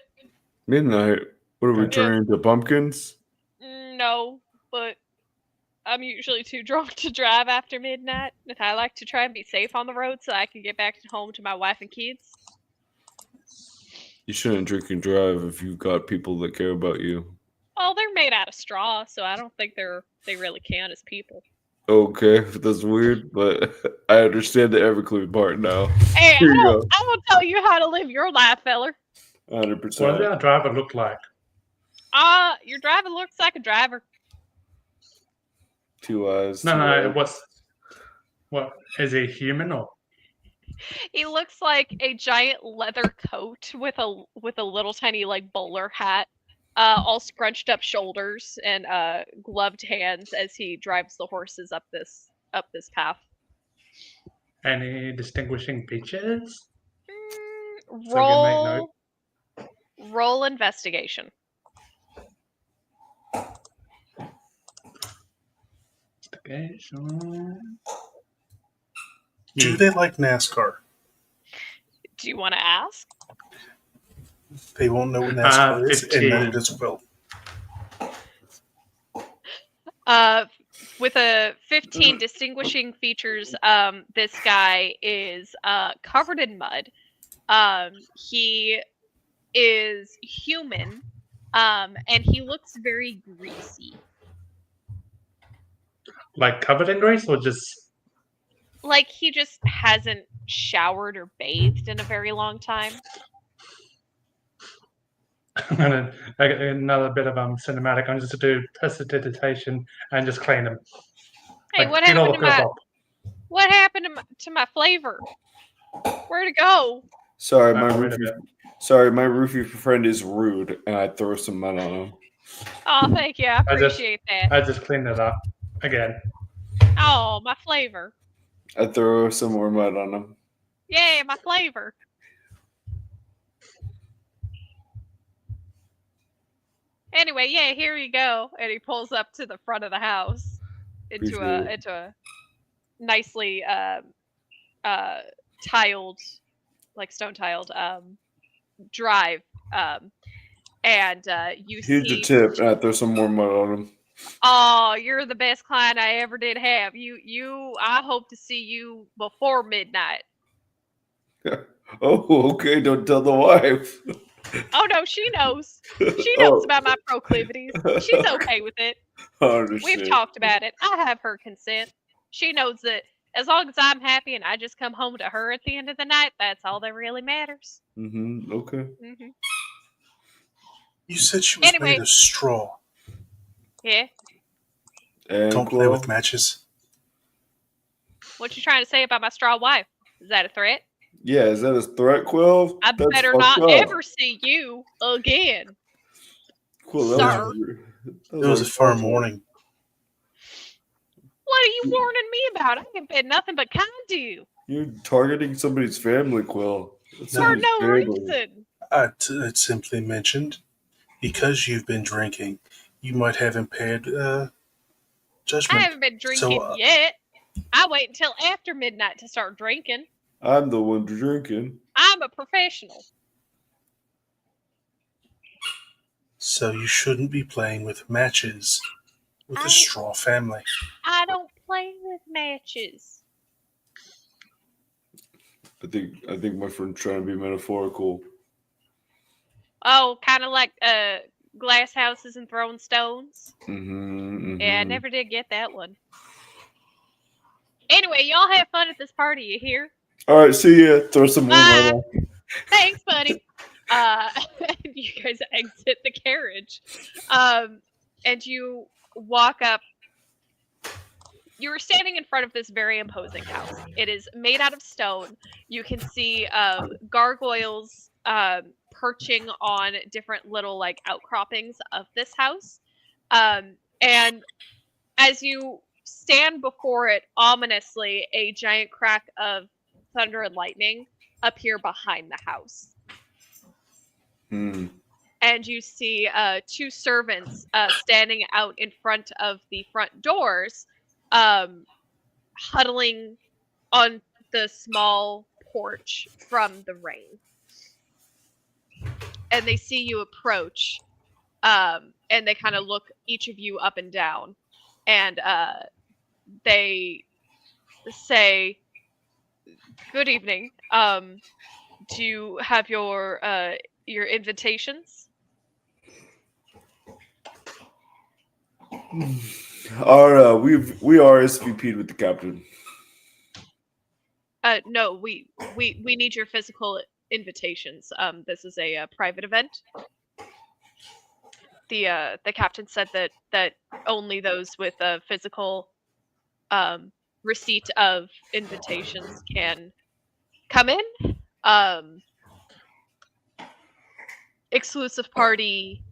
Midnight? What are we Yeah. turning into pumpkins? No, but I'm usually too drunk to drive after midnight, and I like to try and be safe on the road so I can get back home to my wife and kids. You shouldn't drink and drive if you've got people that care about you. Oh, they're made out of straw, so I don't think they really count as people. Okay, that's weird, but I understand the Everclear part now. Hey, Here you go. I won't tell you how to live your life, feller. 100%. What does our driver look like? Your driver looks like a driver. 2 eyes. No, what is he human or? He looks like a giant leather coat with a little tiny bowler hat, all scrunched up shoulders and gloved hands as he drives the horses up this path. Any distinguishing features? Roll investigation. Do they like NASCAR? Do you want to ask? They won't know what NASCAR is, 15. and neither does Will. With a 15 distinguishing features, this guy is covered in mud. He is human, and he looks very greasy. Like covered in grease, or just Like he just hasn't showered or bathed in a very long time. another bit of cinematic? I'm just to do prestidigitation and just clean them. Hey, Like, what get all happened the to filth my off. what happened to my flavor? Where'd it go? Sorry, I my got rid of roofie friend is rude, and I throw some mud on him. Oh, thank you. I appreciate that. I just cleaned it up again. Oh, my flavor. I throw some more mud on him. Yeah, my flavor. Anyway, yeah, here you go. And he pulls up to the front of the house into a nicely tiled, like stone tiled drive. And you Here's see the tip, and I throw some more mud on him. Oh, you're the best client I ever did have. I hope to see you before midnight. Oh, okay. Don't tell the wife. Oh no, she knows. She knows about my proclivities. She's okay with it. We've talked about it. I have her consent. She knows that as long as I'm happy and I just come home to her at the end of the night, that's all that really matters. Mm-hmm. Okay. Mm-hmm. You said she was made of straw. Yeah. And Don't play with matches. What you trying to say about my straw wife? Is that a threat? Yeah, is that a threat, Quill? I That's better fucked not up. ever see you again. Quill, Sir. It was a firm warning. What are you warning me about? I ain't been nothing but kind to you. You're targeting somebody's family, Quill. That's For somebody's no family. reason. I simply mentioned because you've been drinking, you might have impaired judgment. I haven't been drinking yet. I wait until after midnight to start drinking. I'm the one drinking. I'm a professional. So you shouldn't be playing with matches with the straw family. I don't play with matches. I think my friend's trying to be metaphorical. Oh, kind of like glass houses and throwing stones. Mm-hmm. Yeah, I never did get that one. Anyway, y'all have fun at this party, you hear? All right, see ya. Throw some more mud on. Thanks, buddy. You guys exit the carriage. And you walk up. You were standing in front of this very imposing house. It is made out of stone. You can see gargoyles perching on different little like outcroppings of this house. And as you stand before it, ominously, a giant crack of thunder and lightning appear behind the house. And you see two servants standing out in front of the front doors, huddling on the small porch from the rain. And they see you approach, and they kind of look each of you up and down, and they say, "Good evening. Do you have your invitations?" We are SVP'd with the captain. No, we need your physical invitations. This is a private event. The captain said that only those with a physical receipt of invitations can come in. Exclusive party.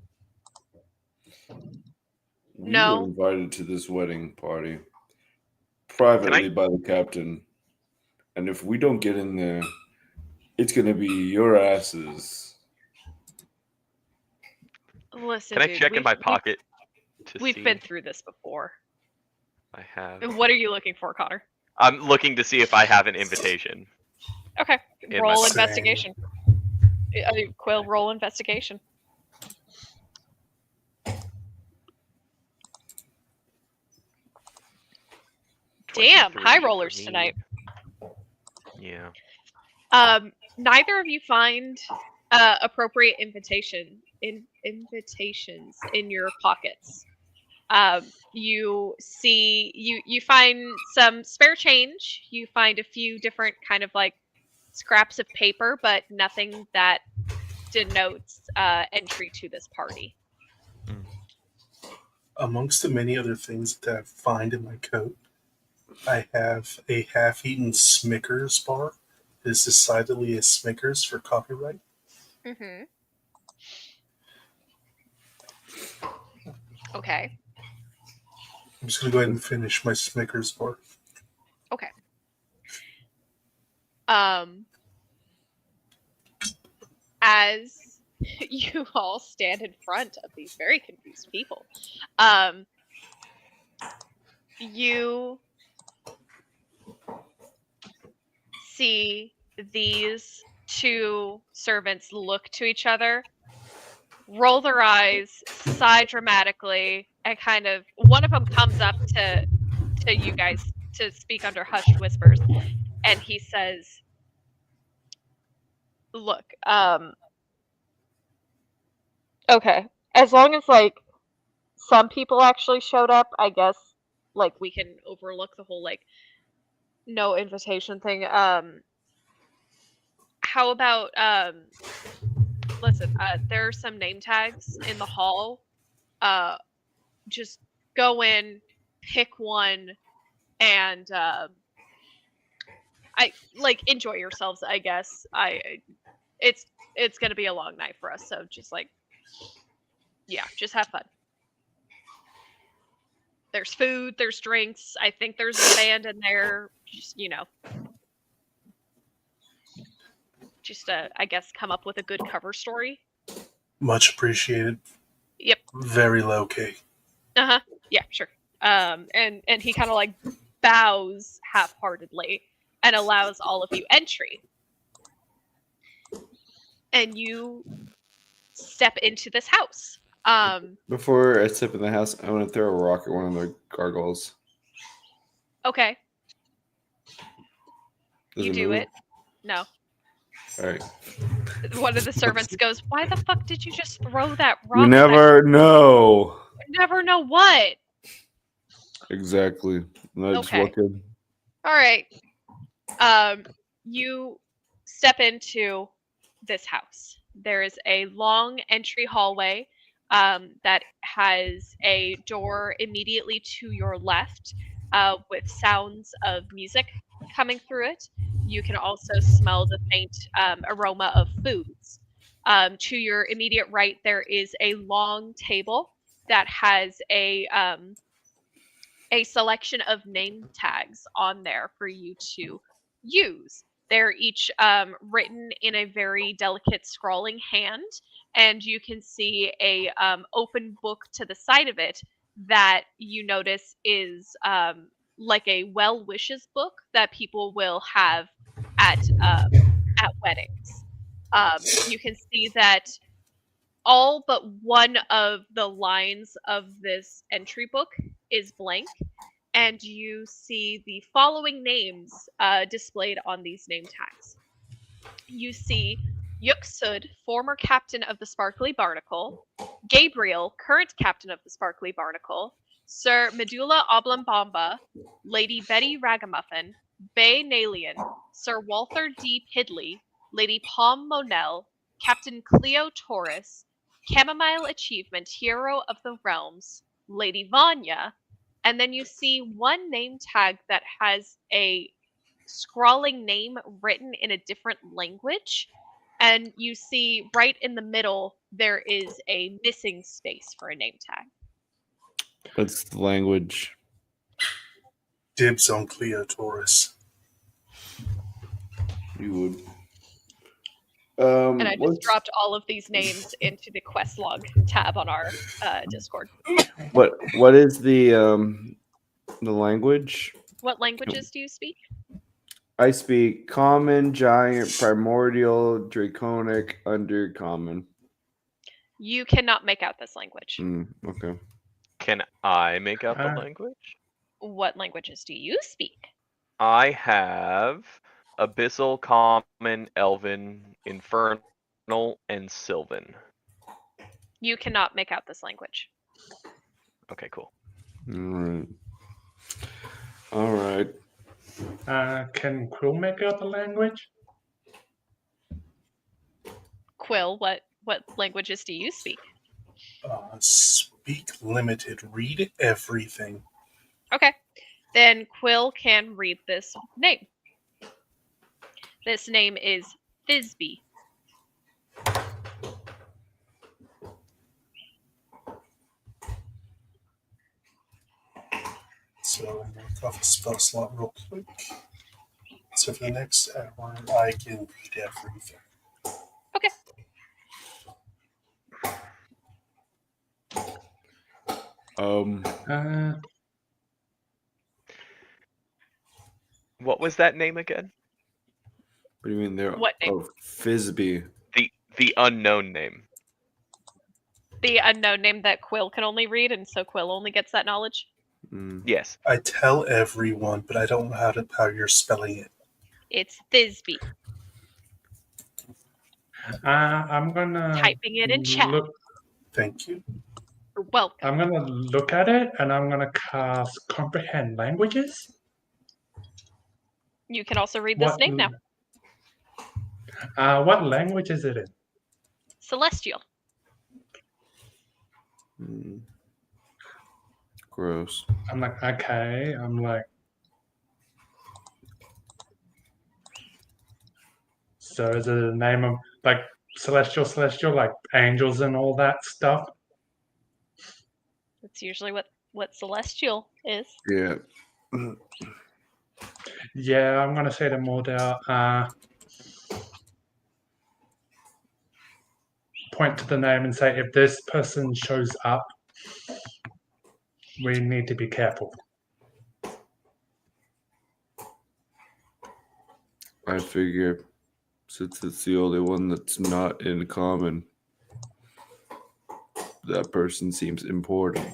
We No. were invited to this wedding party privately by the captain. And if we don't get in there, it's going to be your asses. Listen, Can I dude, check in my pocket? We've been through this before. I have. And what are you looking for, Connor? I'm looking to see if I have an invitation. Okay. In Roll my- investigation. Quill, roll investigation. Damn, 23 high for rollers me. tonight. Yeah. Neither of you find appropriate invitations in your pockets. You see, you find some spare change. You find a few different kind of like scraps of paper, but nothing that denotes entry to this party. Amongst the many other things that I find in my coat, I have a half-eaten Snickers bar. It is decidedly a Snickers for copyright. Mm-hmm. Okay. I'm just going to go ahead and finish my Snickers bar. Okay. As you all stand in front of these very confused people, you see these two servants look to each other, roll their eyes, sigh dramatically, and kind of one of them comes up to you guys to speak under hushed whispers, and he says, "Look, okay, as long as like some people actually showed up, I guess like we can overlook the whole like no invitation thing. How about listen, there are some name tags in the hall. Just go in, pick one, and I like enjoy yourselves, I guess. It's gonna be a long night for us, so just like yeah, just have fun. There's food, there's drinks, I think there's a band in there, just just I guess come up with a good cover story. Much appreciated. Yep. Very low key. Uh-huh. Yeah, sure. And he kind of like bows half-heartedly and allows all of you entry. And you step into this house. Before I step in the house, I want to throw a rock at one of the gargoyles. Okay. Does You it do move? it. No. All right. One of the servants goes, "Why the fuck did you just throw that rock?" You never know. Never know what. Exactly. I'm just Okay. looking. All right. You step into this house. There is a long entry hallway that has a door immediately to your left with sounds of music coming through it. You can also smell the faint aroma of foods. To your immediate right, there is a long table that has a selection of name tags on there for you to use. They're each written in a very delicate scrawling hand, and you can see a open book to the side of it that you notice is like a well wishes book that people will have at weddings. You can see that all but one of the lines of this entry book is blank, and you see the following names displayed on these name tags. You see Yuk Sud, former captain of the Sparkly Barnacle, Gabriel, current captain of the Sparkly Barnacle, Sir Medulla Oblongamba, Lady Betty Ragamuffin, Bay Nalian, Sir Walther D. Pidley, Lady Palm Monell, Captain Cleo Taurus, Chamomile Achievement, Hero of the Realms, Lady Vanya, and then you see one name tag that has a scrawling name written in a different language, and you see right in the middle there is a missing space for a name tag. What's the language? Dibs on Cleo Taurus. You would. And I just dropped all of these names into the quest log tab on our Discord. What is the The language. What languages do you speak? I speak Common, Giant, Primordial, Draconic, Undercommon. You cannot make out this language. Okay. Can I make out the language? What languages do you speak? I have Abyssal, Common, Elven, Infernal, and Sylvan. You cannot make out this language. Okay, cool. All right. Can Quill make out the language? Quill, what languages do you speak? Speak limited. Read everything. Okay. Then Quill can read this name. This name is Thisbe. So I'm going to off a spell slot real quick. So for the next hour, I can read everything. Okay. What was that name again? What do you mean there? What name? Oh, Fizby. The unknown name. The unknown name that Quill can only read, and so Quill only gets that knowledge? Yes. I tell everyone, but I don't know how you're spelling it. It's Thisbe. I'm gonna Typing it in chat. Thank you. You're welcome. I'm gonna look at it and I'm gonna cast Comprehend Languages. You can also read this name now. What language is it in? Celestial. Gross. I'm like, okay. I'm like, so is it a name of like celestial, like angels and all that stuff? That's usually what celestial is. Yeah. Yeah, I'm gonna say them all down. Point to the name and say, if this person shows up, we need to be careful. I figure since it's the only one that's not in common, that person seems important.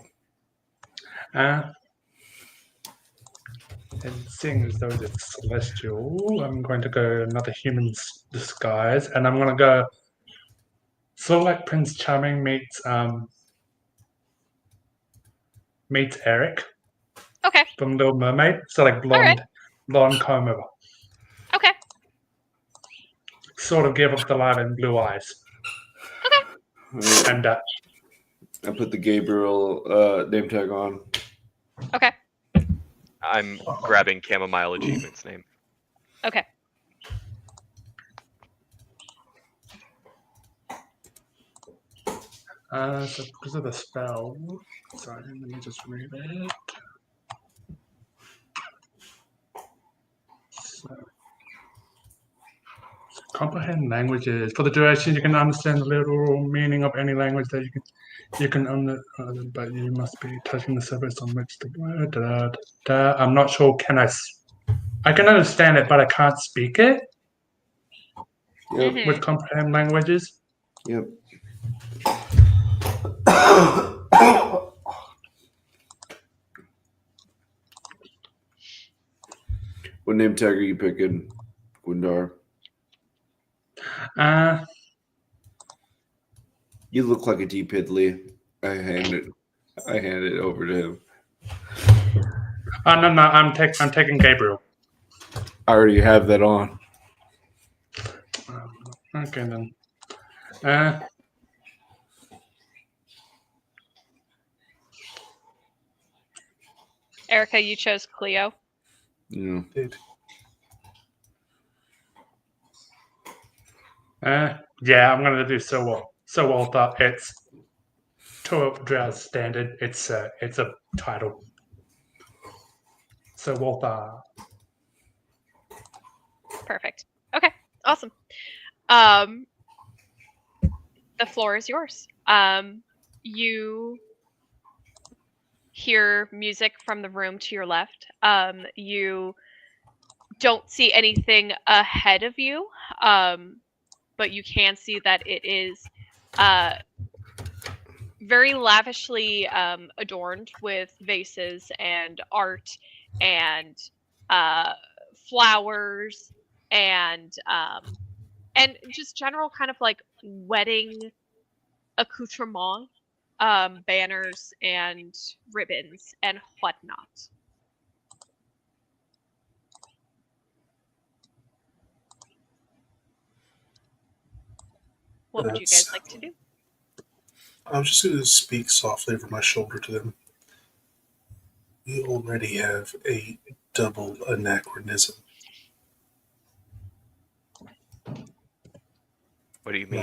And seeing as though it's celestial, I'm going to go another human's disguise, and I'm going to go sort of like Prince Charming meets Eric. Okay. From Little Mermaid. So like blonde comb over. Okay. Sort of give up the light and blue eyes. Okay. And I put the Gabriel name tag on. Okay. I'm grabbing Chamomile Achievement's name. Okay. So because of the spell, sorry, let me just read it. So, comprehend languages. For the duration, you can understand the literal meaning of any language that you can but you must be touching the surface on which the word. I'm not sure. I can understand it, but I can't speak it. Yep. With comprehend languages. Yep. What name tag are you picking, Gwyndar? You look like a D Piddly. I hand it over to him. No, I'm taking Gabriel. I already have that on. Okay then. Erica, you chose Cleo. Yeah. Yeah, I'm gonna do so well. So Walter, it's to a Drows standard. It's a title. So Walter. Perfect. Okay. Awesome. The floor is yours. You hear music from the room to your left. You don't see anything ahead of you, but you can see that it is very lavishly adorned with vases and art and flowers and just general kind of like wedding accoutrement, banners and ribbons and whatnot. What would you guys like to do? I'm just going to speak softly over my shoulder to them. We already have a double anachronism. What do you mean?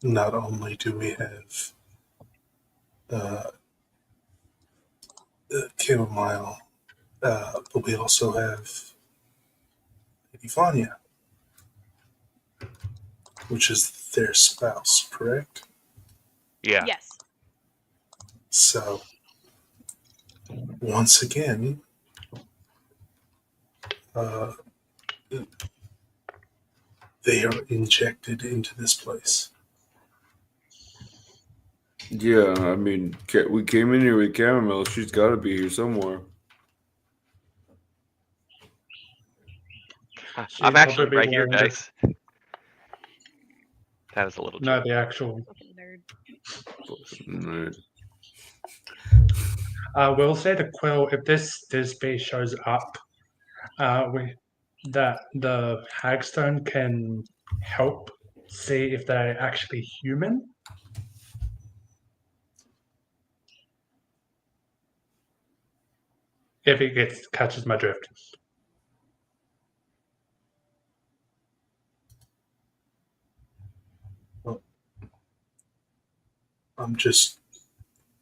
Not only do we have chamomile, but we also have Lady Vanya, which is their spouse, correct? Yeah. Yes. So, once again, they are injected into this place. Yeah, I mean, we came in here with chamomile. She's got to be here somewhere. I'm actually probably right here, wearing guys. That was a little No, joke. the actual. Fucking nerd. Right. I will say the quill. If this beast shows up, that the hagstone can help see if they're actually human. If it catches my drift.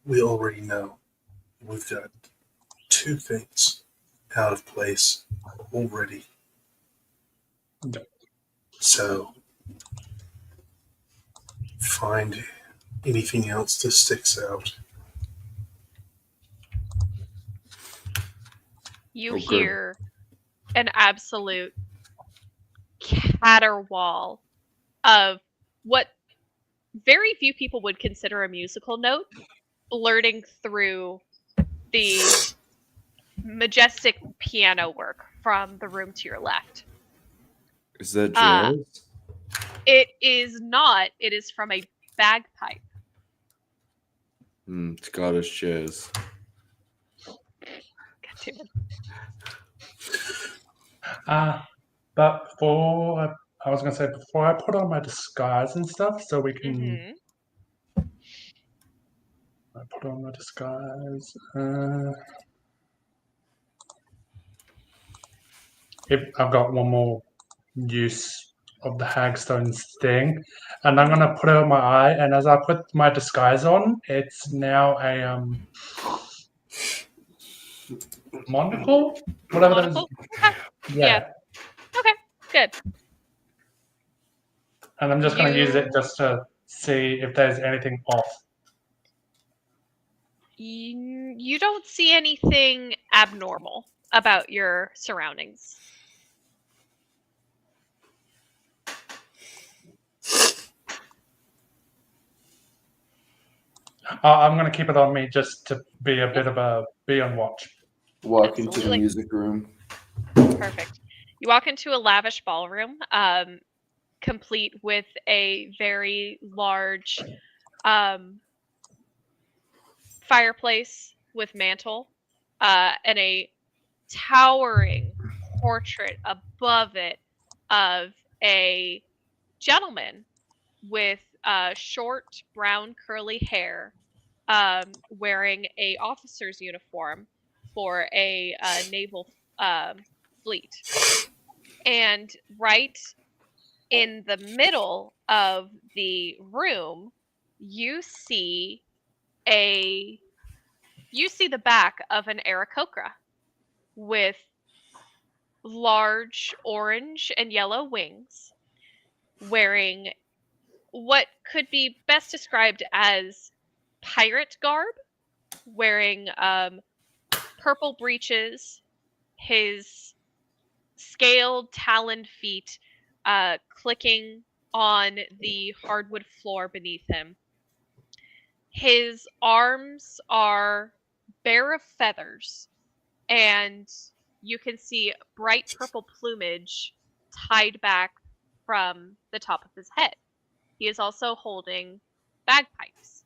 We already know we've got two things out of place already. Yep. So, find anything else that sticks out. You Okay. hear an absolute caterwaul of what very few people would consider a musical note blurting through the majestic piano work from the room to your left. Is that jazz? It is not. It is from a bagpipe. Scottish jazz. God damn it. But I was gonna say before I put on my disguise and stuff, so we can. I put on my disguise. If I've got one more use of the hagstone's thing, and I'm gonna put it on my eye. And as I put my disguise on, it's now a monocle, whatever that is. Monocle? Okay. Yeah. Okay, good. And I'm just going to use it just to see if there's anything off. You don't see anything abnormal about your surroundings. I'm going to keep it on me just to be a bit of be on watch. Walk into the Absolutely. music room. Perfect. You walk into a lavish ballroom, complete with a very large fireplace with mantle and a towering portrait above it of a gentleman with short brown curly hair, wearing a officer's uniform for a naval fleet. And right in the middle of the room, you see the back of an Aarakocra with large orange and yellow wings, wearing what could be best described as pirate garb, wearing purple breeches, his scaled taloned feet clicking on the hardwood floor beneath him. His arms are bare of feathers, and you can see bright purple plumage tied back from the top of his head. He is also holding bagpipes.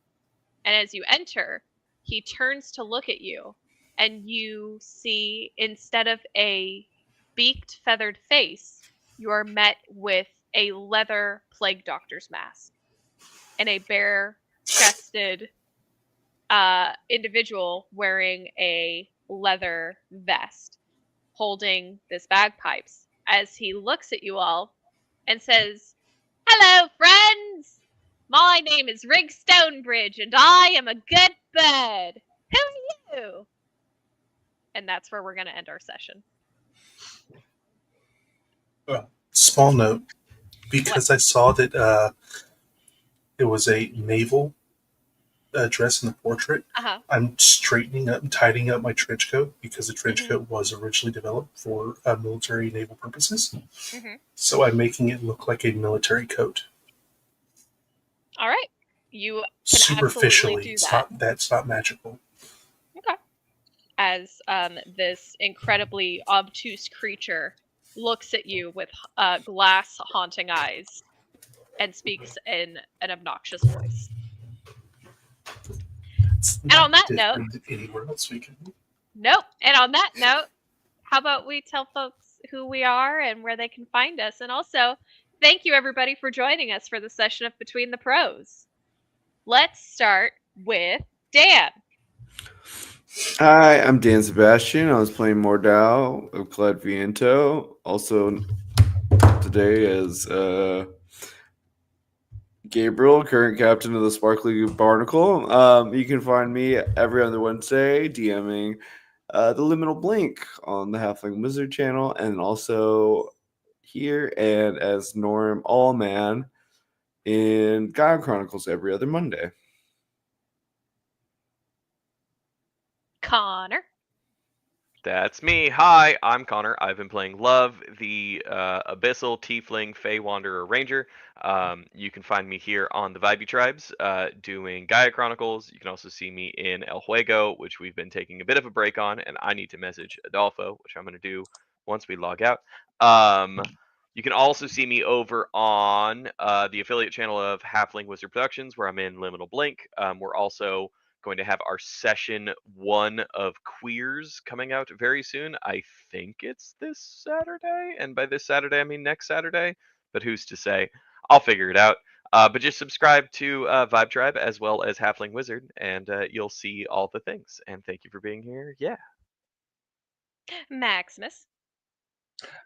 And as you enter, he turns to look at you, and you see, instead of a beaked, feathered face, you are met with a leather plague doctor's mask and a bare chested individual wearing a leather vest holding this bagpipes as he looks at you all and says, "Hello, friends! My name is Rig Stonebridge, and I am a good bird. Who are you?" And that's where we're going to end our session. Small note, because I saw that it was a naval dress in the portrait. Uh-huh. I'm straightening up and tidying up my trench coat because the trench coat was originally developed for military naval purposes. So I'm making it look like a military coat. All right. You can Superficially, absolutely do that. That's not magical. Okay. As this incredibly obtuse creature looks at you with glass haunting eyes and speaks in an obnoxious voice. And on that note, anywhere else we can. Nope. And on that note, how about we tell folks who we are and where they can find us? And also, thank you everybody for joining us for the session of Between the Prose. Let's start with Dan. Hi, I'm Dan Sebastian. I was playing Mordau of Clad Viento. Also, today is Gabriel, current captain of the Sparkly Barnacle. You can find me every other Wednesday DMing the Liminal Blink on the Halfling Wizard channel, and also here and as Norm Allman in Gaia Chronicles every other Monday. Connor. That's me. Hi, I'm Connor. I've been playing Love, the Abyssal Tiefling Fey Wanderer Ranger. You can find me here on the Vibey Tribes doing Gaia Chronicles. You can also see me in El Juego, which we've been taking a bit of a break on, and I need to message Adolfo, which I'm going to do once we log out. You can also see me over on the affiliate channel of Halfling Wizard Productions, where I'm in Liminal Blink. We're also going to have our session 1 of Queers coming out very soon. I think it's this Saturday, and by this Saturday I mean next Saturday, but who's to say? I'll figure it out. But just subscribe to Vibe Tribe as well as Halfling Wizard, and you'll see all the things. And thank you for being here. Yeah. Maximus.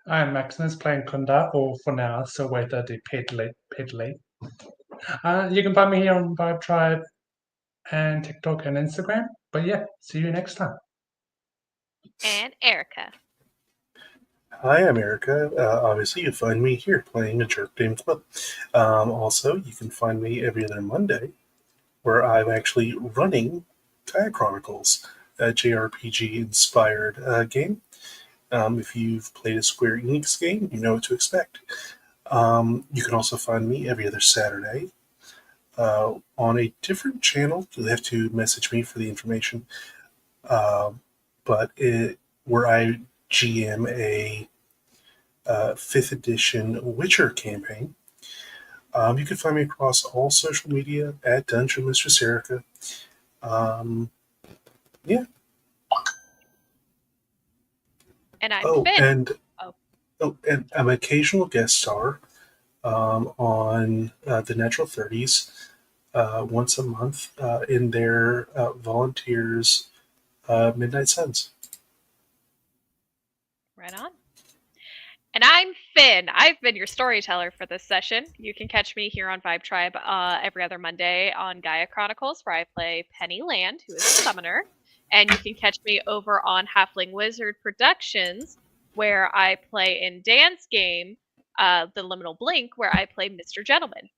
I'm Maximus playing Kunda, or for now, so whether the paid late. You can find me here on Vibe Tribe and TikTok and Instagram. But yeah, see you next time. And Erica. Hi, I'm Erica. Obviously, you find me here playing a jerk named Quill. Also, you can find me every other Monday, where I'm actually running Gaia Chronicles, a JRPG-inspired game. If you've played a Square Enix game, you know what to expect. You can also find me every other Saturday on a different channel. You'll have to message me for the information. Where I GM a 5th edition Witcher campaign. You can find me across all social media at Dungeon Mistress Erica. Yeah. And I'm Finn. And I'm an occasional guest star on the Natural 30s once a month in their Volunteers Midnight Suns. Right on. And I'm Finn. I've been your storyteller for this session. You can catch me here on Vibe Tribe every other Monday on Gaia Chronicles, where I play Penny Land, who is a summoner. And you can catch me over on Halfling Wizard Productions, where I play in Dan's game, The Liminal Blink, where I play Mr. Gentleman.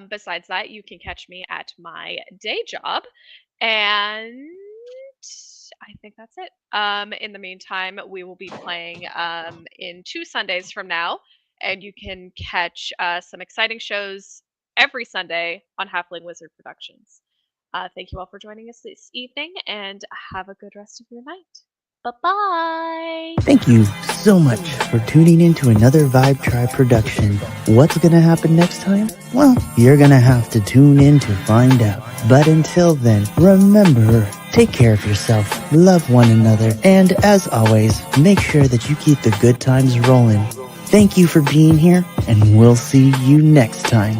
Besides that, you can catch me at my day job. And I think that's it. In the meantime, we will be playing in 2 Sundays from now, and you can catch some exciting shows every Sunday on Halfling Wizard Productions. Thank you all for joining us this evening, and have a good rest of your night. Bye-bye! Thank you so much for tuning in to another Vibe Tribe production. What's gonna happen next time? Well, you're gonna have to tune in to find out. But until then, remember, take care of yourself, love one another, and as always, make sure that you keep the good times rolling. Thank you for being here, and we'll see you next time.